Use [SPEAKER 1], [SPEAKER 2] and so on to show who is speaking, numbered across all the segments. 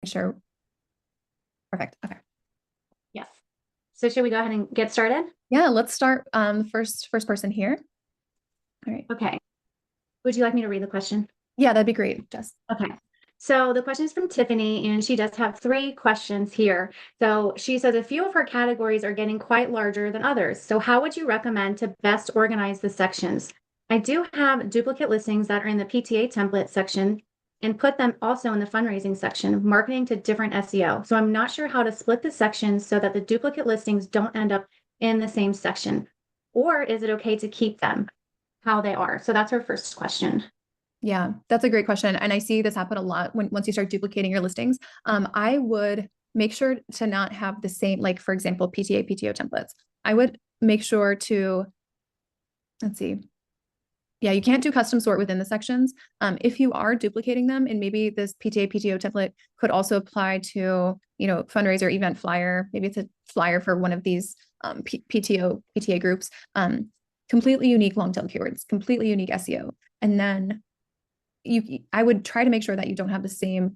[SPEAKER 1] sure. Perfect. Okay.
[SPEAKER 2] Yes. So should we go ahead and get started?
[SPEAKER 1] Yeah, let's start first person here. All right.
[SPEAKER 2] Okay. Would you like me to read the question?
[SPEAKER 1] Yeah, that'd be great, Jess.
[SPEAKER 2] Okay. So the question is from Tiffany, and she does have 3 questions here. So she says a few of her categories are getting quite larger than others. So how would you recommend to best organize the sections? I do have duplicate listings that are in the PTA template section and put them also in the fundraising section of marketing to different SEO. So I'm not sure how to split the sections so that the duplicate listings don't end up in the same section. Or is it okay to keep them how they are? So that's her first question.
[SPEAKER 1] Yeah, that's a great question. And I see this happen a lot once you start duplicating your listings. I would make sure to not have the same, like for example, PTA, PTO templates. I would make sure to, let's see. Yeah, you can't do custom sort within the sections. If you are duplicating them, and maybe this PTA, PTO template could also apply to, fundraiser event flyer. Maybe it's a flyer for one of these PTO, PTA groups. Completely unique long tail keywords, completely unique SEO. And then I would try to make sure that you don't have the same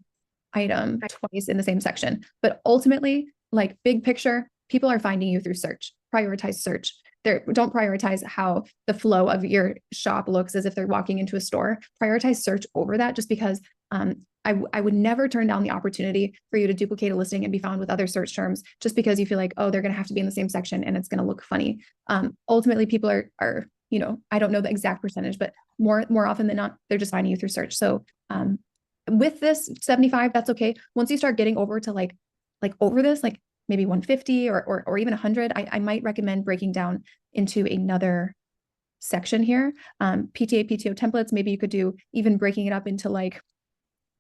[SPEAKER 1] item twice in the same section. But ultimately, like big picture, people are finding you through search. Prioritize search. Don't prioritize how the flow of your shop looks as if they're walking into a store. Prioritize search over that, just because I would never turn down the opportunity for you to duplicate a listing and be found with other search terms just because you feel like, oh, they're going to have to be in the same section and it's going to look funny. Ultimately, people are I don't know the exact percentage, but more often than not, they're just finding you through search. So with this 75, that's okay. Once you start getting over to like over this, like maybe 150 or even 100, I might recommend breaking down into another section here. PTA, PTO templates, maybe you could do even breaking it up into like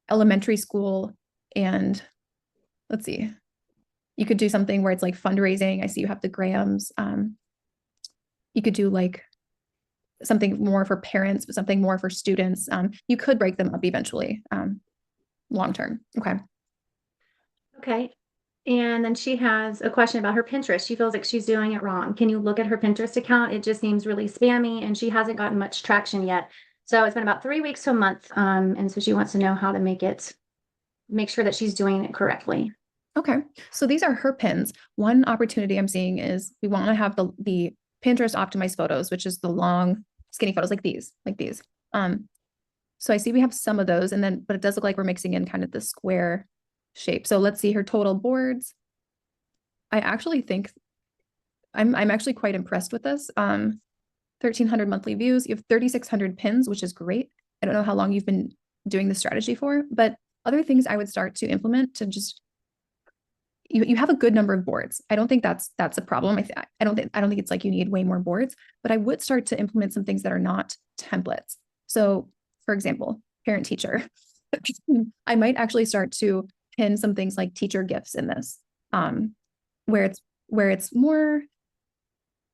[SPEAKER 1] elementary school, and let's see, you could do something where it's like fundraising. I see you have the grams. You could do like something more for parents, but something more for students. You could break them up eventually, long term. Okay.
[SPEAKER 2] Okay. And then she has a question about her Pinterest. She feels like she's doing it wrong. Can you look at her Pinterest account? It just seems really spammy and she hasn't gotten much traction yet. So it's been about 3 weeks to a month. And so she wants to know how to make sure that she's doing it correctly.
[SPEAKER 1] Okay. So these are her pins. One opportunity I'm seeing is we want to have the Pinterest optimized photos, which is the long skinny photos like these. So I see we have some of those, but it does look like we're mixing in kind of the square shape. So let's see her total boards. I actually think I'm actually quite impressed with this. 1,300 monthly views. You have 3,600 pins, which is great. I don't know how long you've been doing this strategy for, but other things I would start to implement to just you have a good number of boards. I don't think that's a problem. I don't think it's like you need way more boards, but I would start to implement some things that are not templates. So, for example, parent teacher. I might actually start to pin some things like teacher gifts in this, where it's more.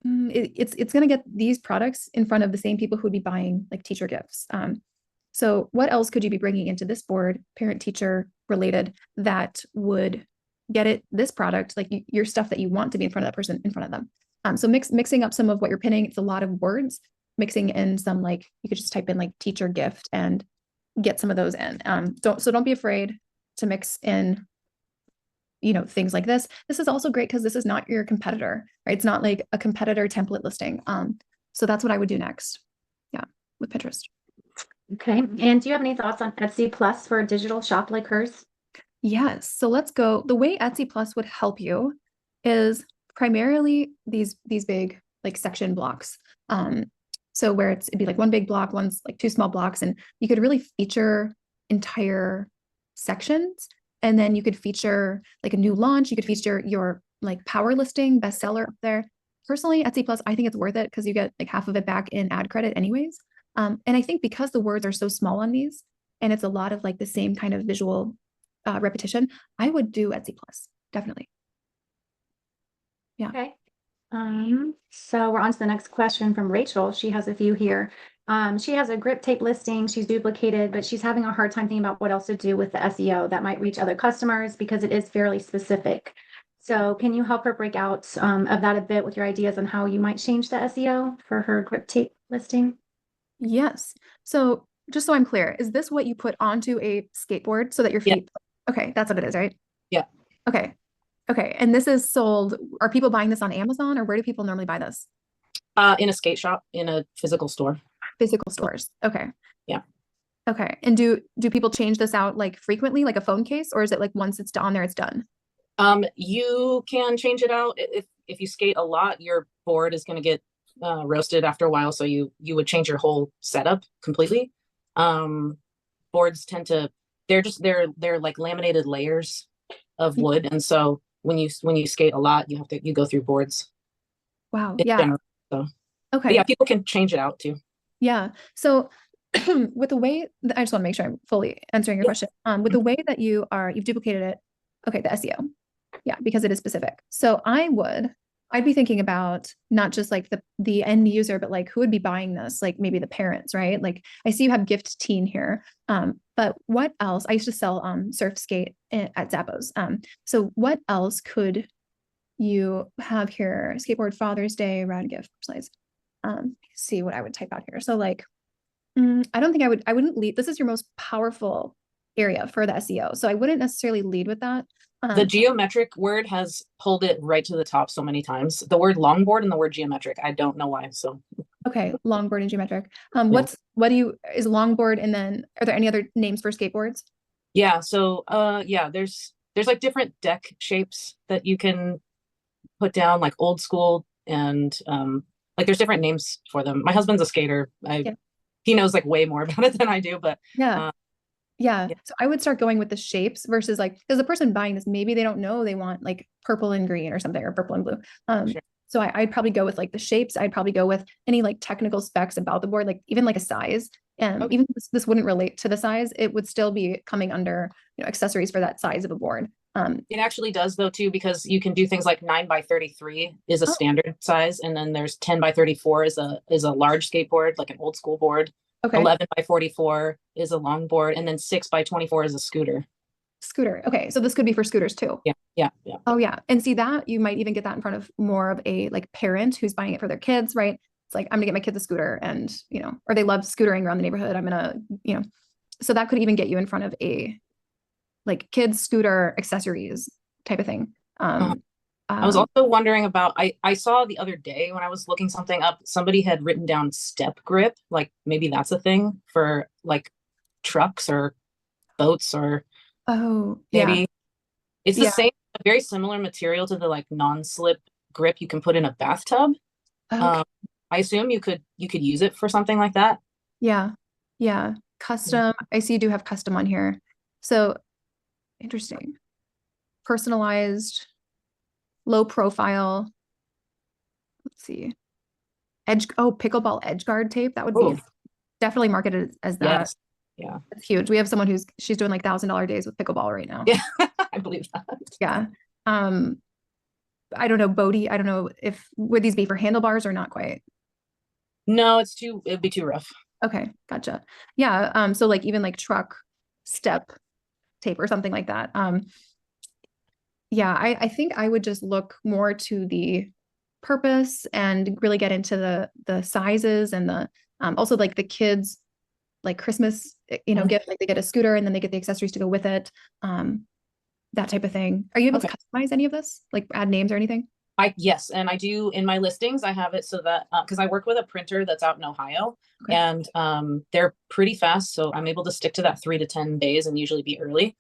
[SPEAKER 1] It's going to get these products in front of the same people who would be buying like teacher gifts. So what else could you be bringing into this board, parent teacher related, that would get this product, like your stuff that you want to be in front of that person, in front of them. So mixing up some of what you're pinning. It's a lot of words, mixing in some, like you could just type in like teacher gift and get some of those in. Don't be afraid to mix in, things like this. This is also great because this is not your competitor, right? It's not like a competitor template listing. So that's what I would do next. Yeah, with Pinterest.
[SPEAKER 2] Okay. And do you have any thoughts on Etsy Plus for a digital shop like hers?
[SPEAKER 1] Yes. So let's go. The way Etsy Plus would help you is primarily these big like section blocks. So where it'd be like one big block, one's like 2 small blocks, and you could really feature entire sections. And then you could feature like a new launch. You could feature your like power listing bestseller up there. Personally, Etsy Plus, I think it's worth it because you get like half of it back in ad credit anyways. And I think because the words are so small on these, and it's a lot of like the same kind of visual repetition, I would do Etsy Plus, definitely. Yeah.
[SPEAKER 2] Okay. So we're on to the next question from Rachel. She has a few here. She has a grip tape listing. She's duplicated, but she's having a hard time thinking about what else to do with the SEO that might reach other customers because it is fairly specific. So can you help her break out of that a bit with your ideas on how you might change the SEO for her grip tape listing?
[SPEAKER 1] Yes. So just so I'm clear, is this what you put onto a skateboard so that your
[SPEAKER 2] Yeah.
[SPEAKER 1] feet Okay, that's what it is, right?
[SPEAKER 3] Yeah.
[SPEAKER 1] Okay. Okay. And this is sold. Are people buying this on Amazon, or where do people normally buy this?
[SPEAKER 3] In a skate shop, in a physical store.
[SPEAKER 1] Physical stores. Okay.
[SPEAKER 3] Yeah.
[SPEAKER 1] Okay. And do people change this out like frequently, like a phone case, or is it like once it's on there, it's done?
[SPEAKER 3] You can change it out. If you skate a lot, your board is going to get roasted after a while. So you would change your whole setup completely. Boards tend to, they're like laminated layers of wood. And so when you skate a lot, you go through boards.
[SPEAKER 1] Wow.
[SPEAKER 3] in
[SPEAKER 1] Yeah.
[SPEAKER 3] general. So, but
[SPEAKER 1] Okay.
[SPEAKER 3] yeah, people can change it out too.
[SPEAKER 1] Yeah. So with the way I just want to make sure I'm fully answering your question. With the way that you've duplicated it. Okay, the SEO. Yeah, because it is specific. So I'd be thinking about not just like the end user, but like who would be buying this, like maybe the parents, right? Like I see you have gift teen here. But what else? I used to sell surf skate at Zappos. So what else could you have here? Skateboard Father's Day, rad gift, personalized. See what I would type out here. So like I don't think I wouldn't lead. This is your most powerful area for the SEO. So I wouldn't necessarily lead with that.
[SPEAKER 3] The geometric word has pulled it right to the top so many times. The word longboard and the word geometric. I don't know why. So
[SPEAKER 1] okay, longboard and geometric. Is longboard, and then are there any other names for skateboards?
[SPEAKER 3] yeah. So yeah, there's like different deck shapes that you can put down, like old school, and like there's different names for them. My husband's a skater. He knows like way more about it than I do, but
[SPEAKER 1] yeah. Yeah. So I would start going with the shapes versus like, because the person buying this, maybe they don't know they want like purple and green or something, or purple and blue.
[SPEAKER 3] Sure.
[SPEAKER 1] So I'd probably go with like the shapes. I'd probably go with any like technical specs about the board, like even like a size. And even this wouldn't relate to the size, it would still be coming under, accessories for that size of a board.
[SPEAKER 3] It actually does though too, because you can do things like 9x33 is a standard size, and then there's 10x34 is a large skateboard, like an old school board.
[SPEAKER 1] Okay.
[SPEAKER 3] 11x44 is a long board, and then 6x24 is a scooter.
[SPEAKER 1] Scooter. Okay. So this could be for scooters too.
[SPEAKER 3] Yeah.
[SPEAKER 1] Oh yeah. And see that you might even get that in front of more of a like parent who's buying it for their kids, right? It's like, I'm gonna get my kids a scooter, and, or they love scootering around the neighborhood. I'm gonna, so that could even get you in front of a like kids scooter accessories type of thing.
[SPEAKER 3] I was also wondering about, I saw the other day when I was looking something up, somebody had written down step grip. Like maybe that's a thing for like trucks or boats, or maybe it's the same, very similar material to the like non-slip grip you can put in a bathtub. I assume you could use it for something like that.
[SPEAKER 1] Yeah. Custom. I see you do have custom on here. So interesting. Personalized, low profile. Let's see. Pickleball edge guard tape. That would be definitely marketed as that.
[SPEAKER 3] Yes. Yeah.
[SPEAKER 1] It's huge. We have someone she's doing like $1,000 days with pickleball right now.
[SPEAKER 3] Yeah, I believe that.
[SPEAKER 1] Yeah. I don't know, Bodhi. I don't know would these be for handlebars or not quite?
[SPEAKER 3] No, it'd be too rough.
[SPEAKER 1] Okay, gotcha. Yeah. So like even like truck step tape or something like that. Yeah, I think I would just look more to the purpose and really get into the sizes and the also like the kids like Christmas, gift, like they get a scooter and then they get the accessories to go with it. That type of thing. Are you able to customize any of this? Like add names or anything?
[SPEAKER 3] Yes, and I do in my listings. I have it so that because I work with a printer that's out in Ohio, and they're pretty fast, so I'm able to stick to that 3 to 10 days and usually be early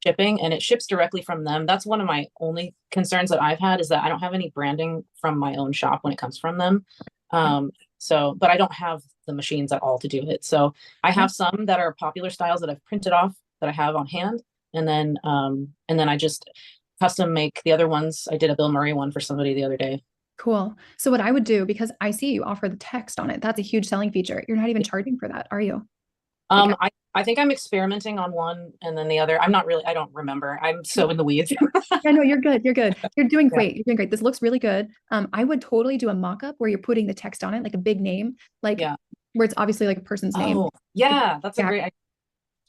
[SPEAKER 3] shipping, and it ships directly from them. That's one of my only concerns that I've had, is that I don't have any branding from my own shop when it comes from them. But I don't have the machines at all to do it. So I have some that are popular styles that I've printed off that I have on hand, and then I just custom make the other ones. I did a Bill Murray one for somebody the other day.
[SPEAKER 1] Cool. So what I would do, because I see you offer the text on it, that's a huge selling feature. You're not even charging for that, are you?
[SPEAKER 3] I think I'm experimenting on one, and then the other, I'm not really, I don't remember. I'm so in the weeds.
[SPEAKER 1] Yeah, no, you're good. You're good. You're doing great. You're doing great. This looks really good. I would totally do a mock-up where you're putting the text on it, like a big name, like where it's obviously like a person's name.
[SPEAKER 3] Yeah, that's a great idea.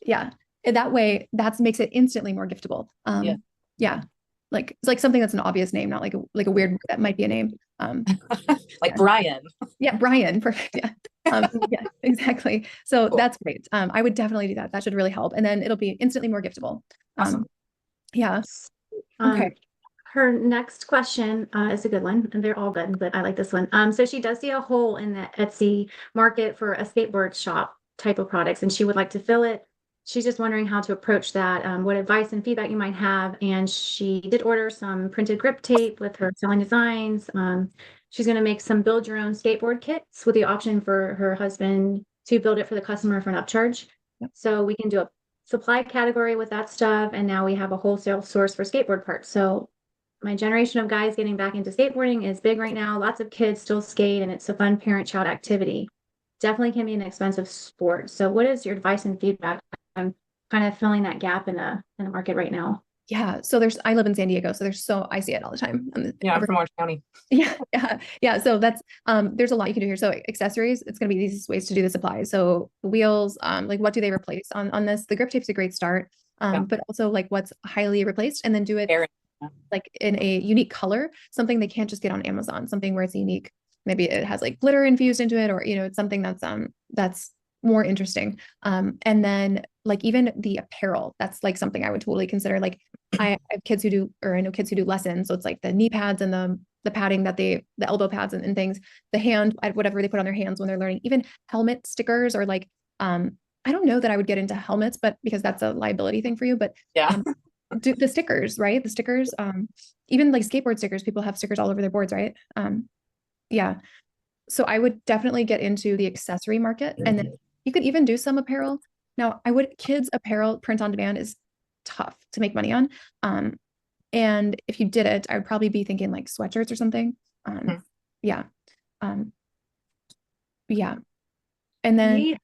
[SPEAKER 1] Yeah. And that way makes it instantly more giftable. Yeah. Like it's like something that's an obvious name, not like a weird that might be a name.
[SPEAKER 3] Like Brian.
[SPEAKER 1] Yeah, Brian. Perfect. Yeah. Yeah, exactly. So
[SPEAKER 3] Cool.
[SPEAKER 1] that's great. I would definitely do that. That should really help. And then it'll be instantly more giftable.
[SPEAKER 3] Awesome.
[SPEAKER 1] Yeah. Okay.
[SPEAKER 2] Her next question is a good one, and they're all good, but I like this one. So she does see a hole in the Etsy market for a skateboard shop type of products, and she would like to fill it. She's just wondering how to approach that, what advice and feedback you might have. And she did order some printed grip tape with her selling designs. She's going to make some build your own skateboard kits with the option for her husband to build it for the customer for an upcharge.
[SPEAKER 1] Yep.
[SPEAKER 2] So we can do a supply category with that stuff, and now we have a wholesale source for skateboard parts. So my generation of guys getting back into skateboarding is big right now. Lots of kids still skate, and it's a fun parent-child activity. Definitely can be an expensive sport. So what is your advice and feedback? I'm kind of filling that gap in the market right now.
[SPEAKER 1] Yeah. So I live in San Diego, so I see it all the time.
[SPEAKER 3] Yeah, I'm from Orange County.
[SPEAKER 1] Yeah. So that's, there's a lot you can do here. So accessories, it's going to be these ways to do the supplies. So wheels, like what do they replace on this? The grip tape's a great start. But also like what's highly replaced, and then do it like in a unique color, something they can't just get on Amazon, something where it's unique. Maybe it has like glitter infused into it, or, it's something that's more interesting. And then like even the apparel, that's like something I would totally consider. Like I have kids who do, or I know kids who do lessons. So it's like the knee pads and the padding that the elbow pads and things, the hand, whatever they put on their hands when they're learning, even helmet stickers, or like, I don't know that I would get into helmets, but because that's a liability thing for you, but do the stickers, right? The stickers, even like skateboard stickers, people have stickers all over their boards, right? Yeah. So I would definitely get into the accessory market, and then you could even do some apparel. Now, kids apparel print on demand is tough to make money on. And if you did it, I would probably be thinking like sweatshirts or something. Yeah. Yeah. And then,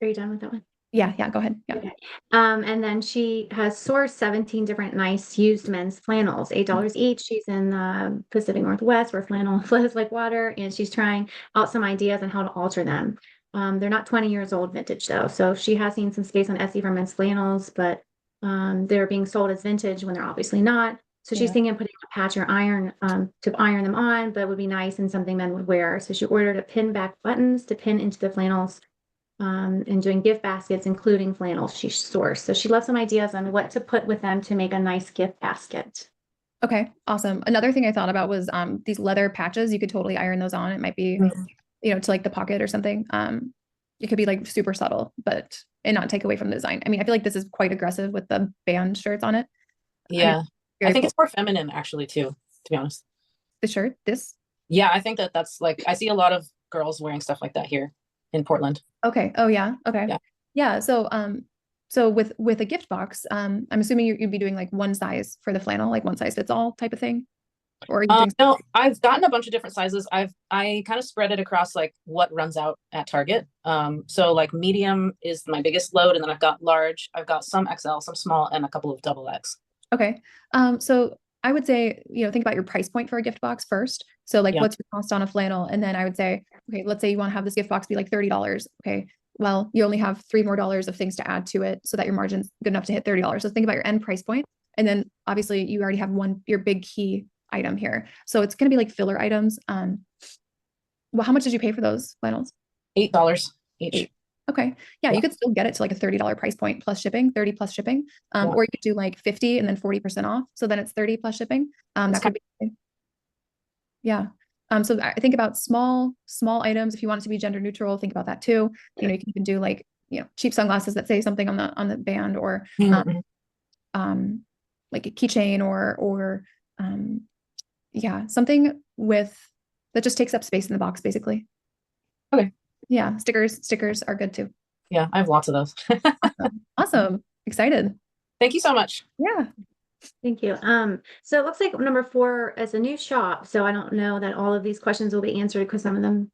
[SPEAKER 2] are you done with that one?
[SPEAKER 1] Yeah, go ahead. Yeah.
[SPEAKER 2] Okay. And then she has sourced 17 different nice used men's flannels, $8 each. She's in the Pacific Northwest where flannel flows like water, and she's trying out some ideas on how to alter them. They're not 20 years old vintage though. So she has seen some space on Etsy for men's flannels, but they're being sold as vintage when they're obviously not. So she's thinking of putting a patch or iron to iron them on, but it would be nice and something men would wear. So she ordered a pin back buttons to pin into the flannels. And doing gift baskets, including flannels she sourced. So she left some ideas on what to put with them to make a nice gift basket.
[SPEAKER 1] Okay, awesome. Another thing I thought about was these leather patches. You could totally iron those on. It might be, to like the pocket or something. It could be like super subtle, and not take away from the design. I mean, I feel like this is quite aggressive with the band shirts on it.
[SPEAKER 3] Yeah. I think it's more feminine actually too, to be honest.
[SPEAKER 1] The shirt, this?
[SPEAKER 3] Yeah, I think that's like, I see a lot of girls wearing stuff like that here in Portland.
[SPEAKER 1] Okay. Oh yeah. Okay. Yeah. So, so with a gift box, I'm assuming you'd be doing like one size for the flannel, like one size fits all type of thing. Or are you doing
[SPEAKER 3] no, I've gotten a bunch of different sizes. I kind of spread it across like what runs out at Target. So like medium is my biggest load, and then I've got large, I've got some XL, some small, and a couple of double X.
[SPEAKER 1] Okay. So I would say, think about your price point for a gift box first. So like what's your cost on a flannel? And then I would say, okay, let's say you want to have this gift box be like $30. Okay. Well, you only have $3 more of things to add to it so that your margin's good enough to hit $30. So think about your end price point. And then obviously you already have your big key item here. So it's going to be like filler items. Well, how much did you pay for those flannels?
[SPEAKER 3] $8 each.
[SPEAKER 1] Okay. Yeah, you could still get it to like a $30 price point plus shipping, 30 plus shipping. Or you could do like 50 and then 40% off. So then it's 30 plus shipping. That could be, yeah. So I think about small items. If you want it to be gender neutral, think about that too. You can even do like, cheap sunglasses that say something on the band, or like a keychain or something that just takes up space in the box, basically.
[SPEAKER 3] Okay.
[SPEAKER 1] Yeah, stickers are good too.
[SPEAKER 3] Yeah, I have lots of those.
[SPEAKER 1] Awesome. Excited.
[SPEAKER 3] Thank you so much.
[SPEAKER 1] Yeah.
[SPEAKER 2] Thank you. So it looks like number 4 is a new shop. So I don't know that all of these questions will be answered because some of them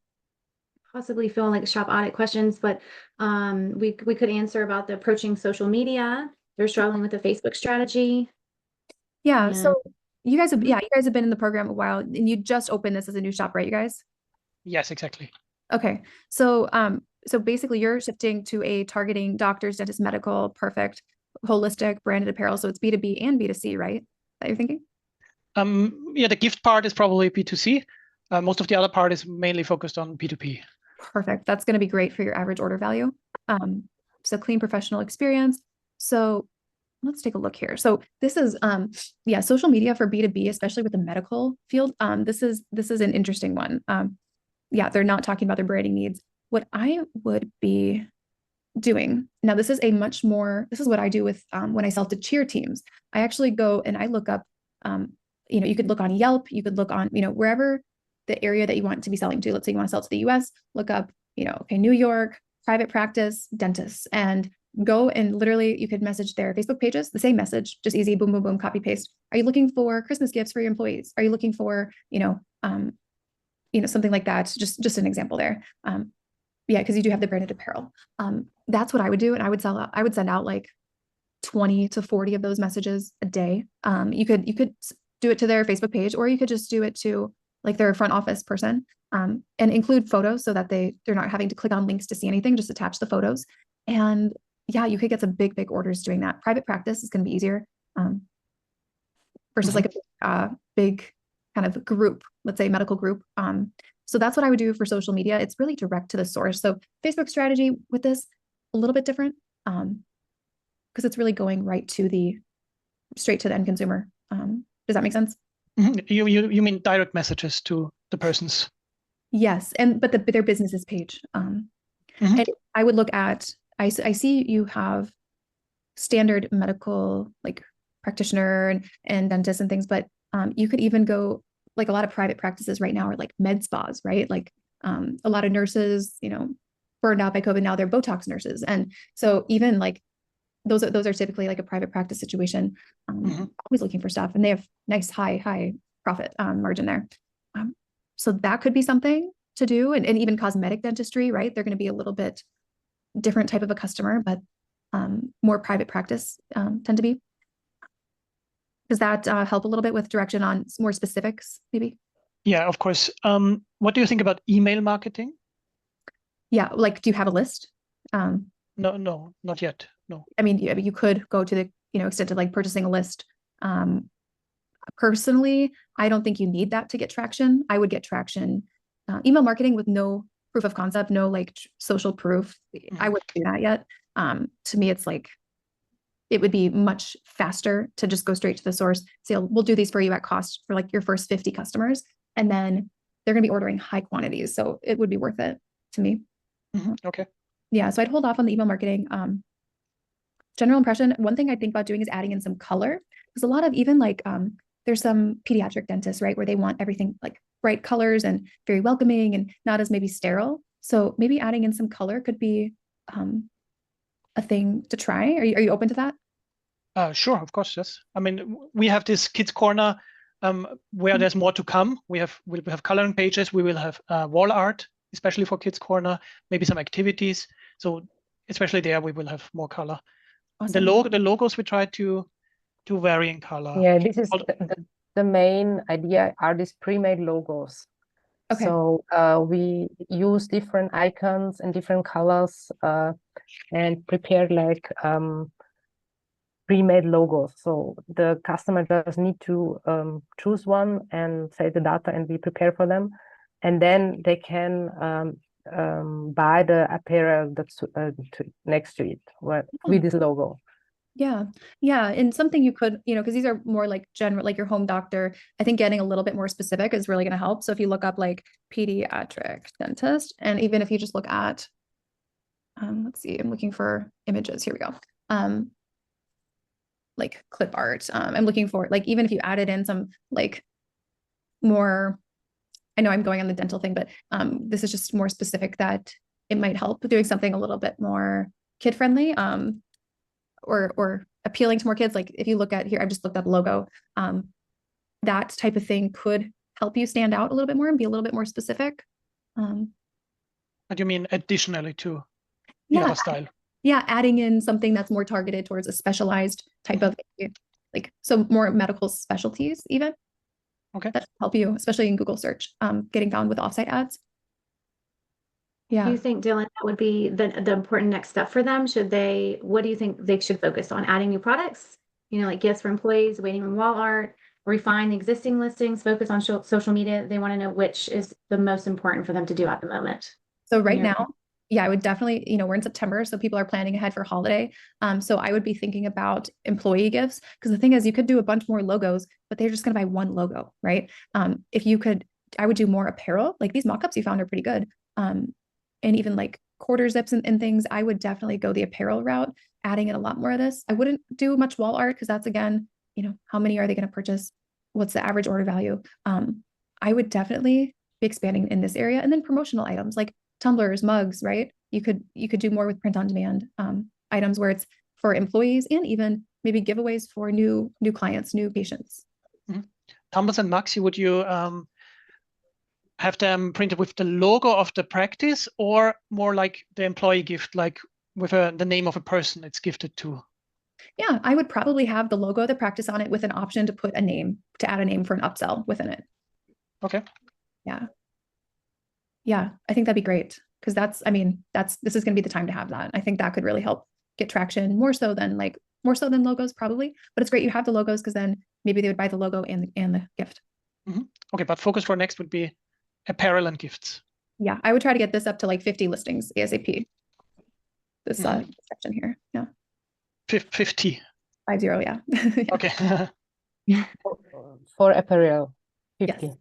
[SPEAKER 2] possibly feel like shop audit questions, but we could answer about the approaching social media. They're struggling with the Facebook strategy.
[SPEAKER 1] Yeah. So you guys have been in the program a while, and you just opened this as a new shop, right, you guys?
[SPEAKER 4] Yes, exactly.
[SPEAKER 1] Okay. So basically you're shifting to a targeting doctors, dentists, medical, perfect, holistic branded apparel. So it's B2B and B2C, right? That you're thinking?
[SPEAKER 4] The gift part is probably B2C. Most of the other part is mainly focused on B2B.
[SPEAKER 1] Perfect. That's going to be great for your average order value. So clean professional experience. So let's take a look here. So this is, yeah, social media for B2B, especially with the medical field. This is an interesting one. Yeah, they're not talking about their branding needs. What I would be doing now, this is what I do with when I sell to cheer teams. I actually go and I look up, you could look on Yelp, you could look on, wherever the area that you want to be selling to. Let's say you want to sell to the US, look up, okay, New York, private practice, dentists, and go and literally you could message their Facebook pages, the same message, just easy, boom, boom, boom, copy, paste. Are you looking for Christmas gifts for your employees? Are you looking for, something like that? Just an example there. Yeah, because you do have the branded apparel. That's what I would do. And I would send out like 20 to 40 of those messages a day. You could do it to their Facebook page, or you could just do it to like their front office person, and include photos so that they're not having to click on links to see anything, just attach the photos. And yeah, you could get some big orders doing that. Private practice is going to be easier versus like a big kind of group, let's say medical group. So that's what I would do for social media. It's really direct to the source. So Facebook strategy with this, a little bit different, because it's really going straight to the end consumer. Does that make sense?
[SPEAKER 4] You mean direct messages to the persons?
[SPEAKER 1] Yes, but their business's page. And I would look at, I see you have standard medical like practitioner and dentist and things, but you could even go, like a lot of private practices right now are like med spas, right? Like a lot of nurses, burned out by COVID, now they're Botox nurses. And so even like those are typically like a private practice situation, always looking for stuff, and they have nice high profit margin there. So that could be something to do. And even cosmetic dentistry, right? They're going to be a little bit different type of a customer, but more private practice tend to be. Does that help a little bit with direction on more specifics, maybe?
[SPEAKER 4] Yeah, of course. What do you think about email marketing?
[SPEAKER 1] Yeah, like, do you have a list?
[SPEAKER 4] No, not yet. No.
[SPEAKER 1] I mean, you could go to the extent of like purchasing a list. Personally, I don't think you need that to get traction. I would get traction. Email marketing with no proof of concept, no like social proof. I wouldn't do that yet. To me, it's like, it would be much faster to just go straight to the source. Say, we'll do these for you at cost for like your first 50 customers. And then they're going to be ordering high quantities. So it would be worth it to me.
[SPEAKER 4] Okay.
[SPEAKER 1] Yeah. So I'd hold off on the email marketing. General impression. One thing I think about doing is adding in some color, because a lot of even like, there's some pediatric dentists, right, where they want everything like bright colors and very welcoming and not as maybe sterile. So maybe adding in some color could be a thing to try. Are you open to that?
[SPEAKER 4] Sure, of course, yes. I mean, we have this kids corner where there's more to come. We'll have coloring pages. We will have wall art, especially for kids corner. Maybe some activities. So especially there, we will have more color.
[SPEAKER 1] Awesome.
[SPEAKER 4] The logos we try to vary in color.
[SPEAKER 5] Yeah, this is the main idea are these pre-made logos.
[SPEAKER 1] Okay.
[SPEAKER 5] So we use different icons and different colors and prepare like pre-made logos. So the customer just need to choose one and say the data, and we prepare for them, and then they can buy the apparel that's next to it with this logo.
[SPEAKER 1] Yeah. And something you could, because these are more like general, like your home doctor, I think getting a little bit more specific is really going to help. So if you look up like pediatric dentist, and even if you just look at, let's see, I'm looking for images. Here we go. Like clip art. I'm looking for like, even if you added in some like more, I know I'm going on the dental thing, but this is just more specific, that it might help doing something a little bit more kid friendly. Or appealing to more kids. Like if you look at here, I've just looked up logo. That type of thing could help you stand out a little bit more and be a little bit more specific.
[SPEAKER 4] What do you mean additionally to the
[SPEAKER 1] Yeah.
[SPEAKER 4] other style?
[SPEAKER 1] Yeah, adding in something that's more targeted towards a specialized type of, like, so more medical specialties even.
[SPEAKER 4] Okay.
[SPEAKER 1] That help you, especially in Google search, getting found with offsite ads. Yeah.
[SPEAKER 2] Do you think, Dylan, that would be the important next step for them? What do you think they should focus on? Adding new products, like gifts for employees, waiting room wall art, refine the existing listings, focus on social media? They want to know which is the most important for them to do at the moment.
[SPEAKER 1] So right now, yeah, I would definitely, we're in September, so people are planning ahead for holiday. So I would be thinking about employee gifts, because the thing is, you could do a bunch more logos, but they're just going to buy one logo, right? If you could, I would do more apparel. Like these mock-ups you found are pretty good. And even like quarter zips and things, I would definitely go the apparel route, adding in a lot more of this. I wouldn't do much wall art, because that's, again, how many are they going to purchase? What's the average order value? I would definitely be expanding in this area. And then promotional items like tumblers, mugs, right? You could do more with print on demand items where it's for employees, and even maybe giveaways for new clients, new patients.
[SPEAKER 4] Mm-hmm. Tumblers and mugs, would you have them printed with the logo of the practice, or more like the employee gift, like with the name of a person it's gifted to?
[SPEAKER 1] Yeah, I would probably have the logo of the practice on it with an option to put a name, to add a name for an upsell within it.
[SPEAKER 4] Okay.
[SPEAKER 1] Yeah, I think that'd be great, because this is going to be the time to have that. I think that could really help get traction more so than logos probably, but it's great you have the logos, because then maybe they would buy the logo and the gift.
[SPEAKER 4] Mm-hmm. Okay, but focus for next would be apparel and gifts.
[SPEAKER 1] Yeah, I would try to get this up to like 50 listings ASAP. This section here. Yeah.
[SPEAKER 4] 50.
[SPEAKER 1] 50, yeah. Yeah.
[SPEAKER 4] Okay.
[SPEAKER 5] For apparel, 50.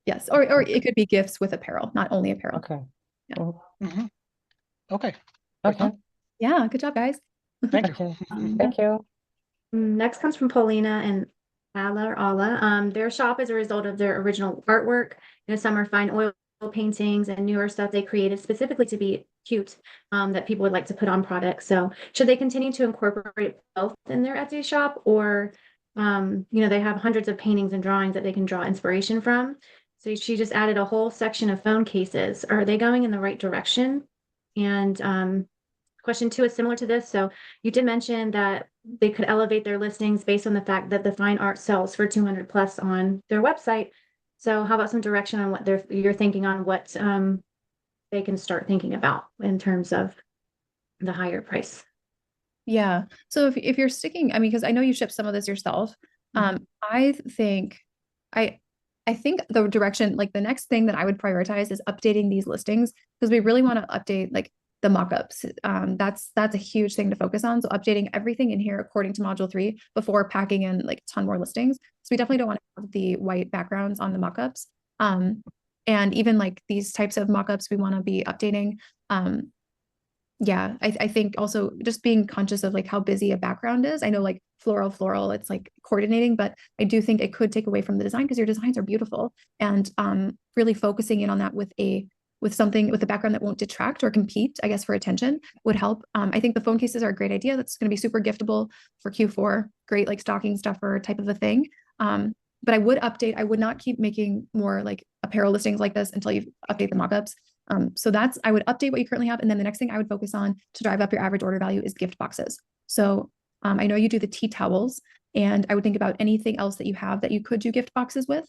[SPEAKER 1] Yes. Or it could be gifts with apparel, not only apparel.
[SPEAKER 5] Okay.
[SPEAKER 1] Yeah.
[SPEAKER 4] Mm-hmm. Okay.
[SPEAKER 5] Okay.
[SPEAKER 1] Yeah. Good job, guys.
[SPEAKER 4] Thank you.
[SPEAKER 5] Okay. Thank you.
[SPEAKER 2] Next comes from Paulina and Ala. Their shop is a result of their original artwork. Some are fine oil paintings and newer stuff they created specifically to be cute, that people would like to put on products. So should they continue to incorporate both in their Etsy shop, or they have hundreds of paintings and drawings that they can draw inspiration from? So she just added a whole section of phone cases. Are they going in the right direction? And question 2 is similar to this. So you did mention that they could elevate their listings based on the fact that the fine art sells for 200 plus on their website. So how about some direction on what you're thinking on what they can start thinking about in terms of the higher price?
[SPEAKER 1] Yeah. So if you're sticking, because I know you ship some of this yourself. I think the direction, like the next thing that I would prioritize is updating these listings, because we really want to update like the mockups. That's a huge thing to focus on. So updating everything in here according to module 3 before packing in like a ton more listings. So we definitely don't want to have the white backgrounds on the mockups. And even like these types of mockups we want to be updating. Yeah, I think also just being conscious of like how busy a background is. I know like floral, it's like coordinating, but I do think it could take away from the design, because your designs are beautiful, and really focusing in on that with a background that won't detract or compete, I guess, for attention would help. I think the phone cases are a great idea. That's going to be super giftable for Q4, great like stocking stuffer type of a thing. But I would not keep making more like apparel listings like this until you update the mockups. So I would update what you currently have. And then the next thing I would focus on to drive up your average order value is gift boxes. So I know you do the tea towels, and I would think about anything else that you have that you could do gift boxes with,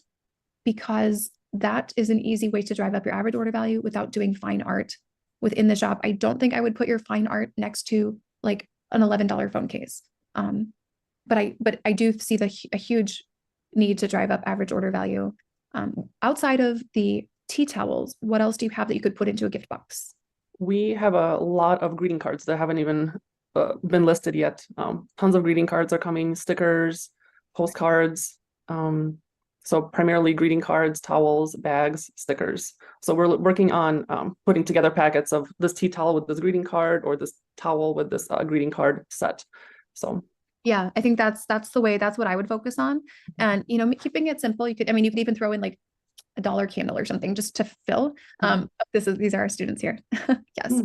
[SPEAKER 1] because that is an easy way to drive up your average order value without doing fine art within the shop. I don't think I would put your fine art next to like an $11 phone case. But I do see a huge need to drive up average order value. Outside of the tea towels, what else do you have that you could put into a gift box?
[SPEAKER 6] We have a lot of greeting cards that haven't even been listed yet. Tons of greeting cards are coming, stickers, postcards. So primarily greeting cards, towels, bags, stickers. So we're working on putting together packets of this tea towel with this greeting card, or this towel with this greeting card set. So
[SPEAKER 1] yeah, I think that's what I would focus on. And keeping it simple, you could even throw in like $1 candle or something just to fill. These are our students here. Yes.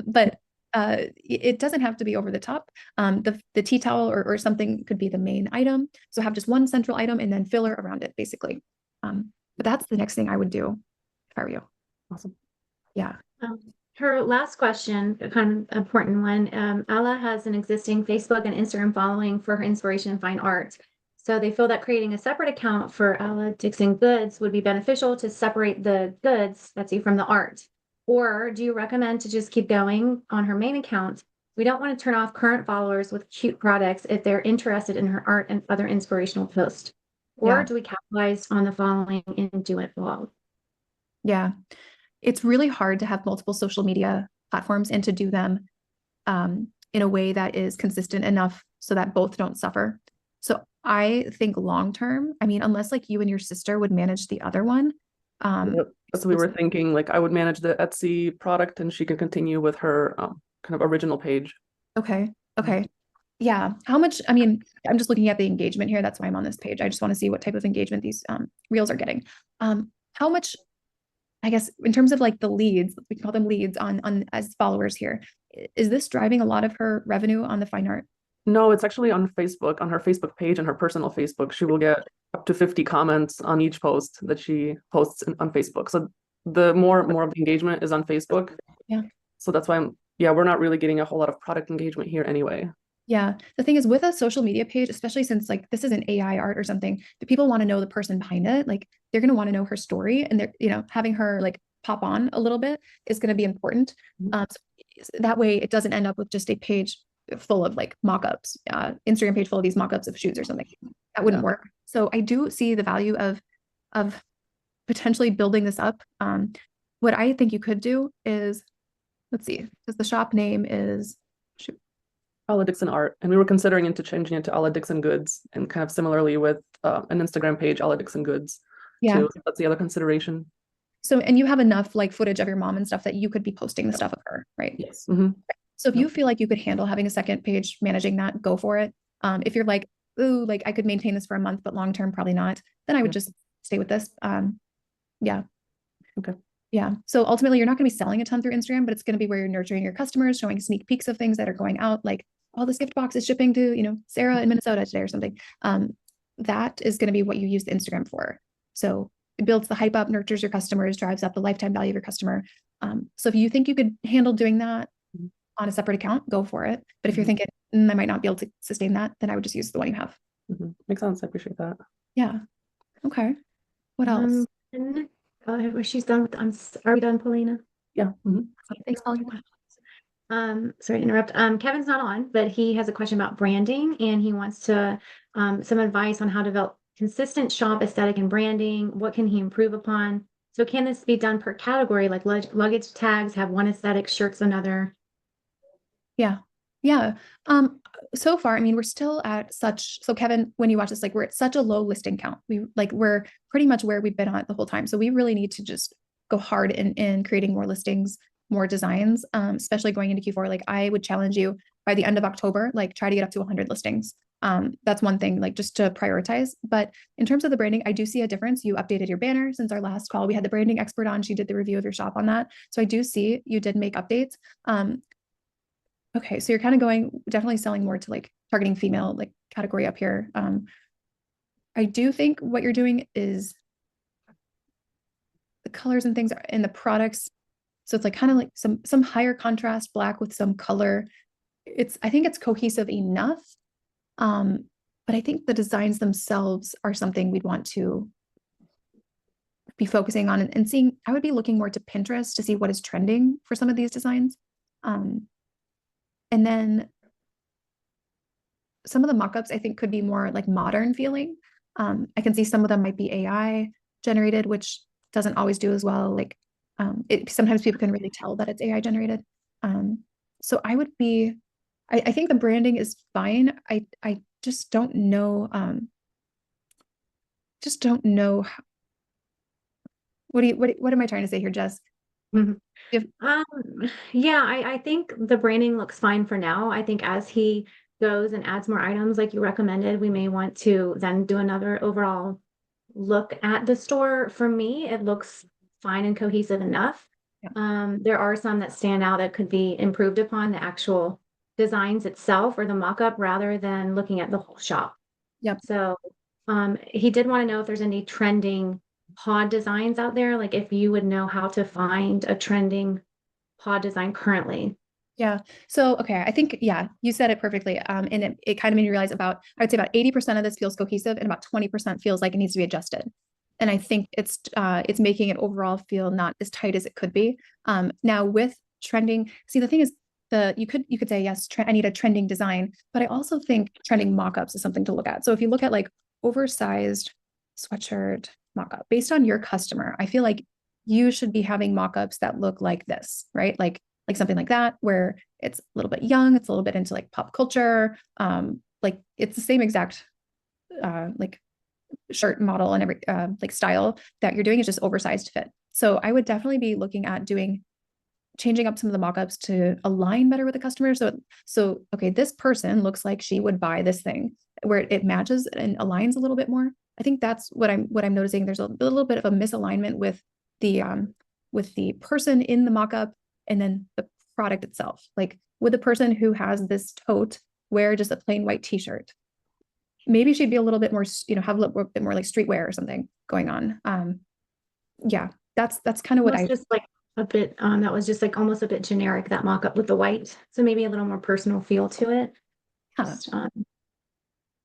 [SPEAKER 1] But it doesn't have to be over the top. The tea towel or something could be the main item. So have just one central item and then filler around it, basically. But that's the next thing I would do if I were you.
[SPEAKER 6] Awesome.
[SPEAKER 1] Yeah.
[SPEAKER 2] Her last question, a kind of important one. Ala has an existing Facebook and Instagram following for her inspiration in fine art. So they feel that creating a separate account for Ala Dixon Goods would be beneficial to separate the goods, Betsy, from the art. Or do you recommend to just keep going on her main account? We don't want to turn off current followers with cute products if they're interested in her art and other inspirational posts. Or do we capitalize on the following and do it all?
[SPEAKER 1] Yeah. it's really hard to have multiple social media platforms and to do them in a way that is consistent enough so that both don't suffer. So I think long term, I mean, unless like you and your sister would manage the other one.
[SPEAKER 6] Yep. That's what we were thinking. Like I would manage the Etsy product and she could continue with her kind of original page.
[SPEAKER 1] Okay. Okay. Yeah. How much, I mean, I'm just looking at the engagement here. That's why I'm on this page. I just want to see what type of engagement these reels are getting. How much, I guess, in terms of like the leads, we can call them leads on as followers here. Is this driving a lot of her revenue on the fine art?
[SPEAKER 6] No, it's actually on Facebook, on her Facebook page and her personal Facebook. She will get up to 50 comments on each post that she posts on Facebook. So the more of the engagement is on Facebook.
[SPEAKER 1] Yeah.
[SPEAKER 6] So that's why we're not really getting a whole lot of product engagement here anyway.
[SPEAKER 1] Yeah. The thing is with a social media page, especially since like this is an AI art or something, the people want to know the person behind it. Like they're going to want to know her story, and they're, you know, having her like pop on a little bit is going to be important. So that way it doesn't end up with just a page full of like mock-ups, Instagram page full of these mock-ups of shoots or something. That wouldn't work. So I do see the value of potentially building this up. What I think you could do is, let's see, because the shop name is
[SPEAKER 6] Alla Dixon Art, and we were considering into changing it to Alla Dixon Goods, and kind of similarly with an Instagram page, Alla Dixon Goods.
[SPEAKER 1] Yeah,
[SPEAKER 6] too. That's the other consideration.
[SPEAKER 1] So, and you have enough like footage of your mom and stuff that you could be posting the stuff of her, right?
[SPEAKER 6] Yes.
[SPEAKER 1] So if you feel like you could handle having a second page, managing that, go for it. If you're like, ooh, like I could maintain this for a month, but long term probably not, then I would just stay with this. Yeah.
[SPEAKER 6] Okay.
[SPEAKER 1] Yeah. So ultimately, you're not going to be selling a ton through Instagram, but it's going to be where you're nurturing your customers, showing sneak peeks of things that are going out, like, oh, this gift box is shipping to, you know, Sarah in Minnesota today or something. That is going to be what you use the Instagram for. So it builds the hype up, nurtures your customers, drives up the lifetime value of your customer. So if you think you could handle doing that on a separate account, go for it. But if you're thinking, I might not be able to sustain that, then I would just use the one you have.
[SPEAKER 6] Makes sense. I appreciate that.
[SPEAKER 1] Yeah. Okay. What else?
[SPEAKER 2] She's done with, are we done, Paulina?
[SPEAKER 6] Yeah.
[SPEAKER 1] Thanks, Paulina.
[SPEAKER 2] Sorry to interrupt. Kevin's not on, but he has a question about branding, and he wants to some advice on how to develop consistent shop aesthetic and branding. What can he improve upon? So can this be done per category, like luggage tags have one aesthetic, shirts another?
[SPEAKER 1] Yeah. So far, I mean, we're still at such, so Kevin, when you watch this, like we're at such a low listing count. We're pretty much where we've been at the whole time. So we really need to just go hard in creating more listings, more designs, especially going into Q4. Like I would challenge you by the end of October, like try to get up to 100 listings. That's one thing, like just to prioritize. But in terms of the branding, I do see a difference. You updated your banner since our last call. We had the branding expert on. She did the review of your shop on that. So I do see you did make updates. Okay, so you're kind of going, definitely selling more to like targeting female like category up here. I do think what you're doing is the colors and things in the products. So it's like kind of like some higher contrast black with some color. I think it's cohesive enough. But I think the designs themselves are something we'd want to be focusing on and seeing. I would be looking more to Pinterest to see what is trending for some of these designs. And then some of the mockups I think could be more like modern feeling. I can see some of them might be AI generated, which doesn't always do as well. Like sometimes people can really tell that it's AI generated. So I would be, I think the branding is fine. I just don't know. What am I trying to say here, Jess?
[SPEAKER 2] Yeah, I think the branding looks fine for now. I think as he goes and adds more items like you recommended, we may want to then do another overall look at the store. For me, it looks fine and cohesive enough. There are some that stand out that could be improved upon, the actual designs itself or the mock-up rather than looking at the whole shop.
[SPEAKER 1] Yep.
[SPEAKER 2] So he did want to know if there's any trending pod designs out there, like if you would know how to find a trending pod design currently.
[SPEAKER 1] Yeah. So, okay. I think, you said it perfectly. And it kind of made me realize I would say about 80% of this feels cohesive and about 20% feels like it needs to be adjusted. And I think it's making it overall feel not as tight as it could be. Now with trending, see, the thing is you could say, yes, I need a trending design, but I also think trending mockups is something to look at. So if you look at like oversized sweatshirt mockup based on your customer, I feel like you should be having mock-ups that look like this, right? Like something like that, where it's a little bit young, it's a little bit into like pop culture. Like it's the same exact like shirt model and every like style that you're doing, is just oversized fit. So I would definitely be looking at changing up some of the mock-ups to align better with the customer. So okay, this person looks like she would buy this thing, where it matches and aligns a little bit more. I think that's what I'm noticing. There's a little bit of a misalignment with the person in the mock-up and then the product itself. Like, would the person who has this tote wear just a plain white t-shirt? Maybe she'd be a little bit more, have a little bit more like streetwear or something going on. Yeah, that's kind of what
[SPEAKER 2] just like a bit, that was just like almost a bit generic, that mock-up with the white. So maybe a little more personal feel to it.
[SPEAKER 1] Yeah,
[SPEAKER 2] Just,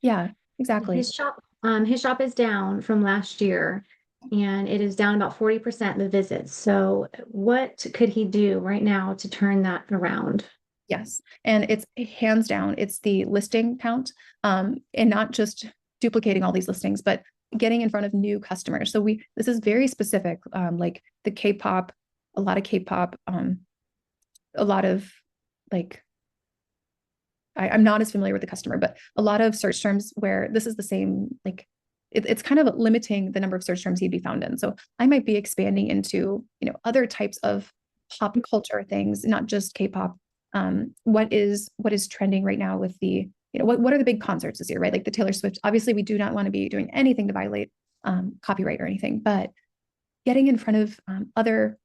[SPEAKER 1] yeah, exactly.
[SPEAKER 2] His shop is down from last year, and it is down about 40% the visits. So what could he do right now to turn that around?
[SPEAKER 1] Yes. And it's hands down, it's the listing count, and not just duplicating all these listings, but getting in front of new customers. So this is very specific, like the K-pop, a lot of K-pop, a lot of like, I'm not as familiar with the customer, but a lot of search terms where this is the same, like it's kind of limiting the number of search terms he'd be found in. So I might be expanding into, other types of pop culture things, not just K-pop. What is trending right now with the, what are the big concerts this year, right? Like the Taylor Swift. Obviously, we do not want to be doing anything to violate copyright or anything, but getting in front of other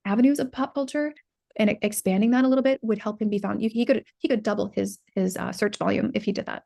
[SPEAKER 1] avenues of pop culture and expanding that a little bit would help him be found. He could double his search volume if he did that.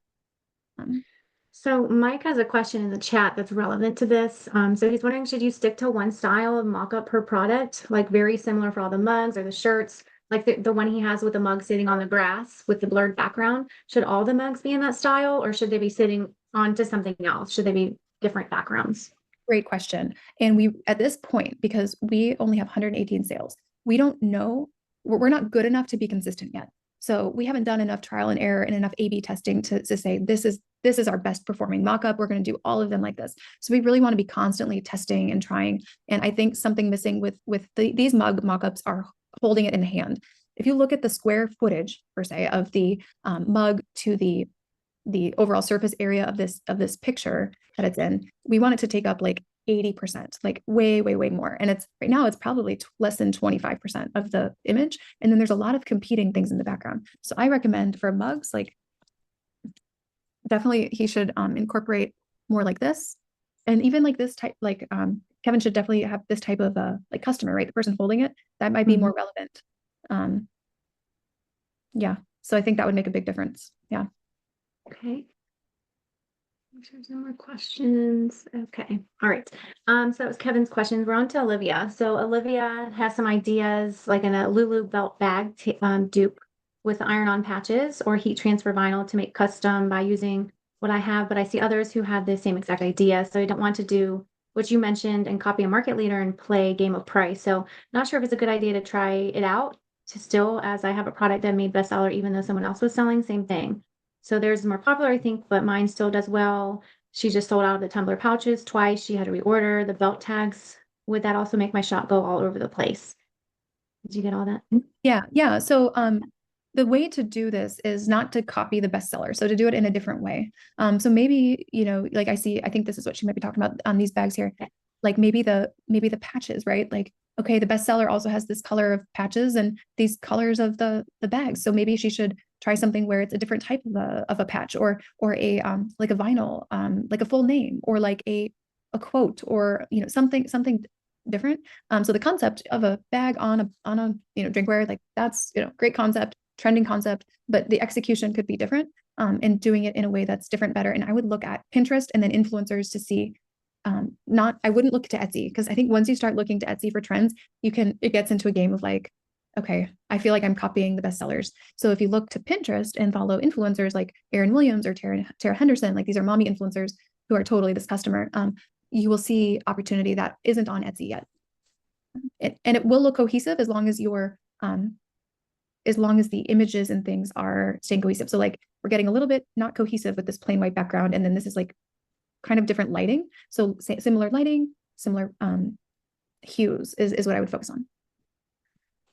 [SPEAKER 2] So Mike has a question in the chat that's relevant to this. So he's wondering, should you stick to one style of mock-up per product, like very similar for all the mugs or the shirts, like the one he has with the mug sitting on the grass with the blurred background? Should all the mugs be in that style, or should they be sitting onto something else? Should they be different backgrounds?
[SPEAKER 1] Great question. And we, at this point, because we only have 118 sales, we don't know, we're not good enough to be consistent yet. So we haven't done enough trial and error and enough A/B testing to say, this is our best performing mockup. We're going to do all of them like this. So we really want to be constantly testing and trying. And I think something missing with these mockups are holding it in hand. If you look at the square footage, per se, of the mug to the overall surface area of this picture that it's in, we want it to take up like 80%, like way more. And it's right now it's probably less than 25% of the image. And then there's a lot of competing things in the background. So I recommend for mugs, like definitely he should incorporate more like this. And even like this type, like Kevin should definitely have this type of like customer, right? The person holding it, that might be more relevant. Yeah. So I think that would make a big difference. Yeah.
[SPEAKER 2] Okay. There's no more questions. Okay. All right. So that was Kevin's questions. We're on to Olivia. So Olivia has some ideas, like in a Lulu belt bag dupe with iron-on patches or heat transfer vinyl to make custom by using what I have, but I see others who have the same exact idea. So I don't want to do what you mentioned and copy a market leader and play game of price. So not sure if it's a good idea to try it out to still, as I have a product that made bestseller, even though someone else was selling, same thing. So there's more popular, I think, but mine still does well. She just sold out of the tumbler pouches twice. She had to reorder the belt tags. Would that also make my shop go all over the place? Did you get all that?
[SPEAKER 1] Yeah. So the way to do this is not to copy the bestseller. So to do it in a different way. So maybe, like I think this is what she might be talking about on these bags here. Okay. Like maybe the patches, right? Like, okay, the bestseller also has this color of patches and these colors of the bags. So maybe she should try something where it's a different type of a patch or a like a vinyl, like a full name or like a quote or something different. So the concept of a bag on a drinkware, like that's great concept, trending concept, but the execution could be different, and doing it in a way that's different, better. And I would look at Pinterest and then influencers to see. I wouldn't look to Etsy, because I think once you start looking to Etsy for trends, it gets into a game of like, okay, I feel like I'm copying the bestsellers. So if you look to Pinterest and follow influencers like Erin Williams or Tara Henderson, like these are mommy influencers who are totally this customer, you will see opportunity that isn't on Etsy yet. And it will look cohesive as long as the images and things are staying cohesive. So like we're getting a little bit not cohesive with this plain white background, and then this is like kind of different lighting. So similar lighting, similar hues is what I would focus on.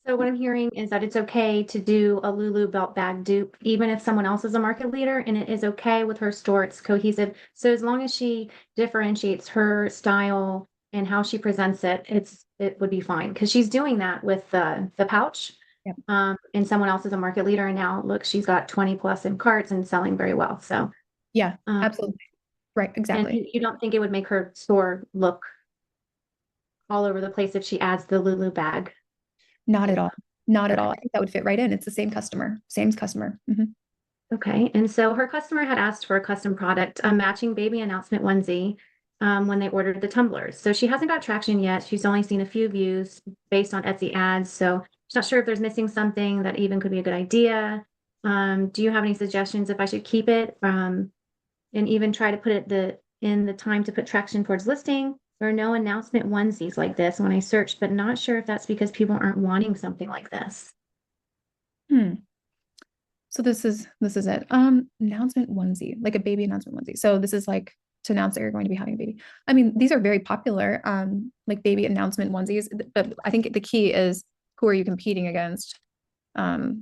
[SPEAKER 2] So what I'm hearing is that it's okay to do a Lulu belt bag dupe, even if someone else is a market leader, and it is okay with her store. It's cohesive. So as long as she differentiates her style and how she presents it, it would be fine, because she's doing that with the pouch.
[SPEAKER 1] Yep.
[SPEAKER 2] And someone else is a market leader, and now look, she's got 20 plus in carts and selling very well. So
[SPEAKER 1] Yeah, absolutely. Right, exactly.
[SPEAKER 2] and you don't think it would make her store look all over the place if she adds the Lulu bag?
[SPEAKER 1] Not at all. Not at all. I think that would fit right in. It's the same customer. Mhm.
[SPEAKER 2] Okay, and so her customer had asked for a custom product, a matching baby announcement onesie, when they ordered the tumblers. So she hasn't got traction yet. She's only seen a few views based on Etsy ads. So she's not sure if there's missing something that even could be a good idea. Do you have any suggestions if I should keep it, and even try to put it in the time to put traction towards listing? There are no announcement onesies like this when I searched, but not sure if that's because people aren't wanting something like this.
[SPEAKER 1] So this is it. Announcement onesie, like a baby announcement onesie. So this is like to announce that you're going to be having a baby. I mean, these are very popular, like baby announcement onesies. But I think the key is, who are you competing against? This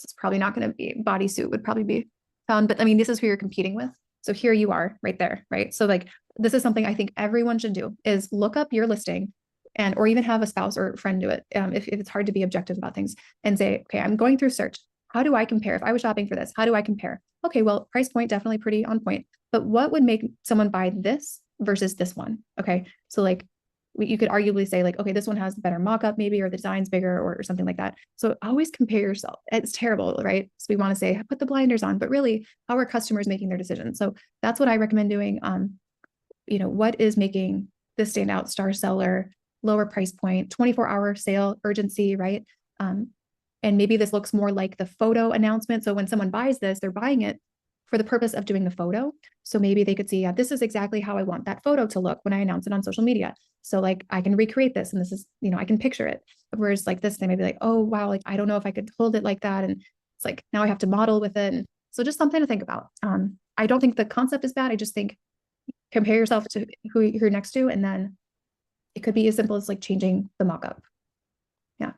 [SPEAKER 1] is probably not going to be bodysuit would probably be found, but I mean, this is who you're competing with. So here you are right there, right? So like, this is something I think everyone should do, is look up your listing, and, or even have a spouse or friend do it. If it's hard to be objective about things, and say, okay, I'm going through search. How do I compare? If I was shopping for this, how do I compare? Okay, well, price point, definitely pretty on point, but what would make someone buy this versus this one? Okay. So like, you could arguably say like, okay, this one has better mock-up maybe, or the design's bigger, or something like that. So always compare yourself. It's terrible, right? So we want to say, put the blinders on, but really, how are customers making their decisions? So that's what I recommend doing. What is making this stand out? Star seller, lower price point, 24-hour sale, urgency, right? And maybe this looks more like the photo announcement. So when someone buys this, they're buying it for the purpose of doing the photo. So maybe they could see, yeah, this is exactly how I want that photo to look when I announce it on social media. So like, I can recreate this, and this is, I can picture it. Whereas like this, they may be like, oh, wow, like, I don't know if I could hold it like that. And it's like, now I have to model with it. And so just something to think about. I don't think the concept is bad. I just think compare yourself to who you're next to, and then it could be as simple as like changing the mock-up. Yeah.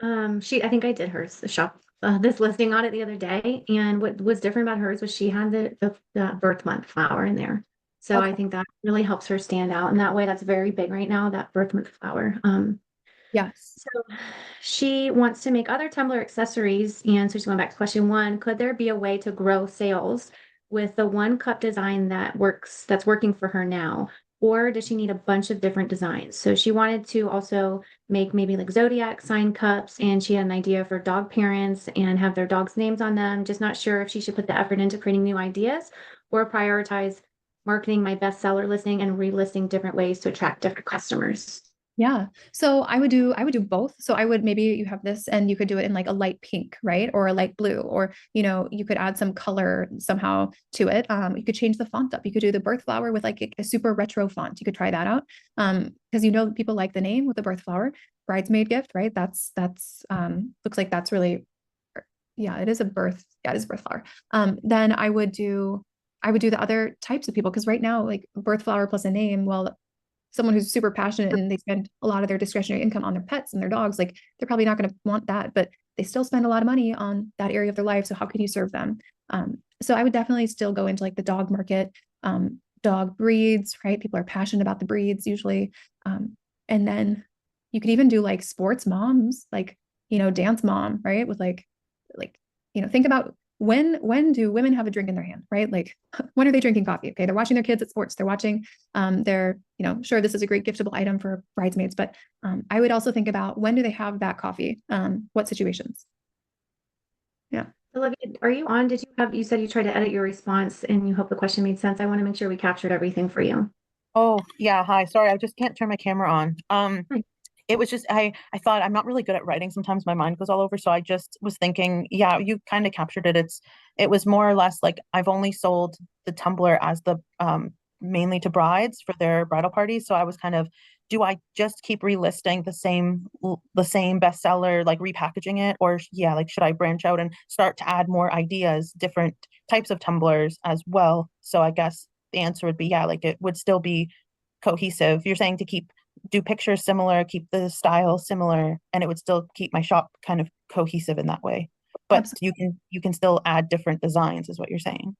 [SPEAKER 2] I think I did hers, the shop, this listing on it the other day. And what was different about hers was she had the birth month flower in there. So
[SPEAKER 1] Okay.
[SPEAKER 2] I think that really helps her stand out. And that way, that's very big right now, that birth month flower.
[SPEAKER 1] Yes.
[SPEAKER 2] So she wants to make other tumbler accessories. And so she's going back to question 1. Could there be a way to grow sales with the 1 cup design that's working for her now? Or does she need a bunch of different designs? So she wanted to also make maybe like zodiac sign cups, and she had an idea for dog parents and have their dogs' names on them. Just not sure if she should put the effort into creating new ideas, or prioritize marketing my bestseller listing and relisting different ways to attract different customers.
[SPEAKER 1] Yeah. So I would do both. So I would, maybe you have this and you could do it in like a light pink, right? Or a light blue, or, you could add some color somehow to it. You could change the font up. You could do the birth flower with like a super retro font. You could try that out. Because people like the name with the birth flower, bridesmaid gift, right? That's looks like that's really, yeah, it is a birth. Yeah, it is a birth flower. Then I would do the other types of people, because right now, like birth flower plus a name, well, someone who's super passionate and they spend a lot of their discretionary income on their pets and their dogs, like they're probably not going to want that, but they still spend a lot of money on that area of their life. So how can you serve them? So I would definitely still go into like the dog market, dog breeds, right? People are passionate about the breeds usually. And then you could even do like sports moms, like, dance mom, right? With like, think about, when do women have a drink in their hand, right? Like, when are they drinking coffee? Okay, they're watching their kids at sports. They're watching, sure, this is a great giftable item for bridesmaids, but I would also think about, when do they have that coffee? What situations? Yeah.
[SPEAKER 2] Olivia, are you on? You said you tried to edit your response and you hope the question made sense. I want to make sure we captured everything for you.
[SPEAKER 7] Oh, yeah. Hi. Sorry, I just can't turn my camera on.
[SPEAKER 2] Hi.
[SPEAKER 7] It was just, I thought, I'm not really good at writing. Sometimes my mind goes all over. So I just was thinking, yeah, you kind of captured it. It was more or less like, I've only sold the tumbler as the, mainly to brides for their bridal parties. So I was kind of, do I just keep relisting the same bestseller, like repackaging it? Or yeah, like, should I branch out and start to add more ideas, different types of tumblers as well? So I guess the answer would be, yeah, like it would still be cohesive. You're saying to do pictures similar, keep the style similar, and it would still keep my shop kind of cohesive in that way. But you can still add different designs, is what you're saying.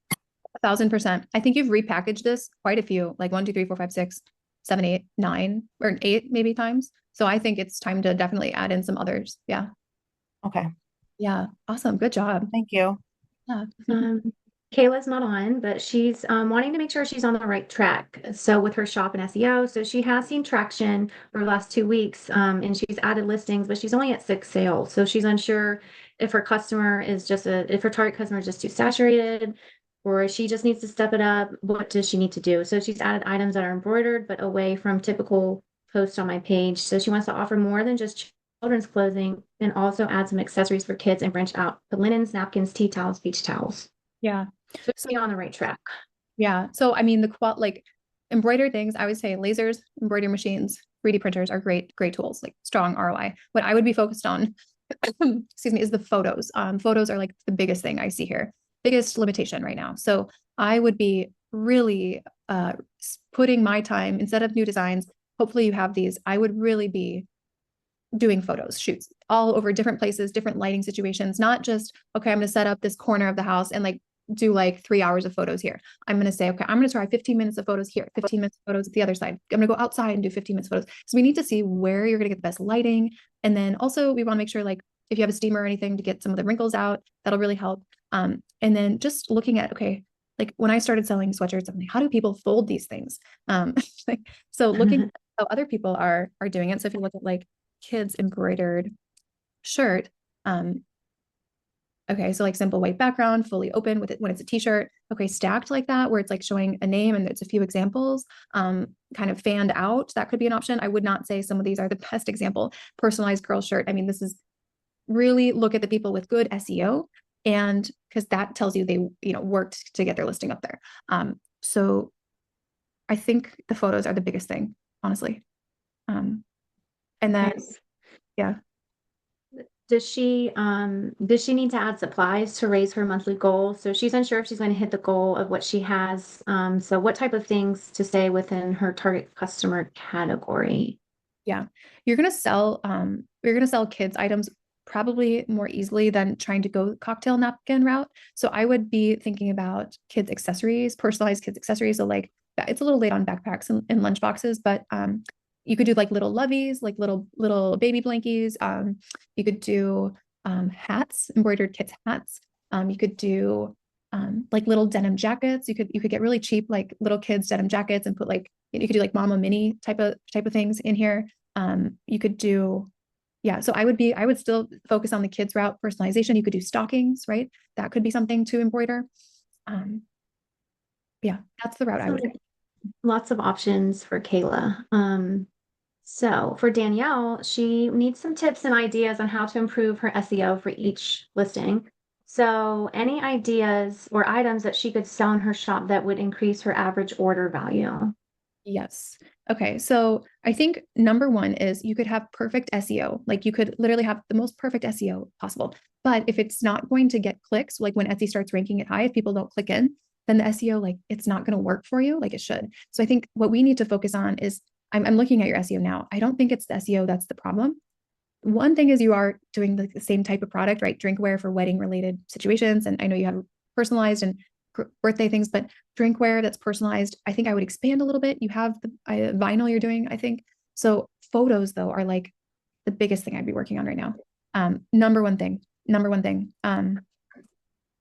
[SPEAKER 1] 1,000%. I think you've repackaged this quite a few, like 1, 2, 3, 4, 5, 6, 7, 8, 9, or 8 maybe times. So I think it's time to definitely add in some others. Yeah.
[SPEAKER 7] Okay.
[SPEAKER 1] Yeah. Awesome. Good job.
[SPEAKER 7] Thank you.
[SPEAKER 1] Yeah.
[SPEAKER 2] Kayla's not on, but she's wanting to make sure she's on the right track. So with her shop and SEO, so she has seen traction for the last 2 weeks, and she's added listings, but she's only at 6 sales. So she's unsure if her customer is if her target customer is just too saturated, or she just needs to step it up. What does she need to do? So she's added items that are embroidered, but away from typical posts on my page. So she wants to offer more than just children's clothing, and also add some accessories for kids and branch out to linens, napkins, tea towels, beach towels.
[SPEAKER 1] Yeah.
[SPEAKER 2] So be on the right track.
[SPEAKER 1] Yeah. So, I mean, like embroidered things, I would say lasers, embroidery machines, 3D printers are great tools, like strong ROI. What I would be focused on, excuse me, is the photos. Photos are like the biggest thing I see here, biggest limitation right now. So I would be really putting my time, instead of new designs, hopefully you have these, I would really be doing shoots all over different places, different lighting situations, not just, okay, I'm going to set up this corner of the house and like do like 3 hours of photos here. I'm going to say, okay, I'm going to try 15 minutes of photos here, 15 minutes of photos at the other side. I'm going to go outside and do 15 minutes of photos. So we need to see where you're going to get the best lighting. And then also we want to make sure, like, if you have a steamer or anything to get some of the wrinkles out, that'll really help. And then just looking at, okay, like when I started selling sweatshirts, I'm like, how do people fold these things? So looking at how other people are doing it. So if you look at like kids embroidered shirt, okay, so like simple white background, fully open with it when it's a t-shirt. Okay, stacked like that, where it's like showing a name and it's a few examples, kind of fanned out. That could be an option. I would not say some of these are the best example. Personalized girl shirt. I mean, this is really look at the people with good SEO, and because that tells you they worked to get their listing up there. So I think the photos are the biggest thing, honestly. And then yeah.
[SPEAKER 2] Does she need to add supplies to raise her monthly goal? So she's unsure if she's going to hit the goal of what she has. So what type of things to say within her target customer category?
[SPEAKER 1] Yeah, you're gonna sell kids items probably more easily than trying to go cocktail napkin route. So I would be thinking about kids accessories, personalized kids accessories. So like it's a little late on backpacks and lunch boxes, but you could do like little loveys, like little baby blankies. You could do hats, embroidered kids hats. You could do like little denim jackets. You could get really cheap like little kids denim jackets and put like you could do like mama mini type of things in here. You could do so I would still focus on the kids route, personalization. You could do stockings, right? That could be something to embroider. Yeah, that's the route I would take.
[SPEAKER 2] Lots of options for Kayla. So for Danielle, she needs some tips and ideas on how to improve her SEO for each listing. So any ideas or items that she could sell in her shop that would increase her average order value?
[SPEAKER 1] Yes. Okay. So I think number one is you could have perfect SEO. Like you could literally have the most perfect SEO possible. But if it's not going to get clicks, like when Etsy starts ranking it high, if people don't click in, then the SEO, like it's not going to work for you like it should. So I think what we need to focus on is I'm looking at your SEO now. I don't think it's the SEO that's the problem. One thing is you are doing the same type of product, right? Drinkware for wedding related situations. And I know you have personalized and birthday things, but drinkware that's personalized, I think I would expand a little bit. You have the vinyl you're doing, I think. So photos though are like the biggest thing I'd be working on right now. Number one thing.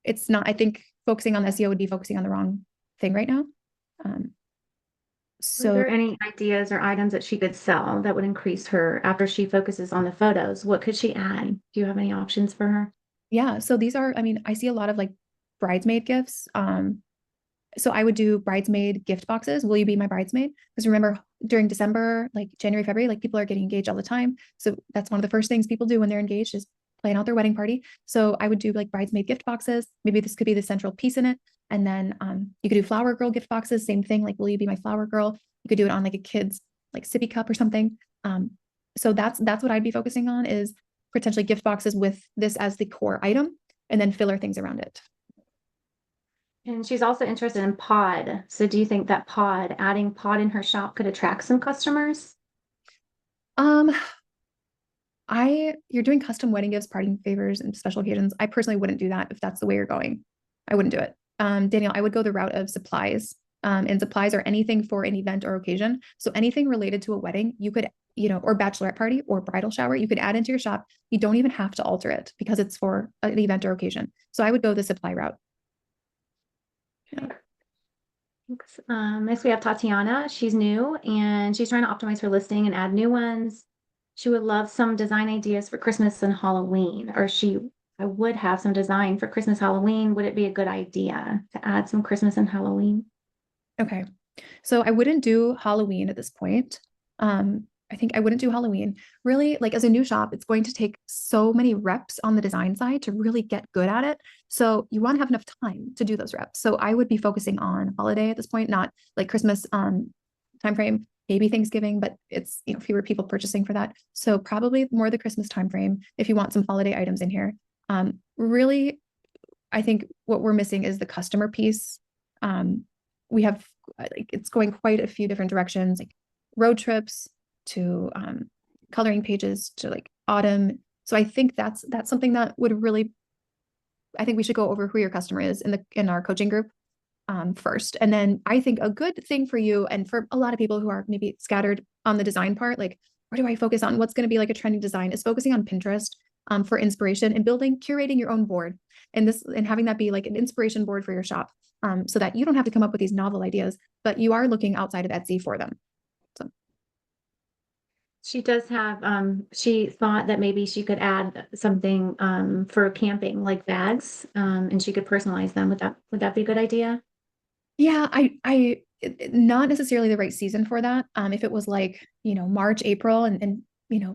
[SPEAKER 1] It's not, I think focusing on SEO would be focusing on the wrong thing right now. So
[SPEAKER 2] are there any ideas or items that she could sell that would increase her after she focuses on the photos? What could she add? Do you have any options for her?
[SPEAKER 1] Yeah. So these are, I mean, I see a lot of like bridesmaid gifts. So I would do bridesmaid gift boxes. Will you be my bridesmaid? Because remember during December, like January, February, like people are getting engaged all the time. So that's one of the first things people do when they're engaged is plan out their wedding party. So I would do like bridesmaid gift boxes. Maybe this could be the central piece in it. And then you could do flower girl gift boxes. Same thing. Like, will you be my flower girl? You could do it on like a kid's like sippy cup or something. So that's what I'd be focusing on is potentially gift boxes with this as the core item and then filler things around it.
[SPEAKER 2] And she's also interested in pod. So do you think that adding pod in her shop could attract some customers?
[SPEAKER 1] You're doing custom wedding gifts, parting favors, and special occasions. I personally wouldn't do that if that's the way you're going. I wouldn't do it. Danielle, I would go the route of supplies. And supplies are anything for an event or occasion. So anything related to a wedding, you could, or bachelorette party or bridal shower, you could add into your shop. You don't even have to alter it because it's for an event or occasion. So I would go the supply route.
[SPEAKER 2] Yeah. Thanks. Next we have Tatiana. She's new and she's trying to optimize her listing and add new ones. She would love some design ideas for Christmas and Halloween, or I would have some design for Christmas, Halloween. Would it be a good idea to add some Christmas and Halloween?
[SPEAKER 1] Okay. So I wouldn't do Halloween at this point. I think I wouldn't do Halloween. Really, like as a new shop, it's going to take so many reps on the design side to really get good at it. So you want to have enough time to do those reps. So I would be focusing on holiday at this point, not like Christmas timeframe, maybe Thanksgiving, but it's fewer people purchasing for that. So probably more the Christmas timeframe if you want some holiday items in here. Really, I think what we're missing is the customer piece. We have it's going quite a few different directions, like road trips to coloring pages to like autumn. So I think that's something that would really, I think we should go over who your customer is in our coaching group first. And then I think a good thing for you and for a lot of people who are maybe scattered on the design part, like where do I focus on what's going to be like a trending design, is focusing on Pinterest for inspiration and curating your own board and having that be like an inspiration board for your shop. So that you don't have to come up with these novel ideas, but you are looking outside of Etsy for them. So
[SPEAKER 2] she does have, she thought that maybe she could add something for camping, like bags, and she could personalize them. Would that be a good idea?
[SPEAKER 1] Yeah, not necessarily the right season for that. If it was like, March, April, and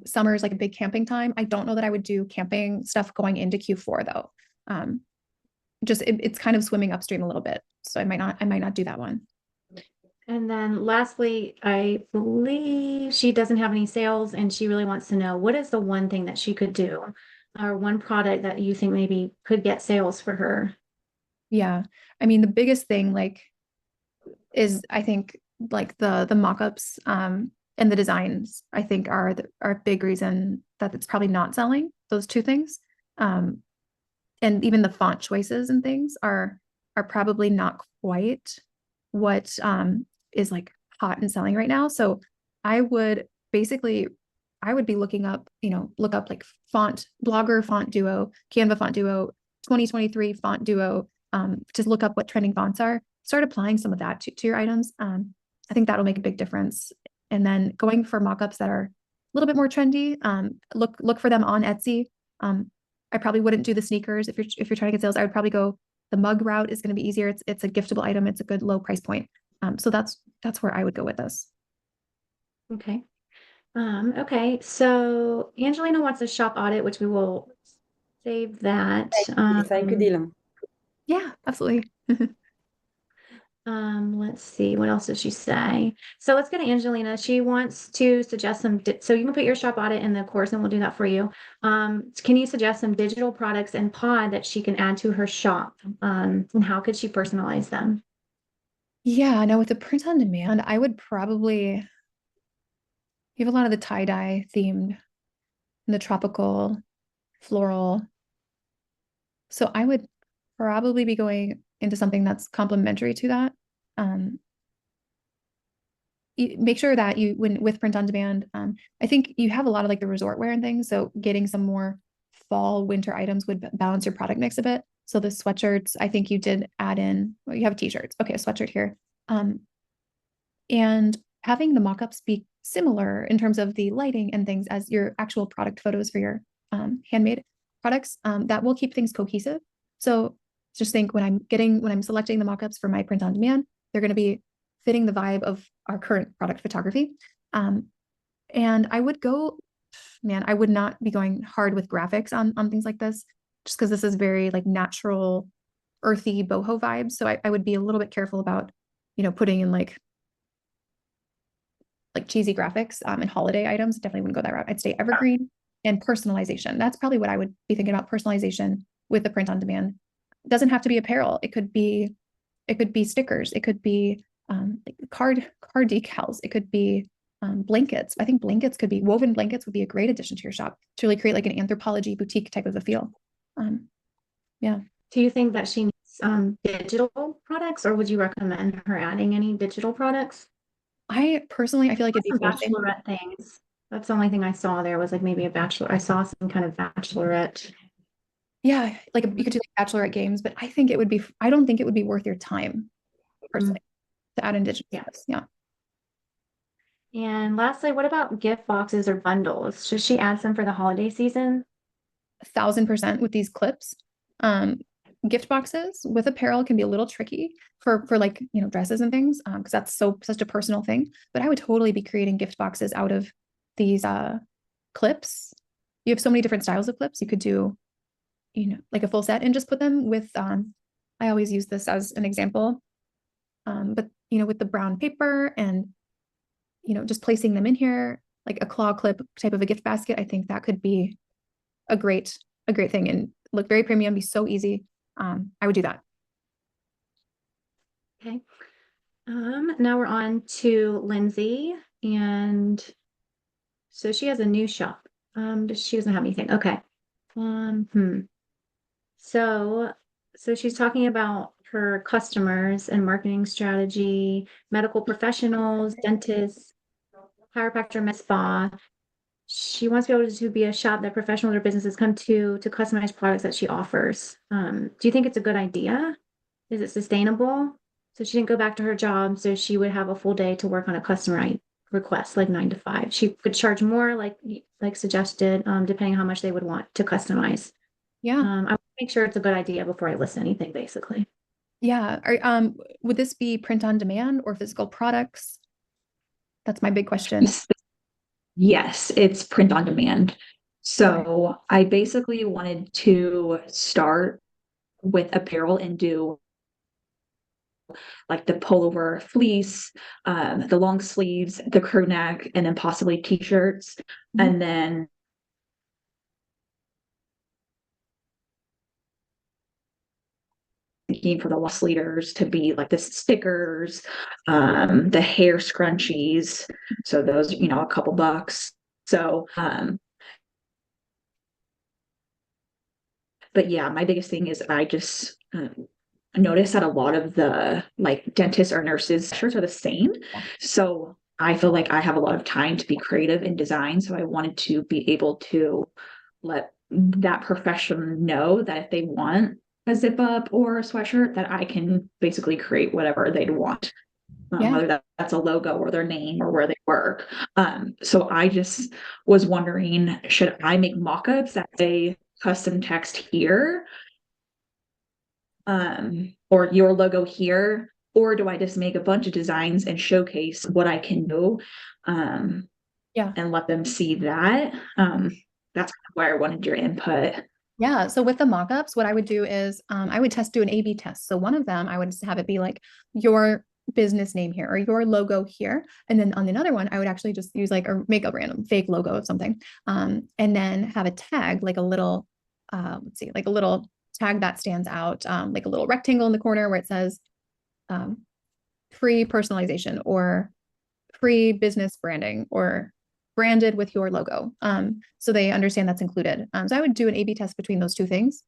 [SPEAKER 1] summer is like a big camping time. I don't know that I would do camping stuff going into Q4 though. It's kind of swimming upstream a little bit. So I might not do that one.
[SPEAKER 2] And then lastly, I believe she doesn't have any sales and she really wants to know, what is the one thing that she could do, or one product that you think maybe could get sales for her?
[SPEAKER 1] Yeah. I mean, the biggest thing is I think like the mock-ups and the designs, I think are a big reason that it's probably not selling, those two things. And even the font choices and things are probably not quite what is like hot and selling right now. So I would be looking up, look up like Blogger font duo, Canva font duo, 2023 font duo, just look up what trending fonts are, start applying some of that to your items. I think that'll make a big difference. And then going for mockups that are a little bit more trendy, look for them on Etsy. I probably wouldn't do the sneakers if you're trying to get sales. I would probably go the mug route. Is going to be easier. It's a giftable item. It's a good low price point. So that's where I would go with this.
[SPEAKER 2] Okay. Okay. So Angelina wants a shop audit, which we will save that.
[SPEAKER 8] Thank you, Dylan.
[SPEAKER 1] Yeah, absolutely.
[SPEAKER 2] Let's see, what else does she say? So let's go to Angelina. She wants to suggest so you can put your shop audit in the course and we'll do that for you. Can you suggest some digital products and pod that she can add to her shop? And how could she personalize them?
[SPEAKER 1] Yeah, now with the print on demand, I would probably, you have a lot of the tie-dye themed and the tropical floral. So I would probably be going into something that's complementary to that. Make sure that with print on demand, I think you have a lot of like the resort wear and things. So getting some more fall winter items would balance your product mix a bit. So the sweatshirts, I think you did add in, well, you have t-shirts. Okay, a sweatshirt here. And having the mock-ups be similar in terms of the lighting and things as your actual product photos for your handmade products, that will keep things cohesive. So just think when I'm selecting the mock-ups for my print on demand, they're going to be fitting the vibe of our current product photography. And I would I would not be going hard with graphics on things like this, just because this is very like natural, earthy boho vibes. So I would be a little bit careful about, putting in like cheesy graphics and holiday items. Definitely wouldn't go that route. I'd stay evergreen and personalization. That's probably what I would be thinking about, personalization with the print on demand. It doesn't have to be apparel. It could be It could be stickers. It could be like card decals. It could be blankets. I think woven blankets would be a great addition to your shop to really create like an anthropology boutique type of a feel. Yeah.
[SPEAKER 2] Do you think that she needs digital products, or would you recommend her adding any digital products?
[SPEAKER 1] I personally, I feel like it'd be
[SPEAKER 2] Some
[SPEAKER 1] forcing.
[SPEAKER 2] bachelorette things. That's the only thing I saw there was like maybe a bachelor. I saw some kind of bachelorette.
[SPEAKER 1] Yeah, like you could do like bachelorette games, but I don't think it would be worth your time personally to add in digital.
[SPEAKER 2] Yes.
[SPEAKER 1] Yeah.
[SPEAKER 2] And lastly, what about gift boxes or bundles? Should she add some for the holiday season?
[SPEAKER 1] 1,000% with these clips. Gift boxes with apparel can be a little tricky for like, you know, dresses and things, because that's such a personal thing. But I would totally be creating gift boxes out of these clips. You have so many different styles of clips. You could do, you know, like a full set and just put them with I always use this as an example. But you know, with the brown paper and, you know, just placing them in here, like a claw clip type of a gift basket, I think that could be a great thing and look very premium, be so easy. I would do that.
[SPEAKER 2] Okay. Now we're on to Lindsay, and so she has a new shop. She doesn't have anything. Okay. So she's talking about her customers and marketing strategy, medical professionals, dentists, chiropractor, med spa. She wants to be able to be a shop that professionals or businesses come to customize products that she offers. Do you think it's a good idea? Is it sustainable? So she didn't go back to her job, so she would have a full day to work on a customer request, like 9 to 5. She could charge more, like suggested, depending on how much they would want to customize.
[SPEAKER 1] Yeah.
[SPEAKER 2] I want to make sure it's a good idea before I list anything, basically.
[SPEAKER 1] Yeah. Would this be print on demand or physical products? That's my big question.
[SPEAKER 8] Yes, it's print on demand. So I basically wanted to start with apparel and do like the pullover fleece, the long sleeves, the crew neck, and then possibly t-shirts. And then thinking for the loss leaders to be like the stickers, the hair scrunchies. So those, you know, a couple bucks. So, but yeah, my biggest thing is I just notice that a lot of the like dentists or nurses shirts are the same. So I feel like I have a lot of time to be creative in design. So I wanted to be able to let that profession know that if they want a zip up or a sweatshirt, that I can basically create whatever they'd want. Whether that's a logo or their name or where they work. So I just was wondering, should I make mock-ups that say custom text here? Or your logo here? Or do I just make a bunch of designs and showcase what I can do? And let them see that. That's where I wanted your input.
[SPEAKER 1] Yeah. So with the mock-ups, what I would do is I would do an A/B test. So one of them, I would just have it be like your business name here or your logo here. And then on another one, I would actually just use like or make a random fake logo of something. And then have a tag, like a little, like a little tag that stands out, like a little rectangle in the corner where it says free personalization or free business branding or branded with your logo. So they understand that's included. So I would do an A/B test between those two things.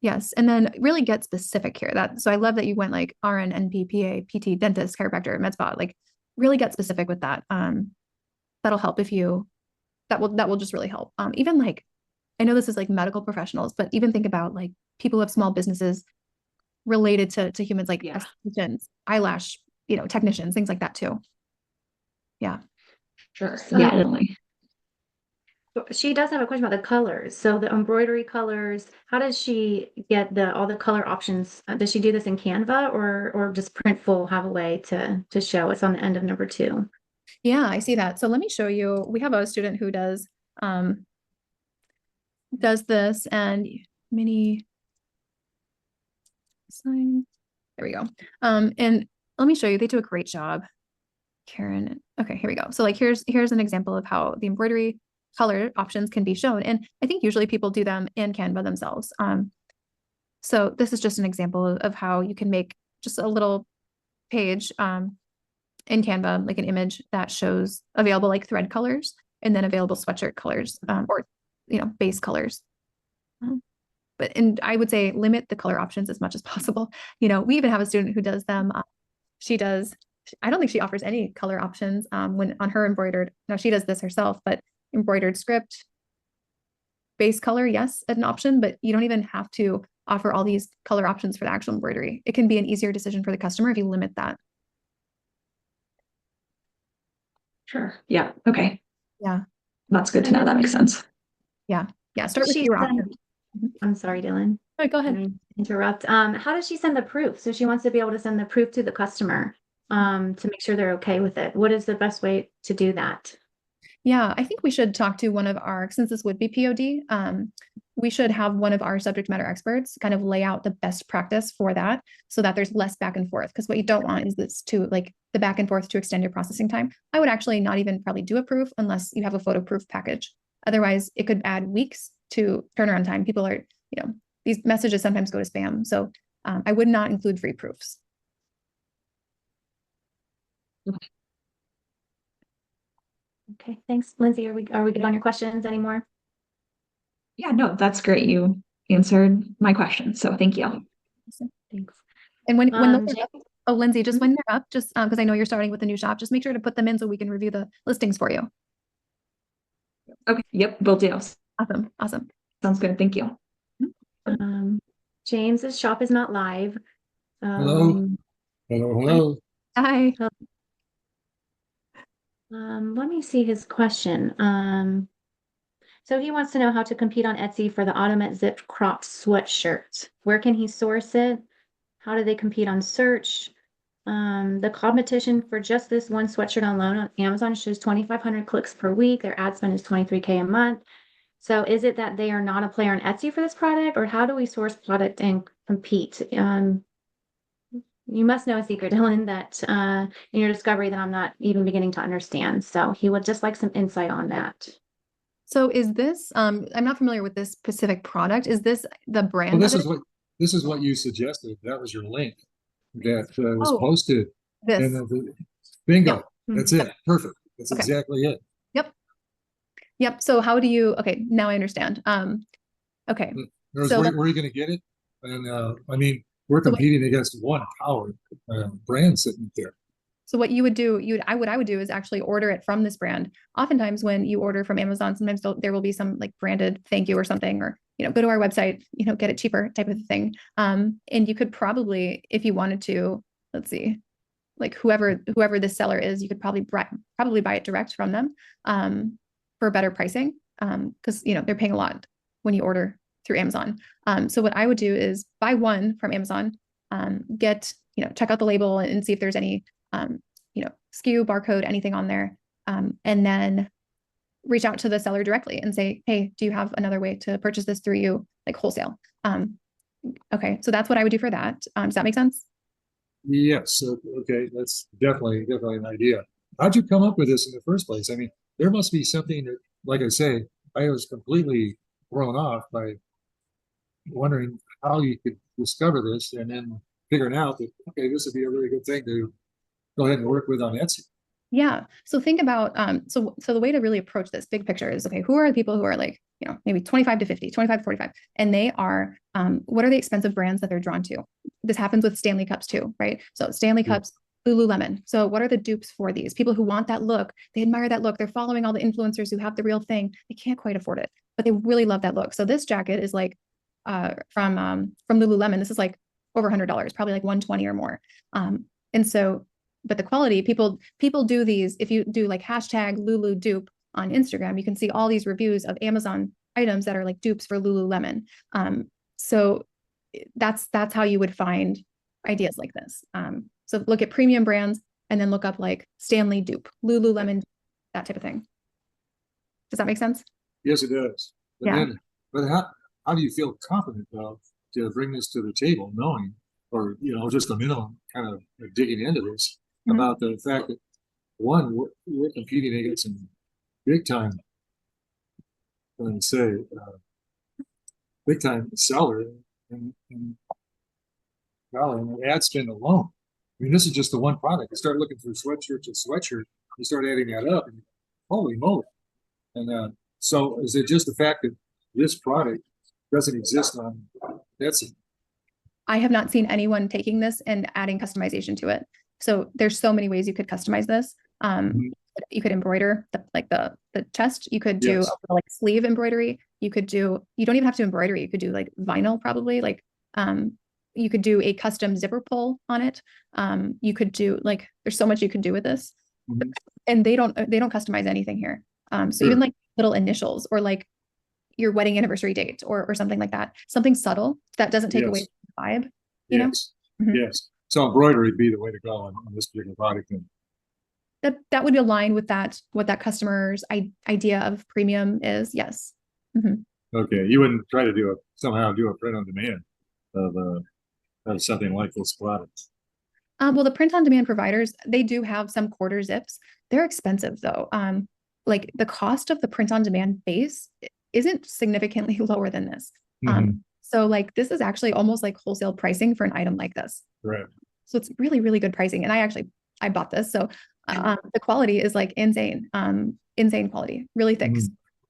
[SPEAKER 1] Yes. And then really get specific here. So I love that you went like RN, NP, PA, PT, dentist, chiropractor, med spa, like really get specific with that. That'll help that will just really help. Even like, I know this is like medical professionals, but even think about like people who have small businesses related to humans, like estheticians, eyelash, you know, technicians, things like that too. Yeah.
[SPEAKER 8] Sure. Yeah, definitely.
[SPEAKER 2] She does have a question about the colors. So the embroidery colors, how does she get all the color options? Does she do this in Canva or does Printful have a way to show? It's on the end of number 2.
[SPEAKER 1] Yeah, I see that. So let me show you. We have a student who does this and mini sign. There we go. And let me show you. They do a great job. Karen. Okay, here we go. So like here's an example of how the embroidery color options can be shown. And I think usually people do them in Canva themselves. So this is just an example of how you can make just a little page in Canva, like an image that shows available like thread colors and then available sweatshirt colors or, base colors. And I would say limit the color options as much as possible. We even have a student who does them. I don't think she offers any color options when on her embroidered. Now she does this herself, but embroidered script, base color, yes, an option, but you don't even have to offer all these color options for the actual embroidery. It can be an easier decision for the customer if you limit that.
[SPEAKER 8] Sure. Yeah. Okay.
[SPEAKER 1] Yeah.
[SPEAKER 8] That's good to know. That makes sense.
[SPEAKER 1] Yeah. Start with your options.
[SPEAKER 2] I'm sorry, Dylan.
[SPEAKER 1] Oh, go ahead.
[SPEAKER 2] Interrupt. How does she send the proof? So she wants to be able to send the proof to the customer to make sure they're okay with it. What is the best way to do that?
[SPEAKER 1] Yeah, I think we should talk to one of our, since this would be POD, we should have one of our subject matter experts kind of lay out the best practice for that so that there's less back and forth. Because what you don't want is this to like the back and forth to extend your processing time. I would actually not even probably do a proof unless you have a photo proof package. Otherwise, it could add weeks to turnaround time. People are, these messages sometimes go to spam. So I would not include free proofs.
[SPEAKER 2] Okay, thanks, Lindsay. Are we good on your questions anymore?
[SPEAKER 8] Yeah, no, that's great. You answered my question, so thank you.
[SPEAKER 1] Awesome. Thanks. And when Lindsay, just when they're up, just because I know you're starting with a new shop, just make sure to put them in so we can review the listings for you.
[SPEAKER 8] Okay. Yep. Will do.
[SPEAKER 1] Awesome.
[SPEAKER 8] Sounds good. Thank you.
[SPEAKER 2] James's shop is not live.
[SPEAKER 9] Hello.
[SPEAKER 1] Hi.
[SPEAKER 2] Let me see his question. So he wants to know how to compete on Etsy for the Automat Zip crop sweatshirt. Where can he source it? How do they compete on search? The competition for just this one sweatshirt alone on Amazon shows 2,500 clicks per week. Their ad spend is $23K a month. So is it that they are not a player on Etsy for this product, or how do we source product and compete? You must know a secret, Dylan, that in your discovery that I'm not even beginning to understand. So he would just like some insight on that.
[SPEAKER 1] So is this, I'm not familiar with this specific product. Is this the brand?
[SPEAKER 9] Well, this is what you suggested. That was your link that was posted.
[SPEAKER 1] This.
[SPEAKER 9] And bingo.
[SPEAKER 1] Yep.
[SPEAKER 9] That's it. Perfect. That's exactly it.
[SPEAKER 1] Yep. So how do you, okay, now I understand. Okay.
[SPEAKER 9] So where are you going to get it? And I mean, we're competing against one power brand sitting there.
[SPEAKER 1] So what you would do, what I would do is actually order it from this brand. Oftentimes when you order from Amazon, sometimes there will be some like branded thank you or something, or, go to our website, get it cheaper type of thing. And you could probably, if you wanted to, let's see, like whoever this seller is, you could probably buy it direct from them for better pricing. Because, they're paying a lot when you order through Amazon. So what I would do is buy one from Amazon, check out the label and see if there's any SKU, barcode, anything on there. And then reach out to the seller directly and say, hey, do you have another way to purchase this through you, like wholesale? Okay. So that's what I would do for that. Does that make sense?
[SPEAKER 9] Yes. Okay. That's definitely an idea. How'd you come up with this in the first place? I mean, there must be something that, like I say, I was completely thrown off by wondering how you could discover this and then figuring out that, okay, this would be a really good thing to go ahead and work with on Etsy.
[SPEAKER 1] Yeah. So think about, so the way to really approach this big picture is, okay, who are the people who are like, maybe 25 to 50, 25 to 45, and they are, what are the expensive brands that they're drawn to? This happens with Stanley Cups too, right? So Stanley Cups, Lululemon. So what are the dupes for these? People who want that look, they admire that look. They're following all the influencers who have the real thing. They can't quite afford it, but they really love that look. So this jacket is like, from Lululemon, this is like over $100, probably like 120 or more. And so, but the quality, people do these, if you do like hashtag Lulu dupe on Instagram, you can see all these reviews of Amazon items that are like dupes for Lululemon. So that's how you would find ideas like this. So look at premium brands and then look up like Stanley dupe, Lululemon, that type of thing. Does that make sense?
[SPEAKER 9] Yes, it does. But how do you feel confident about to bring this to the table, knowing, or just a minimum kind of digging into this about the fact that one, we're competing against some big time, big time seller and golly, and the ad spend alone. I mean, this is just the one product. You start looking through sweatshirt to sweatshirt, you start adding that up, and holy moly! And so, is it just the fact that this product doesn't exist on Etsy?
[SPEAKER 1] I have not seen anyone taking this and adding customization to it. So there's so many ways you could customize this. You could embroider the chest. You could do like sleeve embroidery. You don't even have to embroidery. You could do like vinyl, probably like, you could do a custom zipper pull on it. You could do like, there's so much you could do with this, and they don't customize anything here. So even like little initials or like your wedding anniversary date or something like that, something subtle that doesn't take away from the vibe, you know?
[SPEAKER 9] Yes. So embroidery would be the way to go on this particular product. And
[SPEAKER 1] that would align with what that customer's idea of premium is. Yes.
[SPEAKER 9] Okay. You wouldn't try to somehow do a print on demand of something like this product.
[SPEAKER 1] Well, the print on demand providers, they do have some quarter zips. They're expensive though. Like the cost of the print on demand base isn't significantly lower than this. So like this is actually almost like wholesale pricing for an item like this.
[SPEAKER 9] Right.
[SPEAKER 1] So it's really, really good pricing. And I bought this. So the quality is like insane quality, really thick.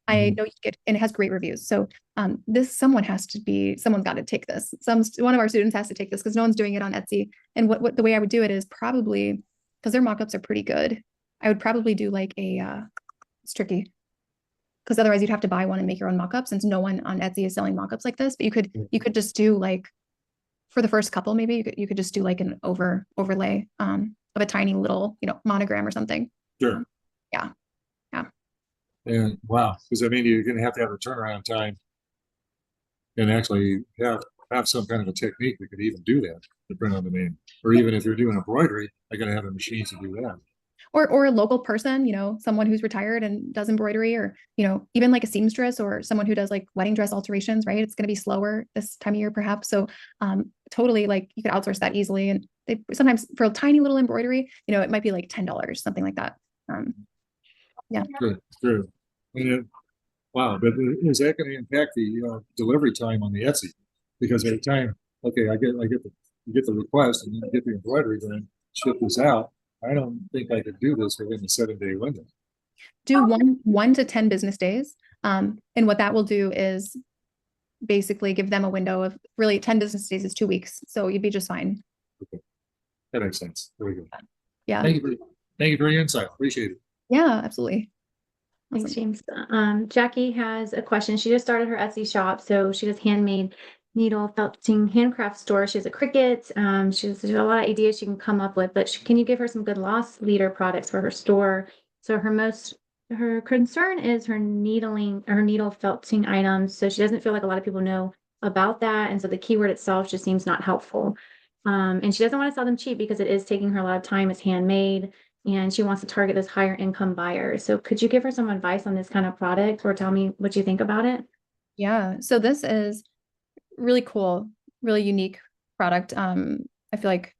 [SPEAKER 1] I know and it has great reviews. So someone's got to take this. One of our students has to take this because no one's doing it on Etsy. And what the way I would do it is probably, because their mockups are pretty good, I would probably do like it's tricky because otherwise you'd have to buy one and make your own mockup, since no one on Etsy is selling mockups like this. But you could just do like, for the first couple, maybe you could just do like an overlay of a tiny little, monogram or something.
[SPEAKER 9] Sure.
[SPEAKER 1] Yeah.
[SPEAKER 9] And wow, because I mean, you're going to have a turnaround time and actually have some kind of a technique that could even do that, to print on demand. Or even if you're doing embroidery, I got to have a machine to do that.
[SPEAKER 1] Or a local person, someone who's retired and does embroidery, or, even like a seamstress or someone who does like wedding dress alterations, right? It's going to be slower this time of year, perhaps. So totally, like you could outsource that easily. And they sometimes, for a tiny little embroidery, it might be like $10, something like that. Yeah.
[SPEAKER 9] True. And wow, but is that going to impact the delivery time on the Etsy? Because at the time, okay, you get the request and you get the embroidery, then ship this out. I don't think I could do this within the 7-day window.
[SPEAKER 1] Do 1 to 10 business days. And what that will do is basically give them a window of, really 10 business days is 2 weeks. So you'd be just fine.
[SPEAKER 9] Okay. That makes sense. Very good.
[SPEAKER 1] Yeah.
[SPEAKER 9] Thank you for your insight. Appreciate it.
[SPEAKER 1] Yeah, absolutely.
[SPEAKER 2] Thanks, James. Jackie has a question. She just started her Etsy shop. So she does handmade needle felting handcraft store. She has a Cricut. There's a lot of ideas she can come up with, but can you give her some good loss leader products for her store? So her concern is her needle felting items. So she doesn't feel like a lot of people know about that. And so the keyword itself just seems not helpful. And she doesn't want to sell them cheap because it is taking her a lot of time. It's handmade, and she wants to target this higher income buyer. So could you give her some advice on this kind of product, or tell me what you think about it?
[SPEAKER 1] Yeah. So this is really cool, really unique product. I feel like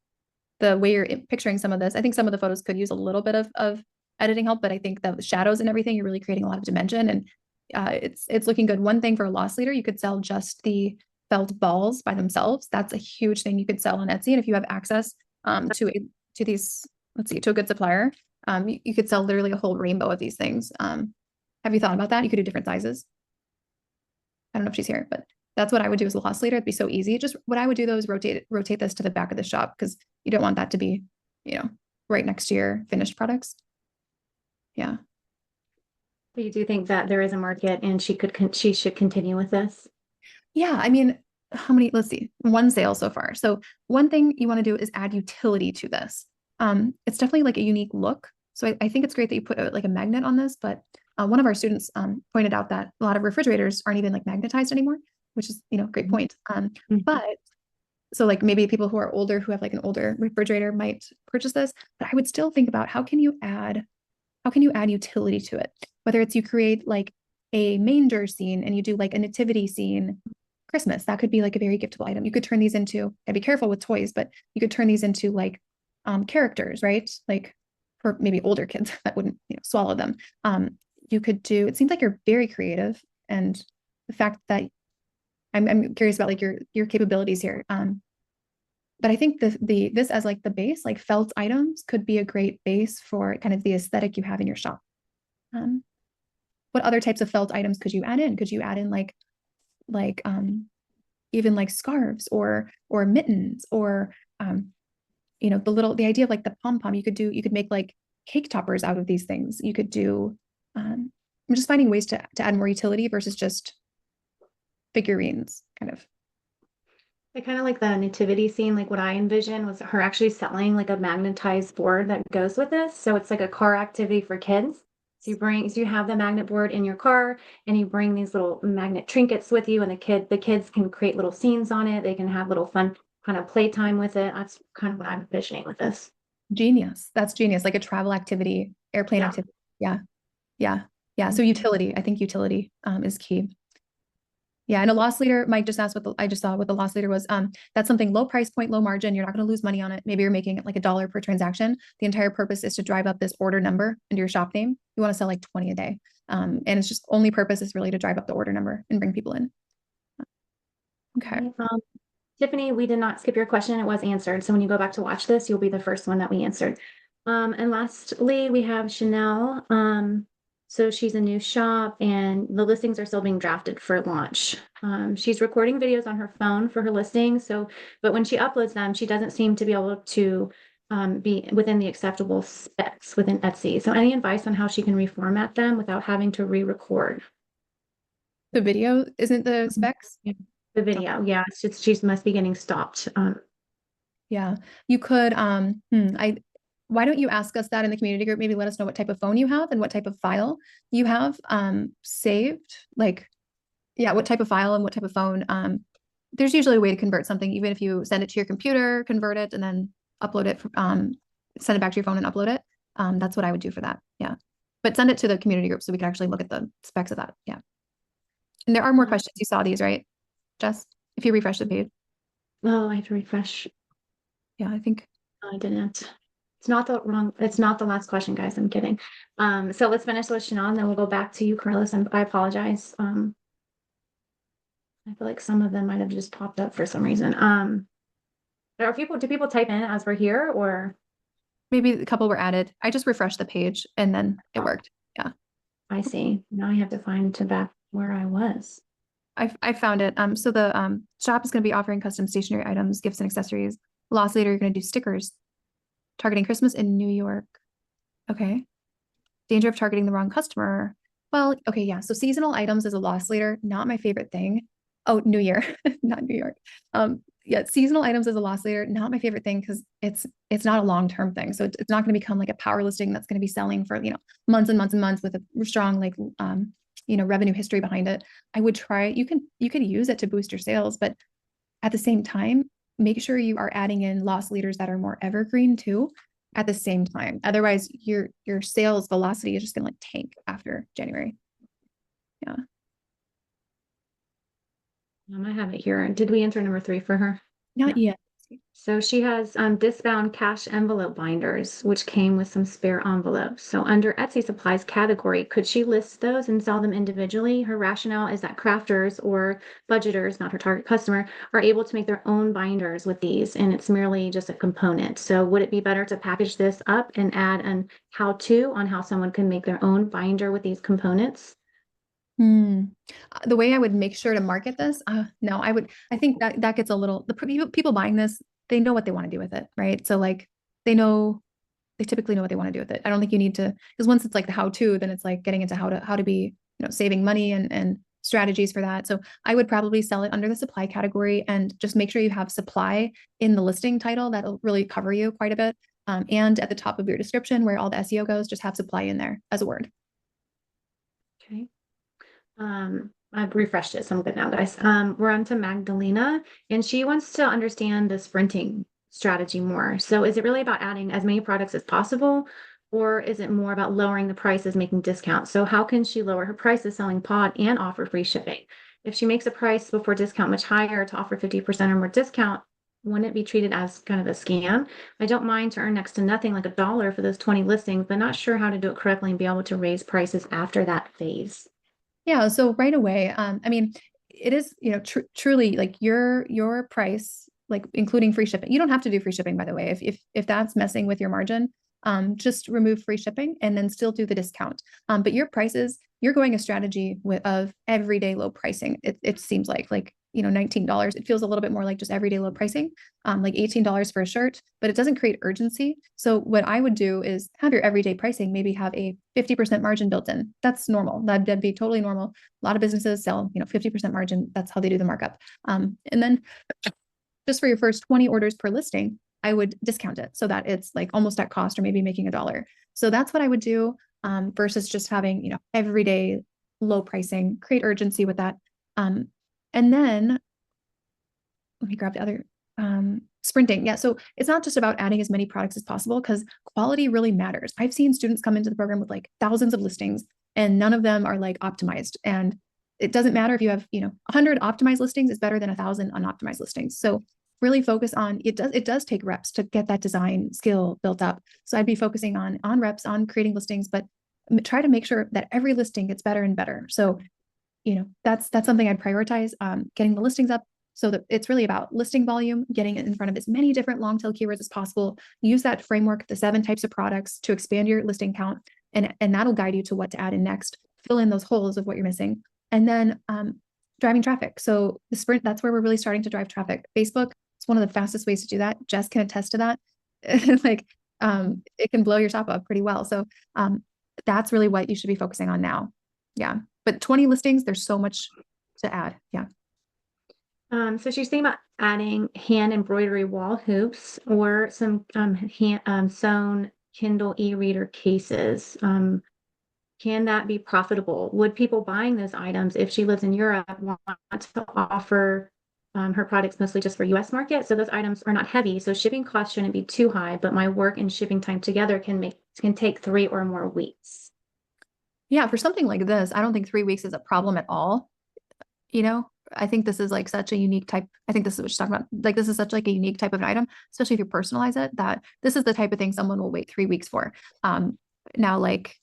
[SPEAKER 1] the way you're picturing some of this, I think some of the photos could use a little bit of editing help, but I think the shadows and everything, you're really creating a lot of dimension, and it's looking good. One thing for a loss leader, you could sell just the felt balls by themselves. That's a huge thing you could sell on Etsy. And if you have access to a good supplier, you could sell literally a whole rainbow of these things. Have you thought about that? You could do different sizes. I don't know if she's here, but that's what I would do as a loss leader. It'd be so easy. Just what I would do though is rotate this to the back of the shop, because you don't want that to be, right next to your finished products. Yeah.
[SPEAKER 2] But you do think that there is a market and she should continue with this?
[SPEAKER 1] Yeah. I mean, let's see, 1 sale so far. So one thing you want to do is add utility to this. It's definitely like a unique look. So I think it's great that you put a magnet on this, but one of our students pointed out that a lot of refrigerators aren't even like magnetized anymore, which is, great point. But so like maybe people who are older, who have like an older refrigerator might purchase this, but I would still think about how can you add utility to it? Whether it's you create like a manger scene and you do like a nativity scene, Christmas, that could be like a very giftable item. You could turn these into, and be careful with toys, but you could turn these into like characters, right? Like for maybe older kids that wouldn't swallow them. You could do, it seems like you're very creative, and the fact that I'm curious about like your capabilities here. But I think this as like the base, like felt items could be a great base for kind of the aesthetic you have in your shop. What other types of felt items could you add in? Could you add in like even like scarves or mittens or you know, the idea of like the pom-pom, you could make like cake toppers out of these things. You could do I'm just finding ways to add more utility versus just figurines kind of.
[SPEAKER 2] I kind of like the nativity scene. Like what I envisioned was her actually selling like a magnetized board that goes with this. So it's like a car activity for kids. So you have the magnet board in your car and you bring these little magnet trinkets with you, and the kids can create little scenes on it. They can have little fun kind of playtime with it. That's kind of what I'm envisioning with this.
[SPEAKER 1] Genius. That's genius. Like a travel activity, airplane activity. Yeah. Yeah. Yeah. So utility, I think utility is key. Yeah. And a loss leader, Mike just asked I just saw what the loss leader was. That's something low price point, low margin. You're not going to lose money on it. Maybe you're making it like $1 per transaction. The entire purpose is to drive up this order number into your shop name. You want to sell like 20 a day. And it's just only purpose is really to drive up the order number and bring people in. Okay.
[SPEAKER 2] Tiffany, we did not skip your question. It was answered. So when you go back to watch this, you'll be the first one that we answered. And lastly, we have Chanel. So she's a new shop and the listings are still being drafted for launch. She's recording videos on her phone for her listings. But when she uploads them, she doesn't seem to be able to be within the acceptable specs within Etsy. So any advice on how she can reformat them without having to re-record?
[SPEAKER 1] The video isn't the specs?
[SPEAKER 2] The video, yeah, it's just she must be getting stopped.
[SPEAKER 1] Yeah, you could. Why don't you ask us that in the community group? Maybe let us know what type of phone you have and what type of file you have saved. Like, yeah, what type of file and what type of phone. There's usually a way to convert something, even if you send it to your computer, convert it, and then upload it. Send it back to your phone and upload it. That's what I would do for that. Yeah, but send it to the community group so we can actually look at the specs of that. Yeah, and there are more questions. You saw these, right? Jess, if you refresh the page.
[SPEAKER 2] Oh, I have to refresh.
[SPEAKER 1] Yeah, I think
[SPEAKER 2] I didn't. It's not the last question, guys. I'm kidding. So let's finish with Chanel and then we'll go back to you, Carlos. And I apologize. I feel like some of them might have just popped up for some reason. Do people type in as we're here, or
[SPEAKER 1] maybe a couple were added? I just refreshed the page and then it worked. Yeah.
[SPEAKER 2] I see. Now I have to find to back where I was.
[SPEAKER 1] I found it. So the shop is going to be offering custom stationery items, gifts, and accessories. Loss leader, you're going to do stickers. Targeting Christmas in New York. Okay. Danger of targeting the wrong customer. Well, okay, yeah. So seasonal items as a loss leader, not my favorite thing. Oh, New Year, not New York. Yeah, seasonal items as a loss leader, not my favorite thing because it's not a long-term thing. So it's not going to become like a power listing that's going to be selling for, you know, months and months and months with a strong like you know, revenue history behind it. I would try, you could use it to boost your sales, but at the same time, make sure you are adding in loss leaders that are more evergreen too at the same time. Otherwise, your sales velocity is just going to like tank after January. Yeah.
[SPEAKER 2] I might have it here. Did we enter number 3 for her?
[SPEAKER 1] Not yet.
[SPEAKER 2] So she has disbound cash envelope binders, which came with some spare envelopes. So under Etsy supplies category, could she list those and sell them individually? Her rationale is that crafters or budgeters, not her target customer, are able to make their own binders with these, and it's merely just a component. So would it be better to package this up and add an how-to on how someone can make their own binder with these components?
[SPEAKER 1] The way I would make sure to market this, no, I think that gets a little, people buying this, they know what they want to do with it, right? So like they typically know what they want to do with it. I don't think you need to, because once it's like the how-to, then it's like getting into how to be, you know, saving money and strategies for that. So I would probably sell it under the supply category and just make sure you have supply in the listing title. That'll really cover you quite a bit. And at the top of your description where all the SEO goes, just have supply in there as a word.
[SPEAKER 2] Okay. I've refreshed it, so I'm good now, guys. We're on to Magdalena, and she wants to understand the sprinting strategy more. So is it really about adding as many products as possible, or is it more about lowering the prices, making discounts? So how can she lower her prices selling pod and offer free shipping? If she makes a price before discount much higher to offer 50% or more discount, wouldn't it be treated as kind of a scam? I don't mind to earn next to nothing, like $1 for those 20 listings, but not sure how to do it correctly and be able to raise prices after that phase.
[SPEAKER 1] Yeah, so right away, I mean, it is, you know, truly like your price, like including free shipping. You don't have to do free shipping, by the way. If that's messing with your margin, just remove free shipping and then still do the discount. But your prices, you're going a strategy of everyday low pricing. It seems like, you know, $19. It feels a little bit more like just everyday low pricing, like $18 for a shirt, but it doesn't create urgency. So what I would do is have your everyday pricing, maybe have a 50% margin built in. That's normal. That'd be totally normal. A lot of businesses sell, you know, 50% margin. That's how they do the markup. And then just for your first 20 orders per listing, I would discount it so that it's like almost at cost or maybe making $1. So that's what I would do, versus just having, you know, everyday low pricing, create urgency with that. And then let me grab the other, sprinting. Yeah. So it's not just about adding as many products as possible, because quality really matters. I've seen students come into the program with like thousands of listings and none of them are like optimized. And it doesn't matter if you have, you know, 100 optimized listings is better than 1,000 unoptimized listings. So really focus on, it does take reps to get that design skill built up. So I'd be focusing on reps, on creating listings, but try to make sure that every listing gets better and better. So, you know, that's something I'd prioritize, getting the listings up, so that it's really about listing volume, getting it in front of as many different long tail keywords as possible. Use that framework, the 7 types of products, to expand your listing count. And that'll guide you to what to add in next, fill in those holes of what you're missing. And then driving traffic. So the sprint, that's where we're really starting to drive traffic. Facebook, it's one of the fastest ways to do that. Jess can attest to that. Like, it can blow your shop up pretty well. So that's really what you should be focusing on now. Yeah. But 20 listings, there's so much to add. Yeah.
[SPEAKER 2] So she's thinking about adding hand embroidery wall hoops or some sewn Kindle e-reader cases. Can that be profitable? Would people buying those items, if she lives in Europe, want to offer her products mostly just for US market? So those items are not heavy, so shipping costs shouldn't be too high, but my work and shipping time together can take 3 or more weeks.
[SPEAKER 1] Yeah, for something like this, I don't think 3 weeks is a problem at all. You know, I think this is like such a unique type. I think this is what she's talking about. Like, this is such like a unique type of an item, especially if you personalize it, that this is the type of thing someone will wait 3 weeks for. Now, like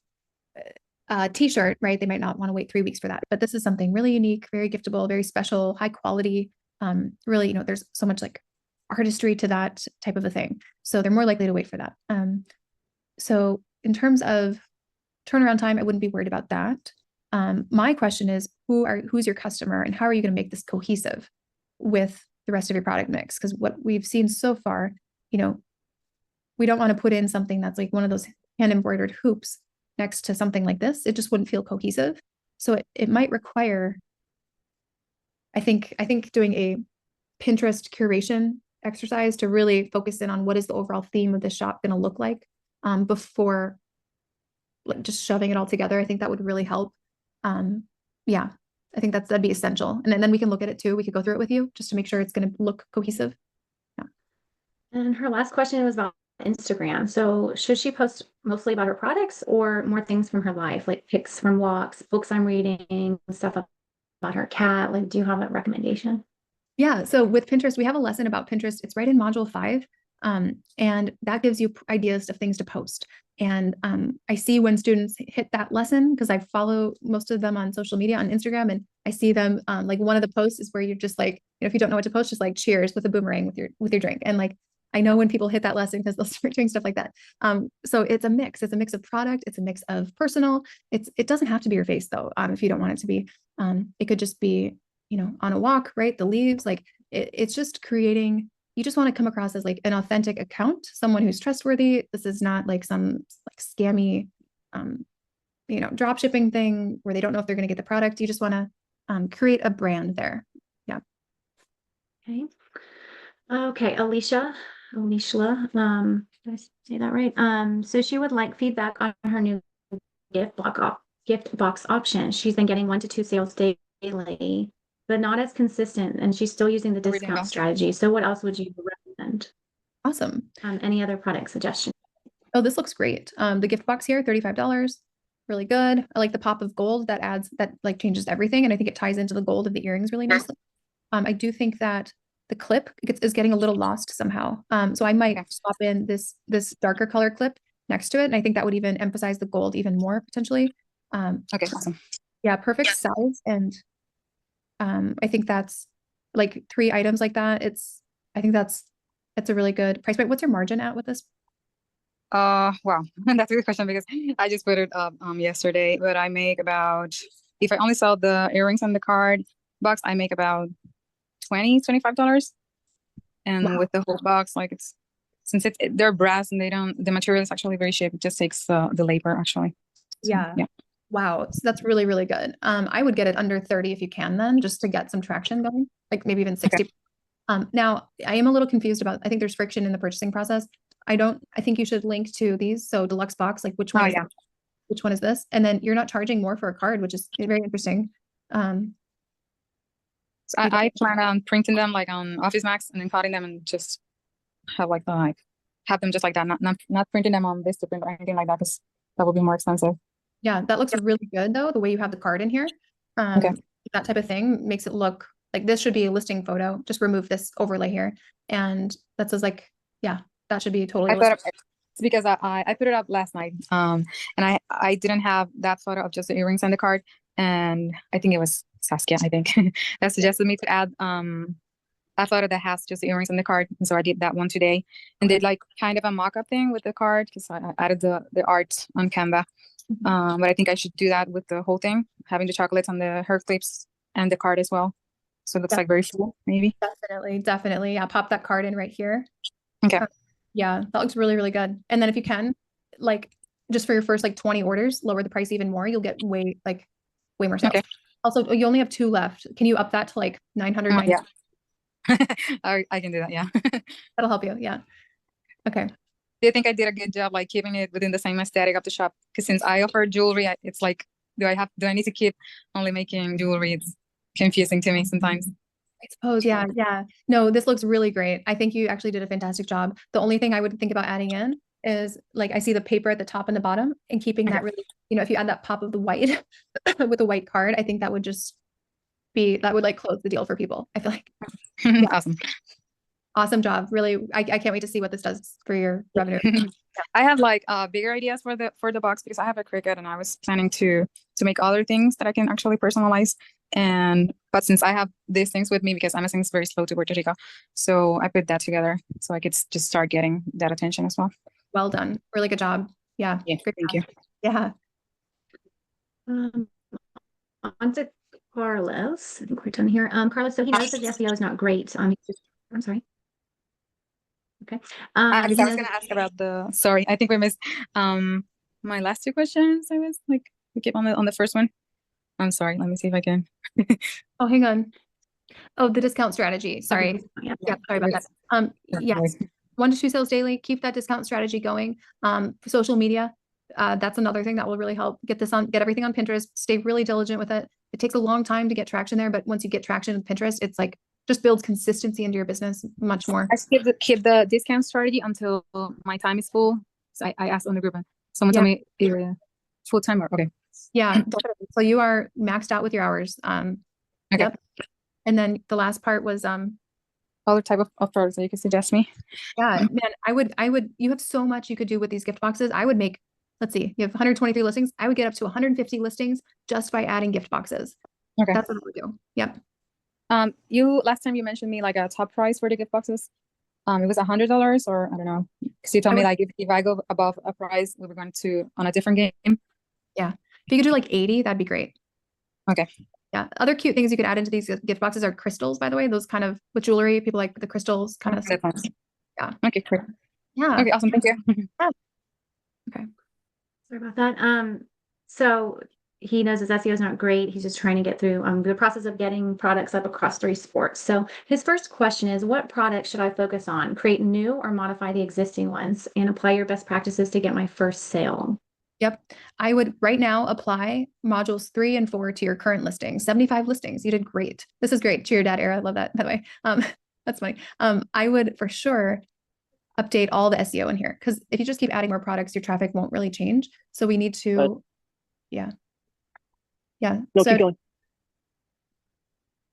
[SPEAKER 1] a t-shirt, right? They might not want to wait 3 weeks for that, but this is something really unique, very giftable, very special, high quality. Really, you know, there's so much like artistry to that type of a thing. So they're more likely to wait for that. So in terms of turnaround time, I wouldn't be worried about that. My question is, who's your customer and how are you going to make this cohesive with the rest of your product mix? Because what we've seen so far, you know, we don't want to put in something that's like one of those hand embroidered hoops next to something like this. It just wouldn't feel cohesive. So it might require, I think doing a Pinterest curation exercise to really focus in on what is the overall theme of the shop going to look like, before like just shoving it all together. I think that would really help. Yeah, I think that'd be essential. And then we can look at it too. We could go through it with you just to make sure it's going to look cohesive. Yeah.
[SPEAKER 2] And her last question was about Instagram. So should she post mostly about her products or more things from her life, like pics from walks, books I'm reading, stuff about her cat? Like, do you have a recommendation?
[SPEAKER 1] Yeah. So with Pinterest, we have a lesson about Pinterest. It's right in module 5. And that gives you ideas of things to post. And I see when students hit that lesson, because I follow most of them on social media on Instagram, and I see them like one of the posts is where you're just like, you know, if you don't know what to post, just like cheers with a boomerang with your drink. And like, I know when people hit that lesson because they'll start doing stuff like that. So it's a mix. It's a mix of product. It's a mix of personal. It doesn't have to be your face though. If you don't want it to be, it could just be, you know, on a walk, right? The leaves, like it's just creating. You just want to come across as like an authentic account, someone who's trustworthy. This is not like some like scammy, you know, drop shipping thing where they don't know if they're going to get the product. You just want to create a brand there. Yeah.
[SPEAKER 2] Okay. Alicia, did I say that right? So she would like feedback on her new gift box option. She's been getting 1 to 2 sales daily, but not as consistent, and she's still using the discount strategy. So what else would you recommend?
[SPEAKER 1] Awesome.
[SPEAKER 2] Any other product suggestions?
[SPEAKER 1] Oh, this looks great. The gift box here, $35, really good. I like the pop of gold that like changes everything. And I think it ties into the gold of the earrings really nicely. I do think that the clip is getting a little lost somehow. So I might swap in this darker color clip next to it. And I think that would even emphasize the gold even more potentially.
[SPEAKER 10] Okay, awesome.
[SPEAKER 1] Yeah, perfect size. And I think that's like 3 items like that. I think that's a really good price point. What's your margin at with this?
[SPEAKER 10] Wow, that's a good question because I just put it up yesterday, but I make about, if I only sell the earrings and the card box, I make about $25. And
[SPEAKER 1] Wow.
[SPEAKER 10] with the whole box, like since they're brass and the material is actually very cheap, it just takes the labor actually. So,
[SPEAKER 1] Yeah.
[SPEAKER 10] yeah.
[SPEAKER 1] Wow. So that's really, really good. I would get it under 30 if you can then, just to get some traction going, like maybe even 60.
[SPEAKER 10] Okay.
[SPEAKER 1] Now I am a little confused about, I think there's friction in the purchasing process. I think you should link to these. So deluxe box, like which one is which one is this? And then you're not charging more for a card, which is very interesting.
[SPEAKER 10] So I plan on printing them like on Office Max and then cutting them and just have like have them just like that, not printing them on Vistaprint or anything like that, because that would be more expensive.
[SPEAKER 1] Yeah, that looks really good though, the way you have the card in here.
[SPEAKER 10] Okay.
[SPEAKER 1] That type of thing makes it look like this should be a listing photo. Just remove this overlay here. And that says like, yeah, that should be totally.
[SPEAKER 10] It's because I put it up last night. And I didn't have that photo of just the earrings and the card. And I think it was Saskia, I think, that suggested me to add a photo that has just the earrings and the card. And so I did that one today and did like kind of a mock-up thing with the card because I added the art on Canva. But I think I should do that with the whole thing, having the chocolates on the hair clips and the card as well. So it looks like very full, maybe.
[SPEAKER 1] Definitely. Yeah, pop that card in right here.
[SPEAKER 10] Okay.
[SPEAKER 1] Yeah, that looks really, really good. And then if you can, like, just for your first like 20 orders, lower the price even more. You'll get way more sales. Okay. Also, you only have 2 left. Can you up that to like 990?
[SPEAKER 10] Yeah. I can do that. Yeah.
[SPEAKER 1] That'll help you. Yeah. Okay.
[SPEAKER 10] Do you think I did a good job like keeping it within the same aesthetic of the shop? Because since I offer jewelry, it's like, do I need to keep only making jewelry? It's confusing to me sometimes.
[SPEAKER 1] I suppose. Yeah. No, this looks really great. I think you actually did a fantastic job. The only thing I would think about adding in is like, I see the paper at the top and the bottom and keeping that really, if you add that pop of the white with a white card, I think that would just that would like close the deal for people. I feel like.
[SPEAKER 10] Yeah.
[SPEAKER 1] Awesome job. Really. I can't wait to see what this does for your revenue.
[SPEAKER 10] I have like bigger ideas for the box because I have a Cricut and I was planning to make other things that I can actually personalize. But since I have these things with me because Amazon is very slow to Puerto Rico, so I put that together so I could just start getting that attention as well.
[SPEAKER 1] Well done. Really good job. Yeah.
[SPEAKER 10] Great thank you.
[SPEAKER 1] Yeah.
[SPEAKER 2] On to Carlos. I think we're done here. Carlos, so he knows that the SEO is not great. I'm sorry. Okay.
[SPEAKER 10] I was going to ask about sorry, I think we missed my last 2 questions. I was like, we keep on the first one. I'm sorry. Let me see if I can.
[SPEAKER 1] Oh, hang on. Oh, the discount strategy. Sorry. Yeah, sorry about that. Yes. 1 to 2 sales daily. Keep that discount strategy going. Social media. That's another thing that will really help get everything on Pinterest. Stay really diligent with it. It takes a long time to get traction there, but once you get traction with Pinterest, it's like just builds consistency into your business much more.
[SPEAKER 10] I keep the discount strategy until my time is full. So I asked on the group and someone told me full time or okay.
[SPEAKER 1] Yeah. So you are maxed out with your hours. Okay. Yep. And then the last part was
[SPEAKER 10] other type of products that you could suggest me.
[SPEAKER 1] Yeah, man, I would you have so much you could do with these gift boxes. I would make, let's see, you have 123 listings. I would get up to 150 listings just by adding gift boxes. Okay. That's what I would do. Yep.
[SPEAKER 10] Last time you mentioned me like a top price for the gift boxes. It was $100 or I don't know. Because you told me like if I go above a price, we were going to on a different game.
[SPEAKER 1] Yeah. If you could do like 80, that'd be great.
[SPEAKER 10] Okay.
[SPEAKER 1] Yeah. Other cute things you could add into these gift boxes are crystals, by the way. Those kind of with jewelry, people like the crystals kind of. Yeah.
[SPEAKER 10] Okay, great.
[SPEAKER 1] Yeah.
[SPEAKER 10] Okay, awesome. Thank you.
[SPEAKER 1] Yeah. Okay.
[SPEAKER 2] Sorry about that. So he knows his SEO is not great. He's just trying to get through the process of getting products up across 3 sports. So his first question is, what products should I focus on? Create new or modify the existing ones and apply your best practices to get my first sale?
[SPEAKER 1] Yep. I would right now apply modules 3 and 4 to your current listings. 75 listings. You did great. This is great. Cheer dad era. I love that, by the way. That's funny. I would for sure update all the SEO in here because if you just keep adding more products, your traffic won't really change. So we need to, yeah.
[SPEAKER 5] No, keep going.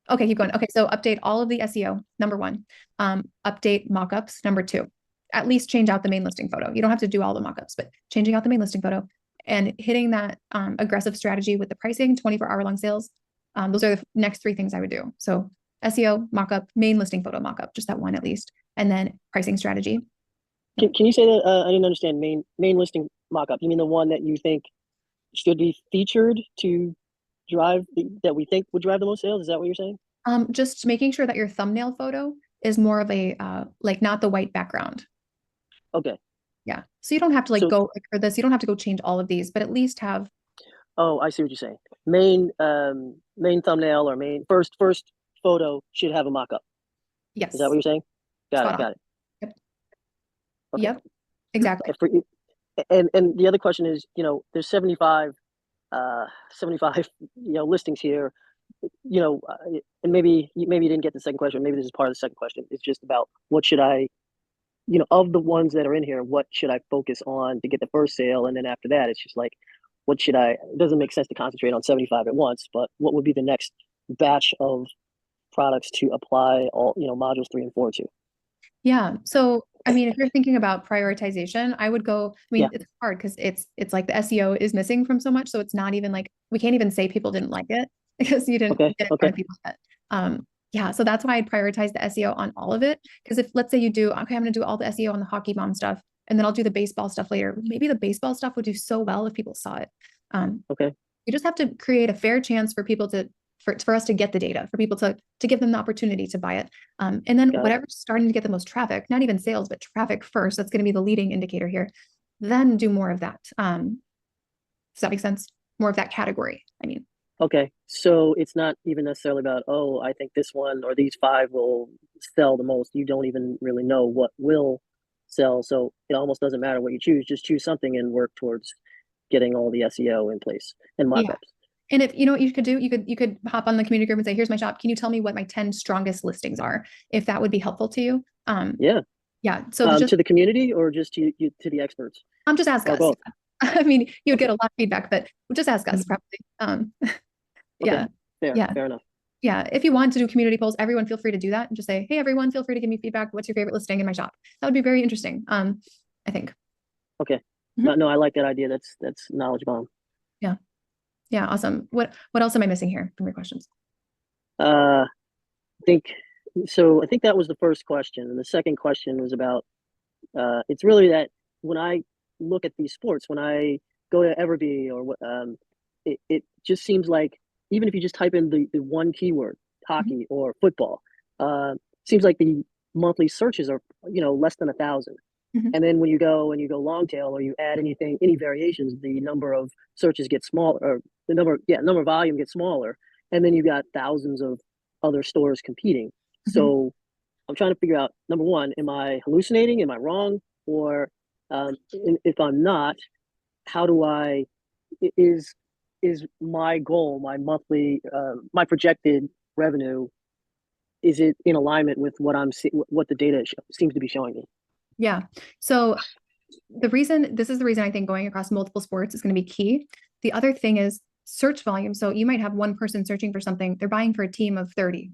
[SPEAKER 1] Okay, keep going. Okay, so update all of the SEO, number 1. Update mockups, number 2. At least change out the main listing photo. You don't have to do all the mockups, but changing out the main listing photo and hitting that aggressive strategy with the pricing, 24-hour long sales. Those are the next 3 things I would do. So SEO, mockup, main listing photo mockup, just that one at least, and then pricing strategy.
[SPEAKER 11] Can you say that? I didn't understand main listing mockup. You mean the one that you think should be featured to drive that we think would drive the most sales? Is that what you're saying?
[SPEAKER 1] Just making sure that your thumbnail photo is more of a like not the white background.
[SPEAKER 11] Okay.
[SPEAKER 1] Yeah. So you don't have to like go for this. You don't have to go change all of these, but at least have.
[SPEAKER 11] Oh, I see what you're saying. Main thumbnail or main first photo should have a mock-up.
[SPEAKER 1] Yes.
[SPEAKER 11] Is that what you're saying? Got it.
[SPEAKER 1] Yep.
[SPEAKER 11] Okay.
[SPEAKER 1] Yep. Exactly.
[SPEAKER 11] And the other question is, there's 75 listings here, and maybe you didn't get the second question. Maybe this is part of the second question. It's just about what should I, of the ones that are in here, what should I focus on to get the first sale? And then after that, it's just like, what should it doesn't make sense to concentrate on 75 at once, but what would be the next batch of products to apply all, modules 3 and 4 to?
[SPEAKER 1] Yeah. So, I mean, if you're thinking about prioritization, I would go, it's hard because it's like the SEO is missing from so much. So it's not even like, we can't even say people didn't like it because you didn't get it in front of people yet. Yeah. So that's why I'd prioritize the SEO on all of it. Because if, let's say you do, okay, I'm going to do all the SEO on the hockey mom stuff, and then I'll do the baseball stuff later. Maybe the baseball stuff would do so well if people saw it. You just have to create a fair chance for people for us to get the data, for people to give them the opportunity to buy it. And then whatever's starting to get the most traffic, not even sales, but traffic first, that's going to be the leading indicator here. Then do more of that. Does that make sense? More of that category, I mean.
[SPEAKER 11] Okay. So it's not even necessarily about, oh, I think this one or these 5 will sell the most. You don't even really know what will sell. So it almost doesn't matter what you choose. Just choose something and work towards getting all the SEO in place and mockups.
[SPEAKER 1] And if what you could do, you could hop on the community group and say, here's my shop. Can you tell me what my 10 strongest listings are? If that would be helpful to you. Yeah. So
[SPEAKER 11] to the community or just to the experts?
[SPEAKER 1] Just ask us.
[SPEAKER 11] Both.
[SPEAKER 1] I mean, you would get a lot of feedback, but just ask us probably.
[SPEAKER 11] Fair enough.
[SPEAKER 1] Yeah. If you want to do community polls, everyone feel free to do that and just say, hey, everyone, feel free to give me feedback. What's your favorite listing in my shop? That would be very interesting. I think.
[SPEAKER 11] Okay. No, I like that idea. That's knowledge bomb.
[SPEAKER 1] Yeah. Awesome. What else am I missing here from your questions?
[SPEAKER 11] I think that was the first question. And the second question was about, it's really that when I look at these sports, when I go to Everbee or it just seems like, even if you just type in the one keyword, hockey or football, seems like the monthly searches are, less than 1,000. And then when you go long tail or you add any variations, the number of searches get smaller, or the number of volume gets smaller. And then you got thousands of other stores competing. So I'm trying to figure out, number one, am I hallucinating? Am I wrong? Or if I'm not, how do is my goal, my monthly, my projected revenue, is it in alignment with what the data seems to be showing me?
[SPEAKER 1] Yeah. So this is the reason I think going across multiple sports is going to be key. The other thing is search volume. So you might have one person searching for something, they're buying for a team of 30,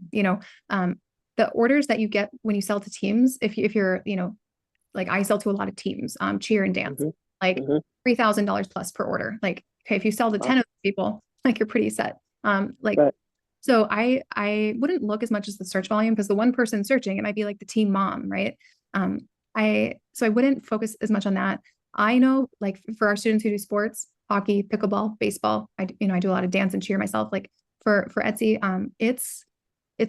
[SPEAKER 1] the orders that you get when you sell to teams, if you're, like I sell to a lot of teams, cheer and dance, like $3,000 plus per order. Like, okay, if you sell to 10 of those people, like you're pretty set. So I wouldn't look as much as the search volume, because the one person searching, it might be like the team mom, right? So I wouldn't focus as much on that. I know, like for our students who do sports, hockey, pickleball, baseball, I do a lot of dance and cheer myself. Like for Etsy, it's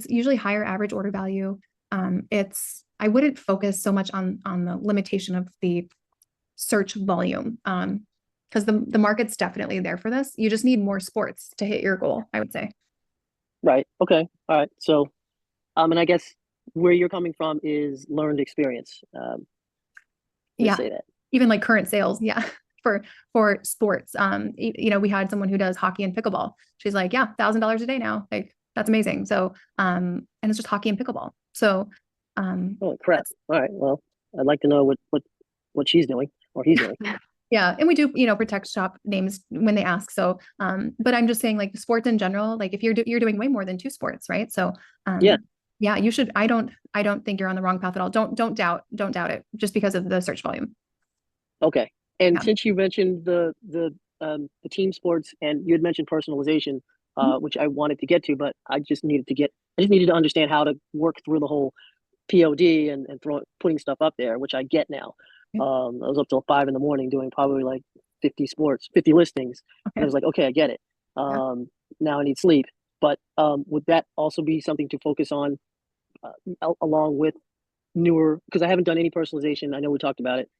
[SPEAKER 1] usually higher average order value. I wouldn't focus so much on the limitation of the search volume, because the market's definitely there for this. You just need more sports to hit your goal, I would say.
[SPEAKER 11] Right. Okay. All right. So, and I guess where you're coming from is learned experience. Say that.
[SPEAKER 1] Even like current sales. Yeah. For sports. We had someone who does hockey and pickleball. She's like, yeah, $1,000 a day now. Like, that's amazing. So, and it's just hockey and pickleball. So,
[SPEAKER 11] oh crap. All right. Well, I'd like to know what she's doing or he's doing.
[SPEAKER 1] Yeah. And we do, protect shop names when they ask. So, but I'm just saying, like, sports in general, like if you're doing way more than 2 sports, right? So, yeah, you should. I don't think you're on the wrong path at all. Don't doubt it just because of the search volume.
[SPEAKER 11] Okay. And since you mentioned the team sports and you had mentioned personalization, which I wanted to get to, but I just needed to understand how to work through the whole POD and putting stuff up there, which I get now. I was up till 5 a.m. doing probably like 50 listings. And I was like, okay, I get it. Now I need sleep. But would that also be something to focus on along with newer, because I haven't done any personalization. I know we talked about it.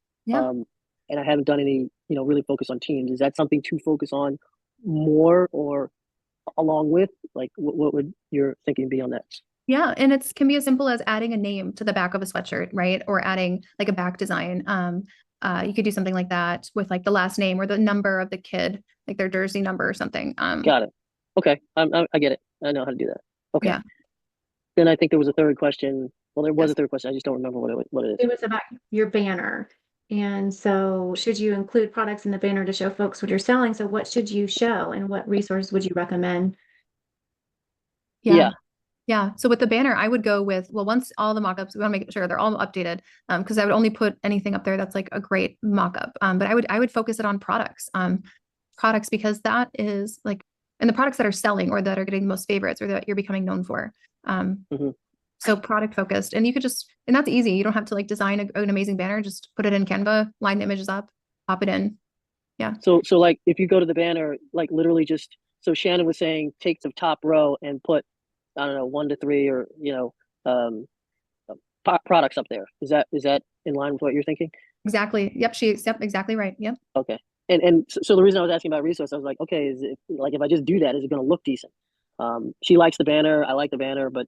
[SPEAKER 11] And I haven't done any, really focus on teams. Is that something to focus on more or along with? Like, what would your thinking be on that?
[SPEAKER 1] Yeah, and it can be as simple as adding a name to the back of a sweatshirt, right? Or adding like a back design. You could do something like that with like the last name or the number of the kid, like their jersey number or something.
[SPEAKER 11] Got it. Okay, I get it. I know how to do that. Okay.
[SPEAKER 1] Yeah.
[SPEAKER 11] Then I think there was a third question. Well, there was a third question. I just don't remember what it is.
[SPEAKER 2] It was about your banner. And so should you include products in the banner to show folks what you're selling? So what should you show and what resource would you recommend?
[SPEAKER 1] Yeah. So with the banner, I would go with, well, once all the mockups, we want to make sure they're all updated. Because I would only put anything up there that's like a great mockup. But I would focus it on products. Products, because that is like, and the products that are selling or that are getting the most favorites or that you're becoming known for. So product focused, and you could and that's easy. You don't have to like design an amazing banner. Just put it in Canva, line the images up, pop it in. Yeah.
[SPEAKER 11] So like if you go to the banner, like literally just, so Shannon was saying, take the top row and put, I don't know, 1 to 3 or, products up there. Is that in line with what you're thinking?
[SPEAKER 1] Exactly. Yep. Exactly right. Yep.
[SPEAKER 11] Okay. And so the reason I was asking about resource, I was like, okay, is it like, if I just do that, is it going to look decent? She likes the banner. I like the banner, but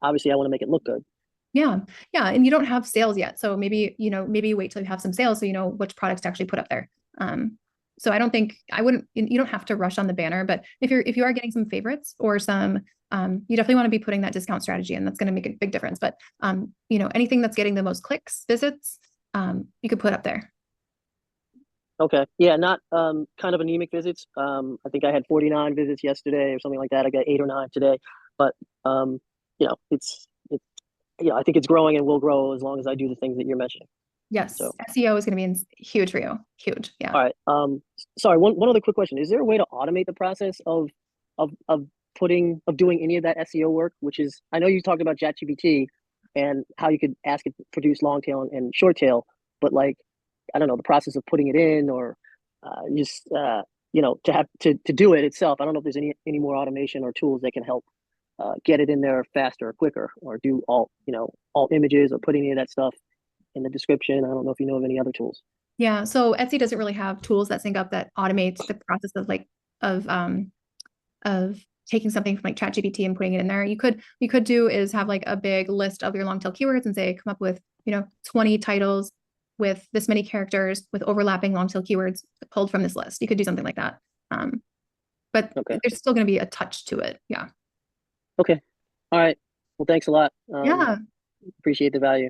[SPEAKER 11] obviously I want to make it look good.
[SPEAKER 1] Yeah. And you don't have sales yet. So maybe wait till you have some sales so you know which products to actually put up there. So you don't have to rush on the banner, but if you are getting some favorites or some, you definitely want to be putting that discount strategy in. That's going to make a big difference. But, anything that's getting the most clicks, visits, you could put up there.
[SPEAKER 11] Okay. Yeah. Not, kind of anemic visits. I think I had 49 visits yesterday or something like that. I got 8 or 9 today, but, I think it's growing and will grow as long as I do the things that you're mentioning.
[SPEAKER 1] Yes.
[SPEAKER 11] So
[SPEAKER 1] SEO is going to be huge for you. Huge. Yeah.
[SPEAKER 11] All right. Sorry. One other quick question. Is there a way to automate the process of doing any of that SEO work? Which is, I know you talked about ChatGPT and how you could ask it to produce long tail and short tail, but like, I don't know, the process of putting it in or to do it itself. I don't know if there's any more automation or tools that can help get it in there faster or quicker, or do all images or put any of that stuff in the description. I don't know if you know of any other tools.
[SPEAKER 1] Yeah. So Etsy doesn't really have tools that sync up that automates the process of taking something from like ChatGPT and putting it in there. You could do is have like a big list of your long tail keywords and say, come up with, 20 titles with this many characters with overlapping long tail keywords pulled from this list. You could do something like that. But there's still going to be a touch to it. Yeah.
[SPEAKER 11] Okay. All right. Well, thanks a lot.
[SPEAKER 1] Yeah.
[SPEAKER 11] Appreciate the value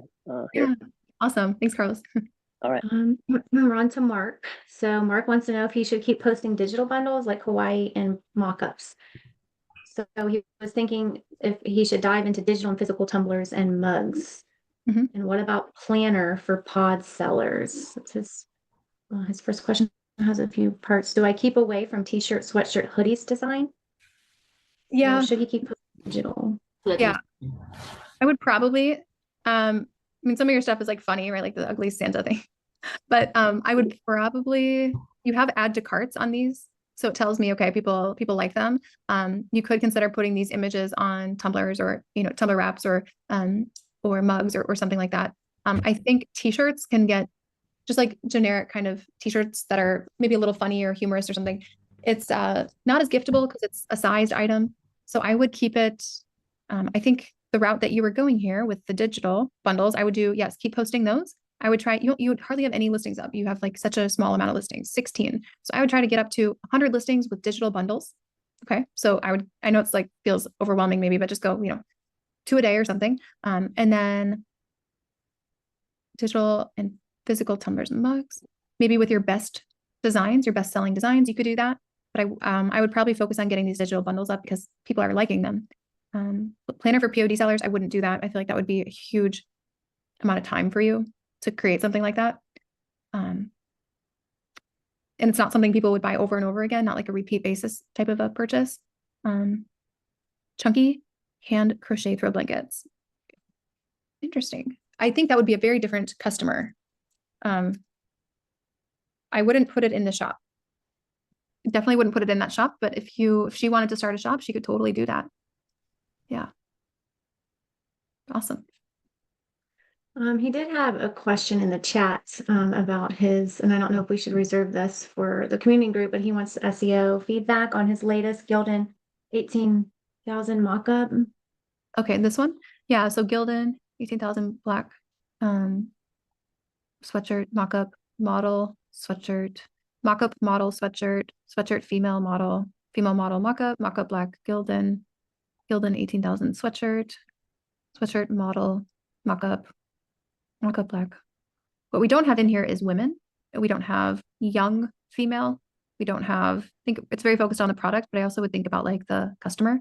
[SPEAKER 11] here.
[SPEAKER 1] Yeah. Awesome. Thanks, Carlos.
[SPEAKER 11] All right.
[SPEAKER 2] We're on to Mark. So Mark wants to know if he should keep posting digital bundles like Hawaii and mock-ups. So he was thinking if he should dive into digital and physical tumblers and mugs. And what about planner for pod sellers? That's his first question has a few parts. Do I keep away from t-shirt, sweatshirt, hoodies design?
[SPEAKER 1] Yeah.
[SPEAKER 2] Or should he keep posting digital?
[SPEAKER 1] Yeah. I would probably, some of your stuff is like funny, right? Like the ugly Santa thing, but, I would probably, you have add to carts on these. So it tells me, okay, people like them. You could consider putting these images on tumblers or, tumbler wraps or mugs or something like that. I think t-shirts can get just like generic kind of t-shirts that are maybe a little funny or humorous or something. It's not as giftable because it's a sized item. So I would keep it. I think the route that you were going here with the digital bundles, I would do, yes, keep posting those. I would try, you would hardly have any listings up. You have like such a small amount of listings, 16. So I would try to get up to 100 listings with digital bundles. Okay. So I know it's like feels overwhelming maybe, but just go, 2 a day or something. And then digital and physical tumblers and mugs, maybe with your best designs, your best selling designs, you could do that. But I would probably focus on getting these digital bundles up because people are liking them. Planner for POD sellers, I wouldn't do that. I feel like that would be a huge amount of time for you to create something like that. and it's not something people would buy over and over again, not like a repeat basis type of a purchase. Chunky hand crochet throw blankets. Interesting. I think that would be a very different customer. I wouldn't put it in the shop. Definitely wouldn't put it in that shop, but if she wanted to start a shop, she could totally do that. Yeah. Awesome.
[SPEAKER 2] He did have a question in the chat about his, and I don't know if we should reserve this for the community group, but he wants SEO feedback on his latest Gildan 18,000 mock-up.
[SPEAKER 1] Okay, this one? Yeah, so Gildan 18,000 black sweatshirt, mock-up model, sweatshirt, mock-up model, sweatshirt, sweatshirt female model mock-up, mock-up black Gildan 18,000 sweatshirt, sweatshirt model, mock-up black. What we don't have in here is women. We don't have young female. We don't have, I think it's very focused on the product, but I also would think about like the customer,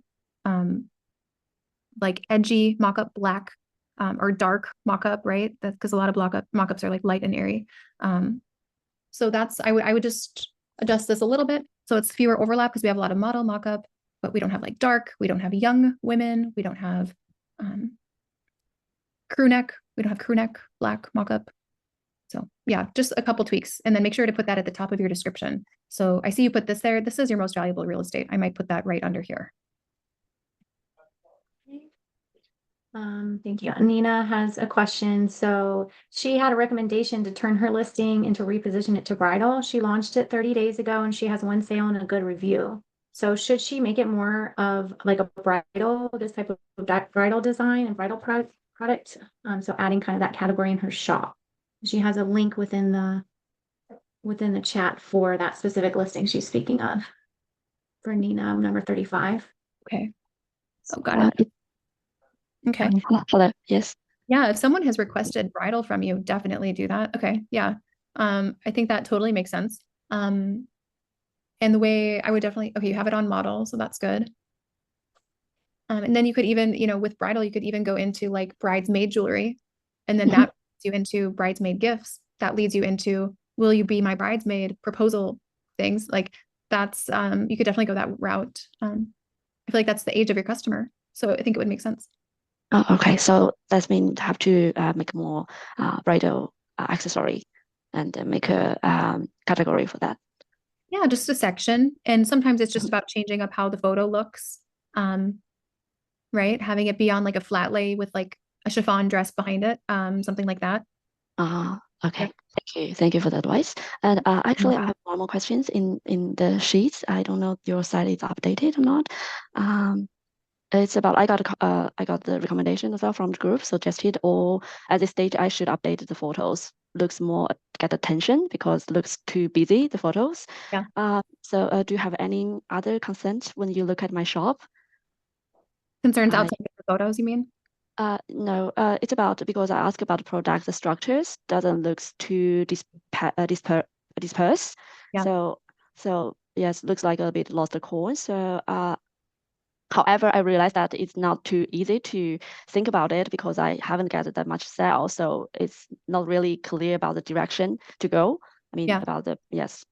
[SPEAKER 1] like edgy mock-up black, or dark mock-up, right? That's because a lot of mock-ups are like light and airy. So that's, I would just adjust this a little bit. So it's fewer overlap because we have a lot of model mock-up, but we don't have like dark, we don't have young women, we don't have crew neck, we don't have crew neck black mock-up. So yeah, just a couple tweaks, and then make sure to put that at the top of your description. So I see you put this there. This is your most valuable real estate. I might put that right under here.
[SPEAKER 2] Thank you. Nina has a question. So she had a recommendation to turn her listing and to reposition it to bridal. She launched it 30 days ago and she has one sale and a good review. So should she make it more of like a bridal, this type of bridal design and bridal product? So adding kind of that category in her shop. She has a link within the chat for that specific listing she's speaking of for Nina, number 35.
[SPEAKER 1] Okay. Oh, got it. Okay.
[SPEAKER 12] Hello. Yes.
[SPEAKER 1] Yeah. If someone has requested bridal from you, definitely do that. Okay. Yeah. I think that totally makes sense. And the way I would definitely, okay, you have it on model, so that's good. And then you could even, with bridal, you could even go into like bridesmaid jewelry, and then that leads you into bridesmaid gifts. That leads you into, will you be my bridesmaid proposal things? Like that's, you could definitely go that route. I feel like that's the age of your customer. So I think it would make sense.
[SPEAKER 12] Oh, okay. So that means have to make more bridal accessory and make a category for that.
[SPEAKER 1] Yeah, just a section. And sometimes it's just about changing up how the photo looks. Right? Having it be on like a flat lay with like a chiffon dress behind it, something like that.
[SPEAKER 12] Okay.
[SPEAKER 1] Yeah.
[SPEAKER 12] Thank you. Thank you for the advice. And actually, I have one more questions in the sheets. I don't know if your site is updated or not. It's about I got the recommendation as well from the group suggested, or at this stage I should update the photos. Looks more get attention because looks too busy the photos.
[SPEAKER 1] Yeah.
[SPEAKER 12] So do you have any other consent when you look at my shop?
[SPEAKER 1] Concerns outside of the photos, you mean?
[SPEAKER 12] No, it's about because I asked about the product structures doesn't looks too dispersed.
[SPEAKER 1] Yeah.
[SPEAKER 12] So yes, looks like a bit lost the course. So however, I realized that it's not too easy to think about it because I haven't gathered that much sales. So it's not really clear about the direction to go. I mean,
[SPEAKER 1] Yeah.
[SPEAKER 12] about the, yes.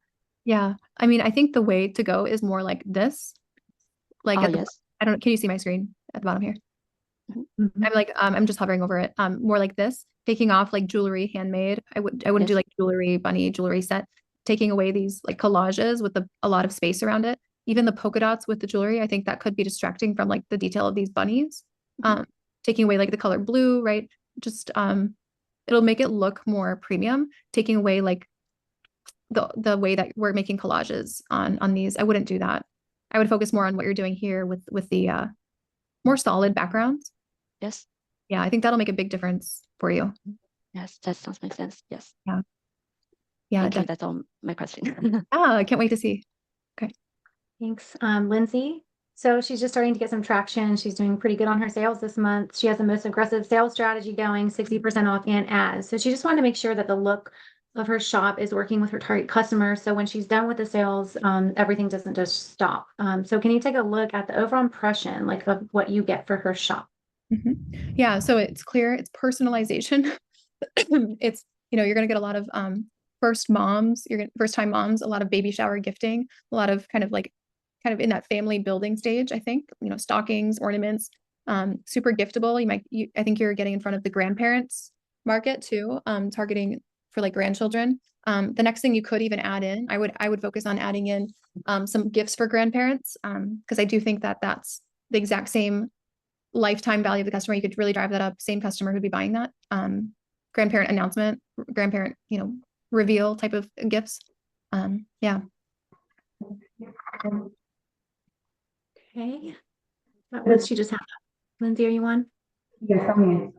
[SPEAKER 1] Yeah. I mean, I think the way to go is more like this. Like,
[SPEAKER 12] Yes.
[SPEAKER 1] can you see my screen at the bottom here? I'm like, I'm just hovering over it. More like this, taking off like jewelry handmade. I wouldn't do like jewelry, bunny jewelry set, taking away these like collages with a lot of space around it. Even the polka dots with the jewelry, I think that could be distracting from like the detail of these bunnies. Taking away like the color blue, right? Just, it'll make it look more premium, taking away like the way that we're making collages on these. I wouldn't do that. I would focus more on what you're doing here with the more solid backgrounds.
[SPEAKER 12] Yes.
[SPEAKER 1] Yeah, I think that'll make a big difference for you.
[SPEAKER 12] Yes, that sounds make sense. Yes.
[SPEAKER 1] Yeah. Yeah.
[SPEAKER 12] Thank you. That's all my question.
[SPEAKER 1] I can't wait to see. Okay.
[SPEAKER 2] Thanks. Lindsay. So she's just starting to get some traction. She's doing pretty good on her sales this month. She has the most aggressive sales strategy going, 60% off and ads. So she just wanted to make sure that the look of her shop is working with her target customer. So when she's done with the sales, everything doesn't just stop. So can you take a look at the overall impression, like of what you get for her shop?
[SPEAKER 1] Yeah. So it's clear, it's personalization. It's, you're going to get a lot of first moms, first time moms, a lot of baby shower gifting, a lot of kind of in that family building stage, I think, stockings, ornaments, super giftable. I think you're getting in front of the grandparents market too, targeting for like grandchildren. The next thing you could even add in, I would focus on adding in some gifts for grandparents, because I do think that that's the exact same lifetime value of the customer. You could really drive that up. Same customer who'd be buying that. Grandparent announcement, grandparent, reveal type of gifts. Yeah.
[SPEAKER 2] Okay. What was she just have? Lindsay, are you on?
[SPEAKER 13] Yes, I'm here.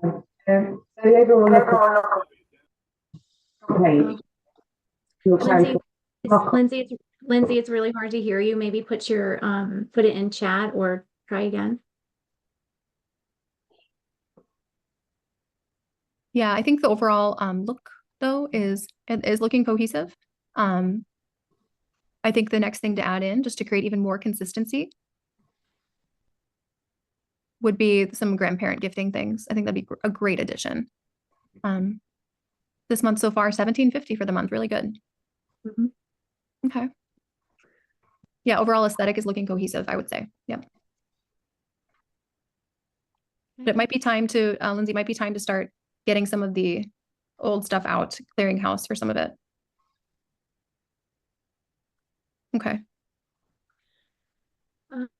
[SPEAKER 13] So everyone
[SPEAKER 2] Lindsay, it's really hard to hear you. Maybe put it in chat or try again.
[SPEAKER 1] Yeah, I think the overall look though is looking cohesive. I think the next thing to add in, just to create even more consistency, would be some grandparent gifting things. I think that'd be a great addition. This month so far, $17.50 for the month, really good. Okay. Yeah, overall aesthetic is looking cohesive, I would say. Yeah. But it might be time to, Lindsay, might be time to start getting some of the old stuff out, clearing house for some of it. Okay.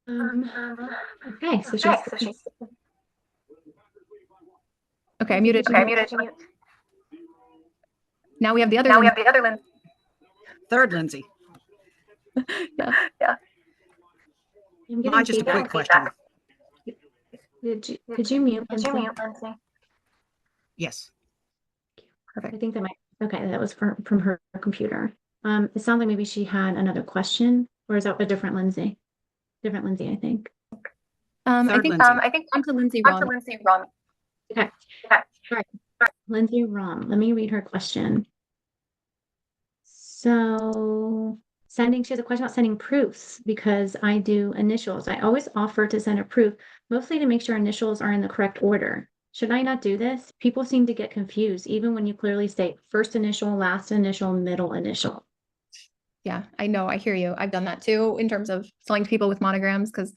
[SPEAKER 2] Okay, so she's
[SPEAKER 1] okay, I muted. Now we have the other Lindsay.
[SPEAKER 14] Third Lindsay.
[SPEAKER 1] Yeah.
[SPEAKER 14] Mine just a quick question.
[SPEAKER 2] Could you mute Lindsay?
[SPEAKER 14] Yes.
[SPEAKER 2] Perfect. I think that was from her computer. It sounds like maybe she had another question, or is that a different Lindsay? Different Lindsay, I think.
[SPEAKER 1] I think on to Lindsay Rom.
[SPEAKER 2] Okay. All right. Lindsay Rom. Let me read her question. So she has a question about sending proofs because I do initials. I always offer to send a proof, mostly to make sure initials are in the correct order. Should I not do this? People seem to get confused, even when you clearly state first initial, last initial, middle initial.
[SPEAKER 1] Yeah, I know. I hear you. I've done that too in terms of selling to people with monograms, because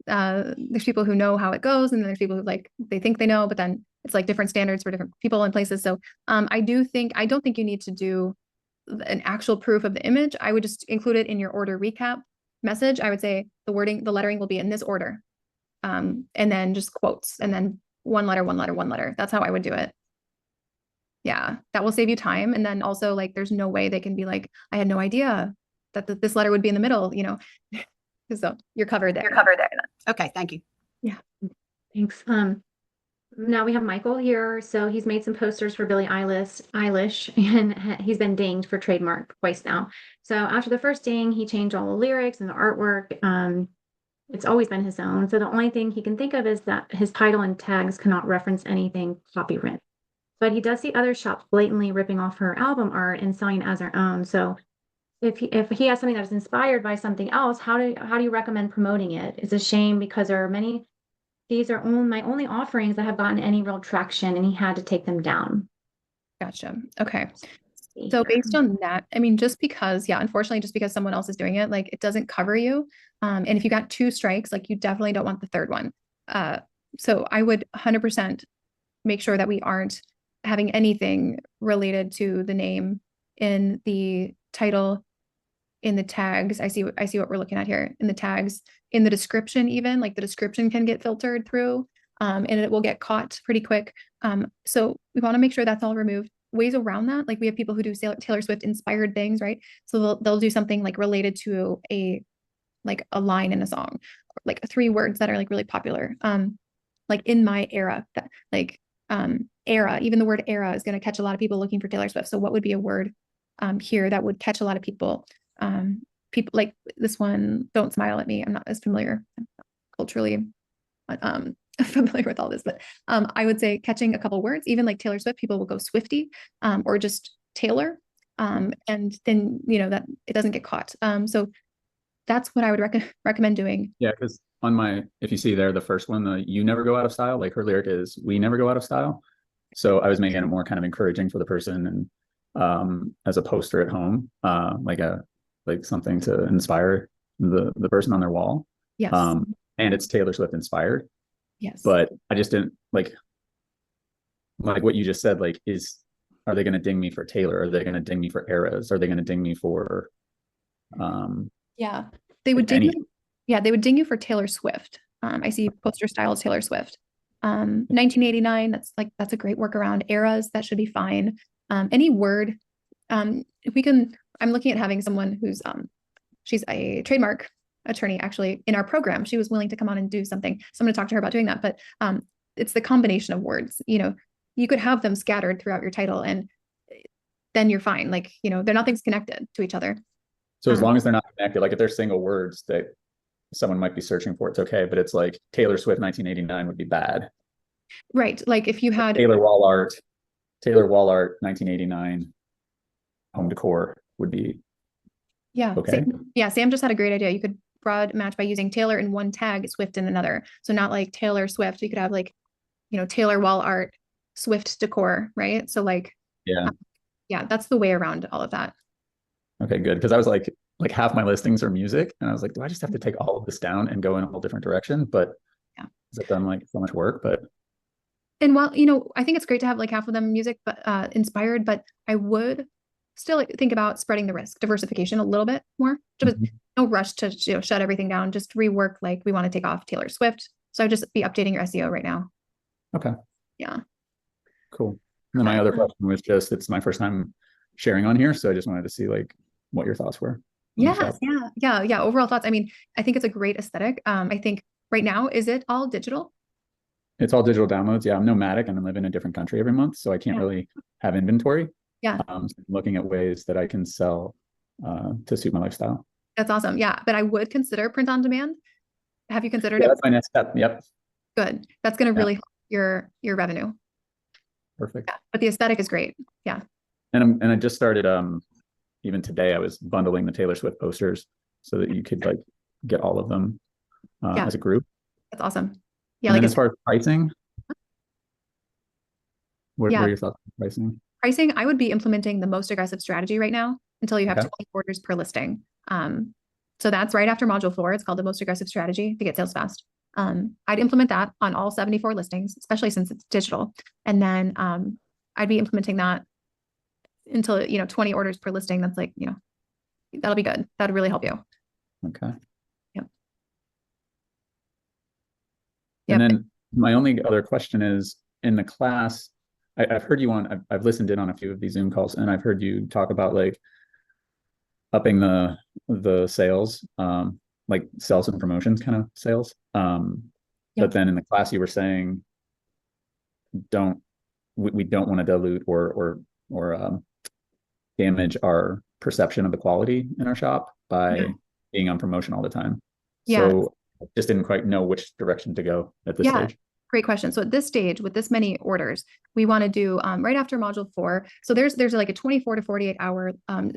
[SPEAKER 1] there's people who know how it goes, and then there's people who they think they know, but then it's like different standards for different people and places. So I don't think you need to do an actual proof of the image. I would just include it in your order recap message. I would say the lettering will be in this order, and then just quotes, and then one letter. That's how I would do it. Yeah, that will save you time. And then also, there's no way they can be like, I had no idea that this letter would be in the middle, so you're covered there.
[SPEAKER 14] Okay, thank you.
[SPEAKER 2] Yeah, thanks. Now we have Michael here. So he's made some posters for Billie Eilish, and he's been dinged for trademark twice now. So after the first ding, he changed all the lyrics and the artwork. It's always been his own. So the only thing he can think of is that his title and tags cannot reference anything copyright. But he does see other shops blatantly ripping off her album art and selling it as their own. So if he has something that is inspired by something else, how do you recommend promoting it? It's a shame because there are many. These are my only offerings that have gotten any real traction, and he had to take them down.
[SPEAKER 1] Gotcha. Okay. So based on that, I mean, unfortunately, just because someone else is doing it, it doesn't cover you. And if you got 2 strikes, you definitely don't want the third one. So I would 100% make sure that we aren't having anything related to the name in the title, in the tags. I see what we're looking at here, in the tags, in the description, even the description can get filtered through, and it will get caught pretty quick. So we want to make sure that's all removed. Ways around that, we have people who do Taylor Swift inspired things, right? So they'll do something related to a line in a song, 3 words that are really popular. In my era, era, even the word era is going to catch a lot of people looking for Taylor Swift. So what would be a word here that would catch a lot of people? People like this one, Don't Smile at Me. I'm not as familiar culturally familiar with all this, but I would say catching a couple words, even Taylor Swift, people will go Swifty or just Taylor, and then that it doesn't get caught. So that's what I would recommend doing.
[SPEAKER 15] Yeah, because if you see there, the first one, the "You never go out of style," her lyric is "We never go out of style." So I was making it more kind of encouraging for the person, and as a poster at home, like something to inspire the person on their wall.
[SPEAKER 1] Yes.
[SPEAKER 15] And it's Taylor Swift inspired.
[SPEAKER 1] Yes.
[SPEAKER 15] But I just didn't like what you just said, like, are they going to ding me for Taylor? Are they going to ding me for eras? Are they going to ding me for
[SPEAKER 1] yeah, they would ding you. Yeah, they would ding you for Taylor Swift. I see poster style Taylor Swift. 1989, that's a great workaround. Eras, that should be fine. Any word, if we can, I'm looking at having someone who's she's a trademark attorney actually in our program. She was willing to come on and do something. So I'm going to talk to her about doing that. But it's the combination of words. You know, you could have them scattered throughout your title and then you're fine. Like, you know, nothing's connected to each other.
[SPEAKER 15] So as long as they're not connected, like if they're single words that someone might be searching for, it's okay. But it's like Taylor Swift 1989 would be bad.
[SPEAKER 1] Right. Like if you had
[SPEAKER 15] Taylor wall art 1989 home decor would be okay.
[SPEAKER 1] Sam just had a great idea. You could broad match by using Taylor in one tag, Swift in another. So not like Taylor Swift. You could have like, you know, Taylor wall art, Swift decor, right? So like, yeah, that's the way around all of that.
[SPEAKER 15] Okay, good. Because I was like half my listings are music, and I was like, do I just have to take all of this down and go in a whole different direction? But it's done like so much work. But
[SPEAKER 1] and while, you know, I think it's great to have like half of them music, but inspired, but I would still think about spreading the risk, diversification a little bit more. Just no rush to, you know, shut everything down, just rework. Like we want to take off Taylor Swift. So I'd just be updating your SEO right now.
[SPEAKER 15] Okay.
[SPEAKER 1] Yeah.
[SPEAKER 15] Cool. And then my other question was just, it's my first time sharing on here. So I just wanted to see like what your thoughts were.
[SPEAKER 1] Yeah. Overall thoughts. I mean, I think it's a great aesthetic. I think right now, is it all digital?
[SPEAKER 15] It's all digital downloads. Yeah. I'm nomadic and I live in a different country every month. So I can't really have inventory.
[SPEAKER 1] Yeah.
[SPEAKER 15] Looking at ways that I can sell to suit my lifestyle.
[SPEAKER 1] That's awesome. Yeah. But I would consider print on demand. Have you considered it?
[SPEAKER 15] That's my next step. Yep.
[SPEAKER 1] Good. That's going to really help your revenue.
[SPEAKER 15] Perfect.
[SPEAKER 1] Yeah. But the aesthetic is great. Yeah.
[SPEAKER 15] And I just started, even today, I was bundling the Taylor Swift posters so that you could like get all of them as a group.
[SPEAKER 1] That's awesome. Yeah.
[SPEAKER 15] And
[SPEAKER 1] like
[SPEAKER 15] as far as pricing, what are your thoughts on pricing?
[SPEAKER 1] Pricing, I would be implementing the most aggressive strategy right now until you have 20 orders per listing. So that's right after module 4. It's called the most aggressive strategy to get sales fast. I'd implement that on all 74 listings, especially since it's digital. And then I'd be implementing that until, you know, 20 orders per listing. That's like, you know, that'll be good. That'll really help you.
[SPEAKER 15] Okay.
[SPEAKER 1] Yep.
[SPEAKER 15] And then my only other question is, in the class, I've heard you on, I've listened in on a few of these Zoom calls, and I've heard you talk about like upping the sales, like sales and promotions kind of sales. But then in the class you were saying, we don't want to dilute or damage our perception of the quality in our shop by being on promotion all the time. So I just didn't quite know which direction to go at this stage.
[SPEAKER 1] Great question. So at this stage, with this many orders, we want to do right after module 4. So there's like a 24 to 48 hour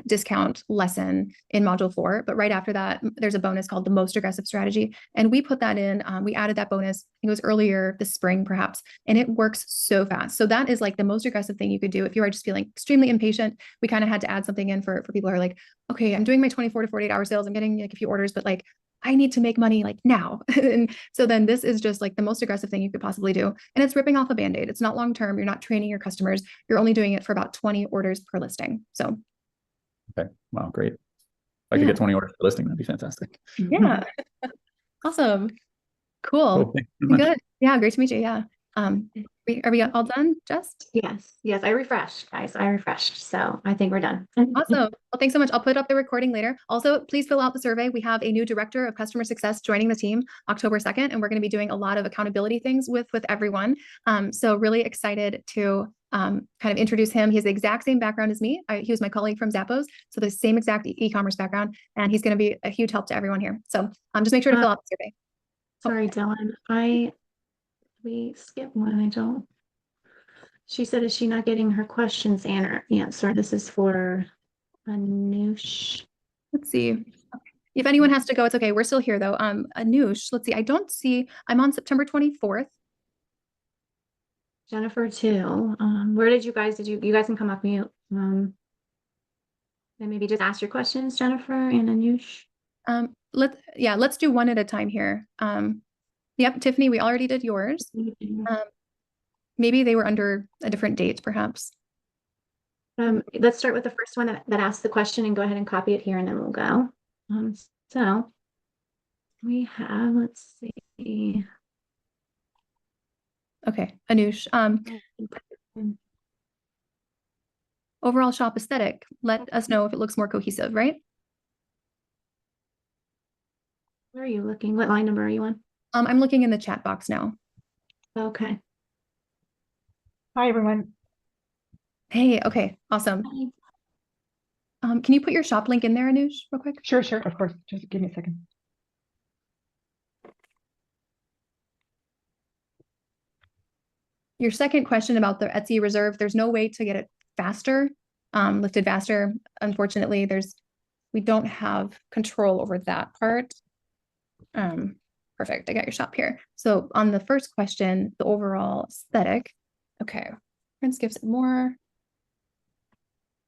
[SPEAKER 1] discount lesson in module 4. But right after that, there's a bonus called the most aggressive strategy. And we put that in, we added that bonus, I think it was earlier this spring, perhaps, and it works so fast. So that is like the most aggressive thing you could do if you are just feeling extremely impatient. We kind of had to add something in for people who are like, okay, I'm doing my 24 to 48 hour sales. I'm getting like a few orders, but like, I need to make money like now. And so then this is just like the most aggressive thing you could possibly do. And it's ripping off a Band-Aid. It's not long-term. You're not training your customers. You're only doing it for about 20 orders per listing. So.
[SPEAKER 15] Okay. Wow. Great. If I could get 20 orders per listing, that'd be fantastic.
[SPEAKER 1] Yeah. Awesome. Cool. Good. Yeah. Great to meet you. Yeah. Are we all done, Jess?
[SPEAKER 2] Yes. I refreshed, guys. I refreshed. So I think we're done.
[SPEAKER 1] Awesome. Well, thanks so much. I'll put up the recording later. Also, please fill out the survey. We have a new director of customer success joining the team October 2nd, and we're going to be doing a lot of accountability things with everyone. So really excited to kind of introduce him. He has the exact same background as me. He was my colleague from Zappos. So the same exact e-commerce background, and he's going to be a huge help to everyone here. So just make sure to fill out the survey.
[SPEAKER 2] Sorry, Dylan. We skipped one. I don't. She said, is she not getting her questions answered? This is for Anush.
[SPEAKER 1] Let's see. If anyone has to go, it's okay. We're still here though. Anush, let's see. I don't see, I'm on September 24th.
[SPEAKER 2] Jennifer too. Where did you guys can come off mute. Then maybe just ask your questions, Jennifer and Anush.
[SPEAKER 1] Let's do one at a time here. Yep, Tiffany, we already did yours. Maybe they were under a different date, perhaps.
[SPEAKER 2] Let's start with the first one that asked the question and go ahead and copy it here, and then we'll go. So we have, let's see.
[SPEAKER 1] Okay, Anush. Overall shop aesthetic. Let us know if it looks more cohesive, right?
[SPEAKER 2] Where are you looking? What line number are you on?
[SPEAKER 1] I'm looking in the chat box now.
[SPEAKER 2] Okay.
[SPEAKER 16] Hi, everyone.
[SPEAKER 1] Hey, okay, awesome. Can you put your shop link in there, Anush, real quick?
[SPEAKER 16] Sure, of course. Just give me a second.
[SPEAKER 1] Your second question about the Etsy reserve, there's no way to get it faster, lifted faster. Unfortunately, we don't have control over that part. Perfect, I got your shop here. So on the first question, the overall aesthetic, okay, Prince gives it more.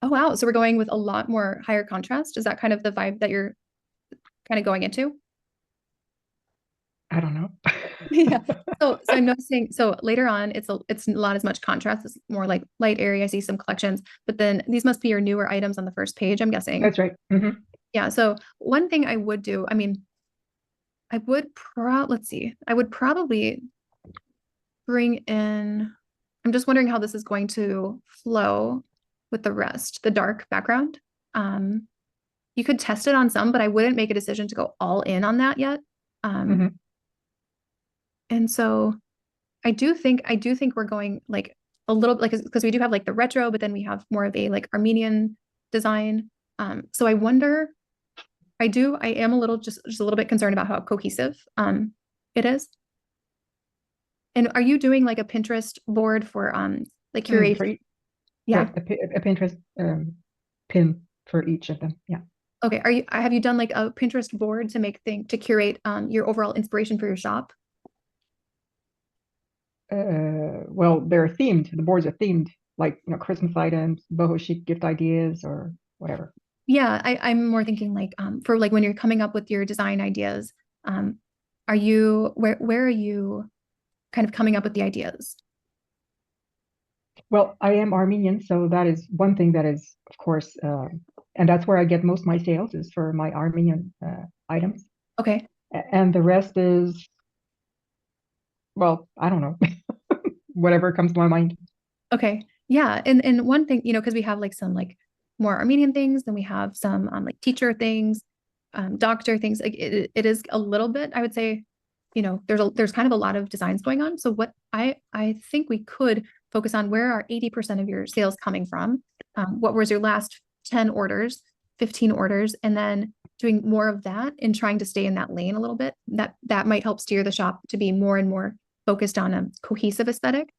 [SPEAKER 1] Oh, wow, so we're going with a lot more higher contrast. Is that kind of the vibe that you're kind of going into?
[SPEAKER 16] I don't know.
[SPEAKER 1] Yeah. So I'm noticing, so later on, it's not as much contrast. It's more like light area. I see some collections, but then these must be your newer items on the first page, I'm guessing.
[SPEAKER 16] That's right. Mm-hmm.
[SPEAKER 1] Yeah. So one thing I would do, I mean, let's see, I would probably bring in, I'm just wondering how this is going to flow with the rest, the dark background. You could test it on some, but I wouldn't make a decision to go all in on that yet. And so I do think we're going like a little like, because we do have like the retro, but then we have more of a like Armenian design. So I wonder, I am a little just a little bit concerned about how cohesive it is. And are you doing like a Pinterest board for like curation? Yeah,
[SPEAKER 16] right, a Pinterest pin for each of them. Yeah.
[SPEAKER 1] Okay. Have you done like a Pinterest board to curate your overall inspiration for your shop?
[SPEAKER 16] Well, they're themed. The boards are themed, like, you know, Christmas items, boho chic gift ideas, or whatever.
[SPEAKER 1] Yeah, I'm more thinking like for like when you're coming up with your design ideas, where are you kind of coming up with the ideas?
[SPEAKER 16] Well, I am Armenian, so that is one thing that is, of course, and that's where I get most of my sales, is for my Armenian items.
[SPEAKER 1] Okay.
[SPEAKER 16] And the rest is, well, I don't know, whatever comes to my mind.
[SPEAKER 1] Okay. Yeah. And one thing, you know, because we have like some like more Armenian things, then we have some like teacher things, doctor things. Like it is a little bit, I would say, you know, there's kind of a lot of designs going on. So what I think we could focus on, where are 80% of your sales coming from? What was your last 10 orders, 15 orders, and then doing more of that and trying to stay in that lane a little bit. That might help steer the shop to be more and more focused on a cohesive aesthetic.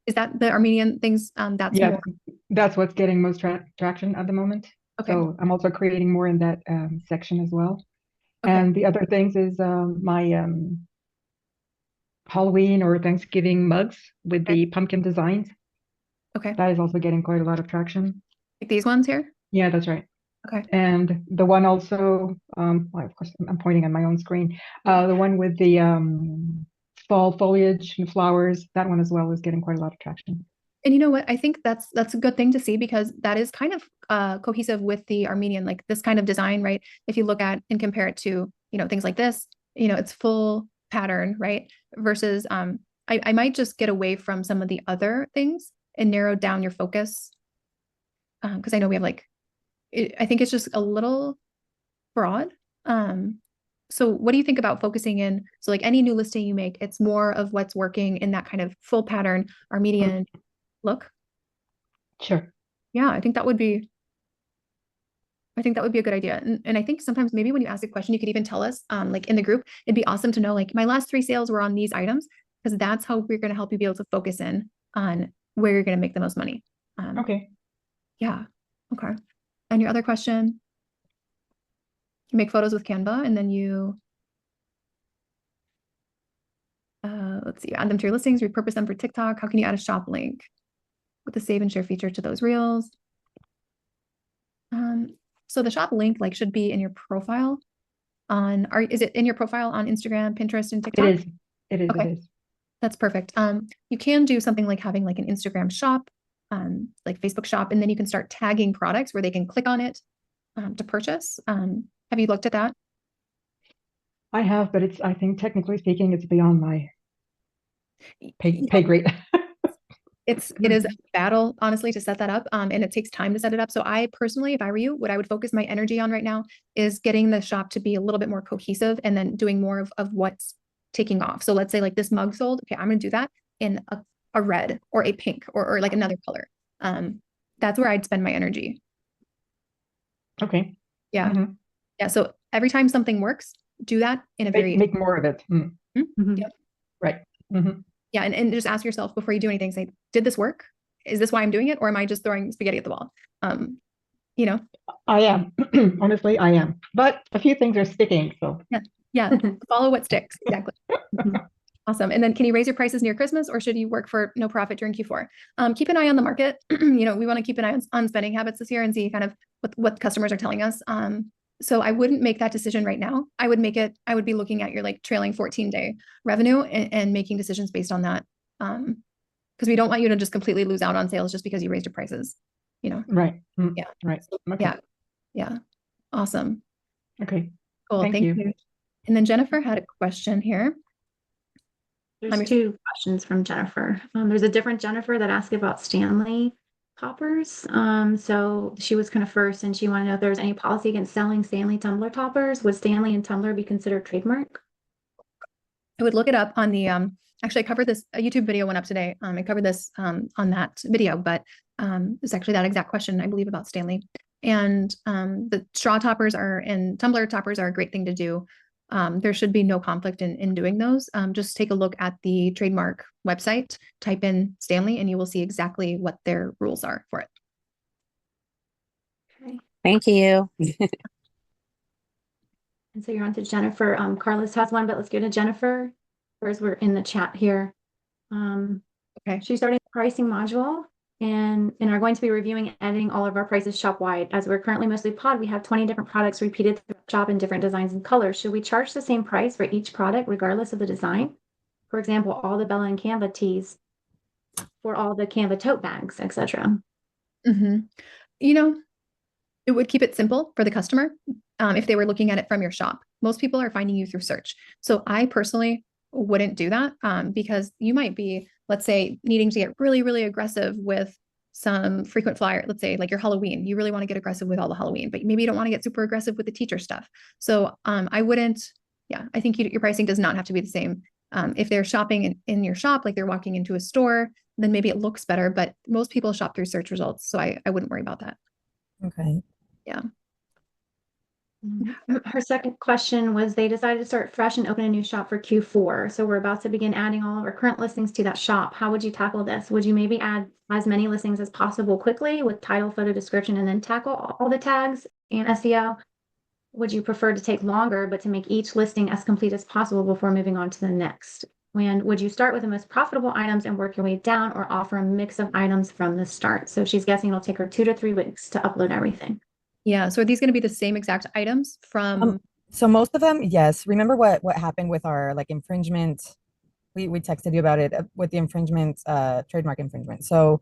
[SPEAKER 1] Is that the Armenian things?
[SPEAKER 16] That's what's getting most traction at the moment.
[SPEAKER 1] Okay.
[SPEAKER 16] So I'm also creating more in that section as well.
[SPEAKER 1] Okay.
[SPEAKER 16] And the other things is my Halloween or Thanksgiving mugs with the pumpkin designs.
[SPEAKER 1] Okay.
[SPEAKER 16] That is also getting quite a lot of traction.
[SPEAKER 1] Like these ones here?
[SPEAKER 16] Yeah, that's right.
[SPEAKER 1] Okay.
[SPEAKER 16] And the one also, well, of course, I'm pointing at my own screen. The one with the fall foliage and flowers, that one as well is getting quite a lot of traction.
[SPEAKER 1] And you know what? I think that's a good thing to see, because that is kind of cohesive with the Armenian, like this kind of design, right? If you look at and compare it to, you know, things like this, you know, it's full pattern, right? Versus I might just get away from some of the other things and narrow down your focus. Because I know we have like, I think it's just a little broad. So what do you think about focusing in? So like any new listing you make, it's more of what's working in that kind of full pattern Armenian look.
[SPEAKER 16] Sure.
[SPEAKER 1] Yeah, I think that would be a good idea. And I think sometimes maybe when you ask a question, you could even tell us, like in the group, it'd be awesome to know, like, my last 3 sales were on these items, because that's how we're going to help you be able to focus in on where you're going to make the most money.
[SPEAKER 16] Okay.
[SPEAKER 1] Yeah. Okay. And your other question, you make photos with Canva, and then you, let's see, add them to your listings, repurpose them for TikTok. How can you add a shop link with the save and share feature to those reels? So the shop link like should be in your profile on, is it in your profile on Instagram, Pinterest, and TikTok?
[SPEAKER 16] It is. It is.
[SPEAKER 1] Okay.
[SPEAKER 16] It is.
[SPEAKER 1] That's perfect. You can do something like having like an Instagram shop, like Facebook shop, and then you can start tagging products where they can click on it to purchase. Have you looked at that?
[SPEAKER 16] I have, but I think technically speaking, it's beyond my pay grade.
[SPEAKER 1] It is a battle, honestly, to set that up. And it takes time to set it up. So I personally, if I were you, what I would focus my energy on right now is getting the shop to be a little bit more cohesive and then doing more of what's taking off. So let's say like this mug sold. Okay, I'm going to do that in a red or a pink or like another color. That's where I'd spend my energy.
[SPEAKER 16] Okay.
[SPEAKER 1] Yeah. Yeah. So every time something works, do that in a very
[SPEAKER 16] make more of it.
[SPEAKER 1] Yep.
[SPEAKER 16] Right.
[SPEAKER 1] Yeah. And just ask yourself before you do anything, say, did this work? Is this why I'm doing it? Or am I just throwing spaghetti at the wall? You know,
[SPEAKER 16] I am. Honestly, I am. But a few things are sticking. So
[SPEAKER 1] yeah. Follow what sticks. Exactly. Awesome. And then can you raise your prices near Christmas, or should you work for no profit during Q4? Keep an eye on the market. You know, we want to keep an eye on spending habits this year and see kind of what customers are telling us. So I wouldn't make that decision right now. I would be looking at your like trailing 14-day revenue and making decisions based on that. Because we don't want you to just completely lose out on sales just because you raised your prices, you know?
[SPEAKER 16] Right.
[SPEAKER 1] Yeah.
[SPEAKER 16] Right. Okay.
[SPEAKER 1] Yeah. Yeah. Awesome.
[SPEAKER 16] Okay.
[SPEAKER 1] Cool. Thank you. And then Jennifer had a question here.
[SPEAKER 2] There's two questions from Jennifer. There's a different Jennifer that asked about Stanley toppers. So she was kind of first, and she wanted to know if there was any policy against selling Stanley tumbler toppers. Would Stanley and tumbler be considered trademark?
[SPEAKER 1] I would look it up on the, actually I covered this, a YouTube video went up today. I covered this on that video, but it's actually that exact question, I believe, about Stanley. And the straw toppers and tumbler toppers are a great thing to do. There should be no conflict in doing those. Just take a look at the trademark website, type in Stanley, and you will see exactly what their rules are for it.
[SPEAKER 2] Okay.
[SPEAKER 7] Thank you.
[SPEAKER 2] And so you're on to Jennifer. Carlos has one, but let's go to Jennifer. First, we're in the chat here.
[SPEAKER 1] Okay.
[SPEAKER 2] She's starting the pricing module and are going to be reviewing and editing all of our prices shop wide. As we're currently mostly pod, we have 20 different products repeated through the shop in different designs and colors. Should we charge the same price for each product regardless of the design? For example, all the Bella and Canva tees for all the Canva tote bags, etc.
[SPEAKER 1] You know, it would keep it simple for the customer if they were looking at it from your shop. Most people are finding you through search. So I personally wouldn't do that because you might be, let's say, needing to get really, really aggressive with some frequent flyer. Let's say like your Halloween, you really want to get aggressive with all the Halloween, but maybe you don't want to get super aggressive with the teacher stuff. So I wouldn't, I think your pricing does not have to be the same. If they're shopping in your shop, like they're walking into a store, then maybe it looks better, but most people shop through search results. So I wouldn't worry about that.
[SPEAKER 7] Okay.
[SPEAKER 1] Yeah.
[SPEAKER 2] Her second question was they decided to start fresh and open a new shop for Q4. So we're about to begin adding all of our current listings to that shop. How would you tackle this? Would you maybe add as many listings as possible quickly with title, photo, description, and then tackle all the tags and SEO? Would you prefer to take longer, but to make each listing as complete as possible before moving on to the next? And would you start with the most profitable items and work your way down, or offer a mix of items from the start? So she's guessing it'll take her 2 to 3 weeks to upload everything.
[SPEAKER 1] Yeah. So are these going to be the same exact items from?
[SPEAKER 17] So most of them, yes. Remember what happened with our like infringement? We texted you about it with the infringement, trademark infringement. So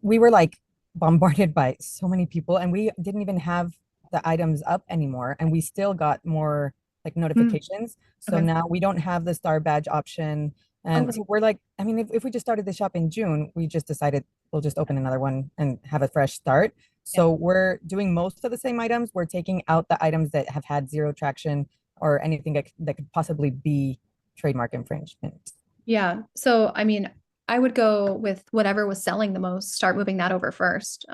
[SPEAKER 17] we were like bombarded by so many people, and we didn't even have the items up anymore, and we still got more like notifications. So now we don't have the star badge option. And so we're like, I mean, if we just started the shop in June, we just decided we'll just open another one and have a fresh start. So we're doing most of the same items. We're taking out the items that have had zero traction or anything that could possibly be trademark infringement.
[SPEAKER 1] Yeah. So, I mean, I would go with whatever was selling the most, start moving that over first.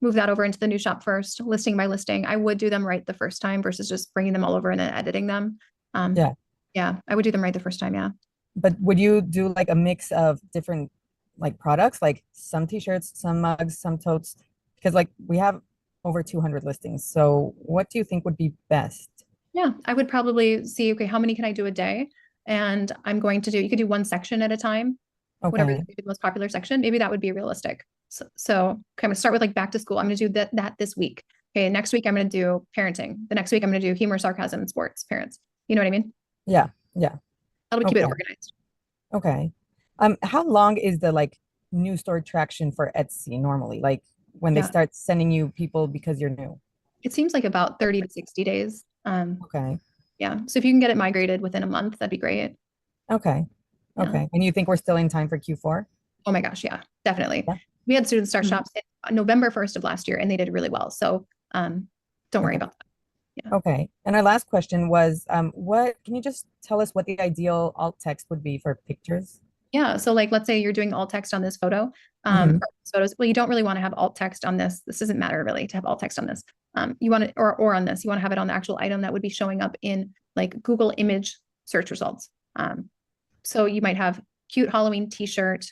[SPEAKER 1] Move that over into the new shop first, listing by listing. I would do them right the first time versus just bringing them all over and then editing them. Yeah, I would do them right the first time. Yeah.
[SPEAKER 17] But would you do like a mix of different like products, like some t-shirts, some mugs, some totes? Because like we have over 200 listings. So what do you think would be best?
[SPEAKER 1] Yeah, I would probably see, okay, how many can I do a day? And I'm going to do, you could do one section at a time. Whatever the most popular section, maybe that would be realistic. So okay, I'm gonna start with like back to school. I'm gonna do that this week. Okay, next week I'm gonna do parenting. The next week I'm gonna do humor, sarcasm, and sports, parents. You know what I mean?
[SPEAKER 17] Yeah. Yeah.
[SPEAKER 1] That'll keep it organized.
[SPEAKER 17] Okay. How long is the like new store traction for Etsy normally? Like when they start sending you people because you're new?
[SPEAKER 1] It seems like about 30 to 60 days.
[SPEAKER 17] Okay.
[SPEAKER 1] Yeah. So if you can get it migrated within a month, that'd be great.
[SPEAKER 17] Okay.
[SPEAKER 1] Yeah.
[SPEAKER 17] Okay. And you think we're still in time for Q4?
[SPEAKER 1] Oh my gosh, yeah, definitely.
[SPEAKER 17] Yeah.
[SPEAKER 1] We had students start shops in November 1st of last year, and they did really well. So don't worry about that. Yeah.
[SPEAKER 17] Okay. And our last question was, what can you just tell us what the ideal alt text would be for pictures?
[SPEAKER 1] Yeah. So like, let's say you're doing alt text on this photo. Photos. Well, you don't really want to have alt text on this. This doesn't matter really to have alt text on this. You want it, or on this, you want to have it on the actual item that would be showing up in like Google image search results. So you might have cute Halloween t-shirt,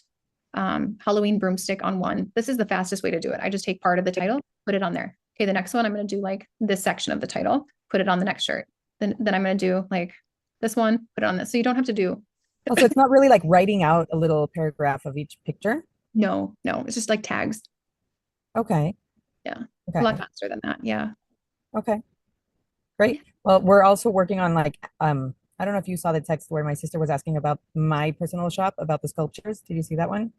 [SPEAKER 1] Halloween broomstick on one. This is the fastest way to do it. I just take part of the title, put it on there. Okay, the next one, I'm going to do like this section of the title, put it on the next shirt. Then I'm going to do like this one, put it on this. So you don't have to do.
[SPEAKER 17] Oh, so it's not really like writing out a little paragraph of each picture?
[SPEAKER 1] No, it's just like tags.
[SPEAKER 17] Okay.
[SPEAKER 1] Yeah.
[SPEAKER 17] Okay.
[SPEAKER 1] A lot faster than that. Yeah.
[SPEAKER 17] Okay. Great. Well, we're also working on like, I don't know if you saw the text where my sister was asking about my personal shop about the sculptures. Did you see that one?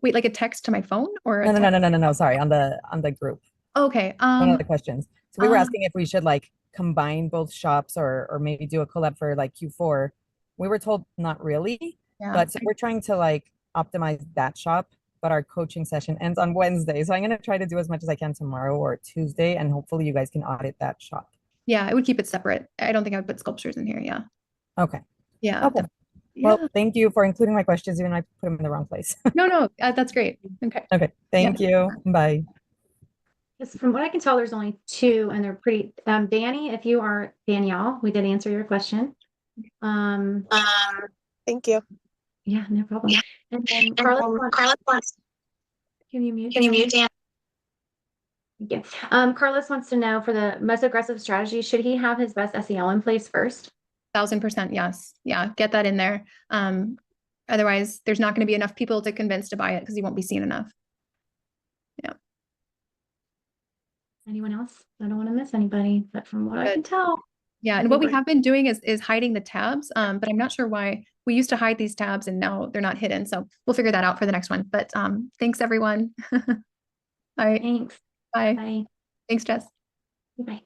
[SPEAKER 1] Wait, like a text to my phone or
[SPEAKER 17] no. Sorry, on the group.
[SPEAKER 1] Okay.
[SPEAKER 17] One of the questions. So we were asking if we should like combine both shops or maybe do a collab for like Q4. We were told not really, but so we're trying to like optimize that shop. But our coaching session ends on Wednesday, so I'm gonna try to do as much as I can tomorrow or Tuesday, and hopefully you guys can audit that shop.
[SPEAKER 1] Yeah, I would keep it separate. I don't think I would put sculptures in here. Yeah.
[SPEAKER 17] Okay.
[SPEAKER 1] Yeah.
[SPEAKER 17] Okay. Well, thank you for including my questions, even though I put them in the wrong place.
[SPEAKER 1] No, that's great. Okay.
[SPEAKER 17] Okay. Thank you. Bye.
[SPEAKER 2] Just from what I can tell, there's only two, and they're pretty. Danny, if you are Danielle, we did answer your question.
[SPEAKER 7] Thank you.
[SPEAKER 2] Yeah, no problem. And then Carlos wants. Can you mute? Dan? Yeah. Carlos wants to know for the most aggressive strategy, should he have his best SEO in place first?
[SPEAKER 1] 1000%. Yes. Yeah. Get that in there. Otherwise, there's not going to be enough people to convince to buy it because you won't be seen enough. Yeah.
[SPEAKER 2] Anyone else? I don't want to miss anybody, but from what I can tell.
[SPEAKER 1] Yeah. And what we have been doing is hiding the tabs. But I'm not sure why we used to hide these tabs and now they're not hidden. So we'll figure that out for the next one. But thanks, everyone. All right.
[SPEAKER 2] Thanks.
[SPEAKER 1] Bye.
[SPEAKER 2] Bye.
[SPEAKER 1] Thanks, Jess.
[SPEAKER 2] Bye.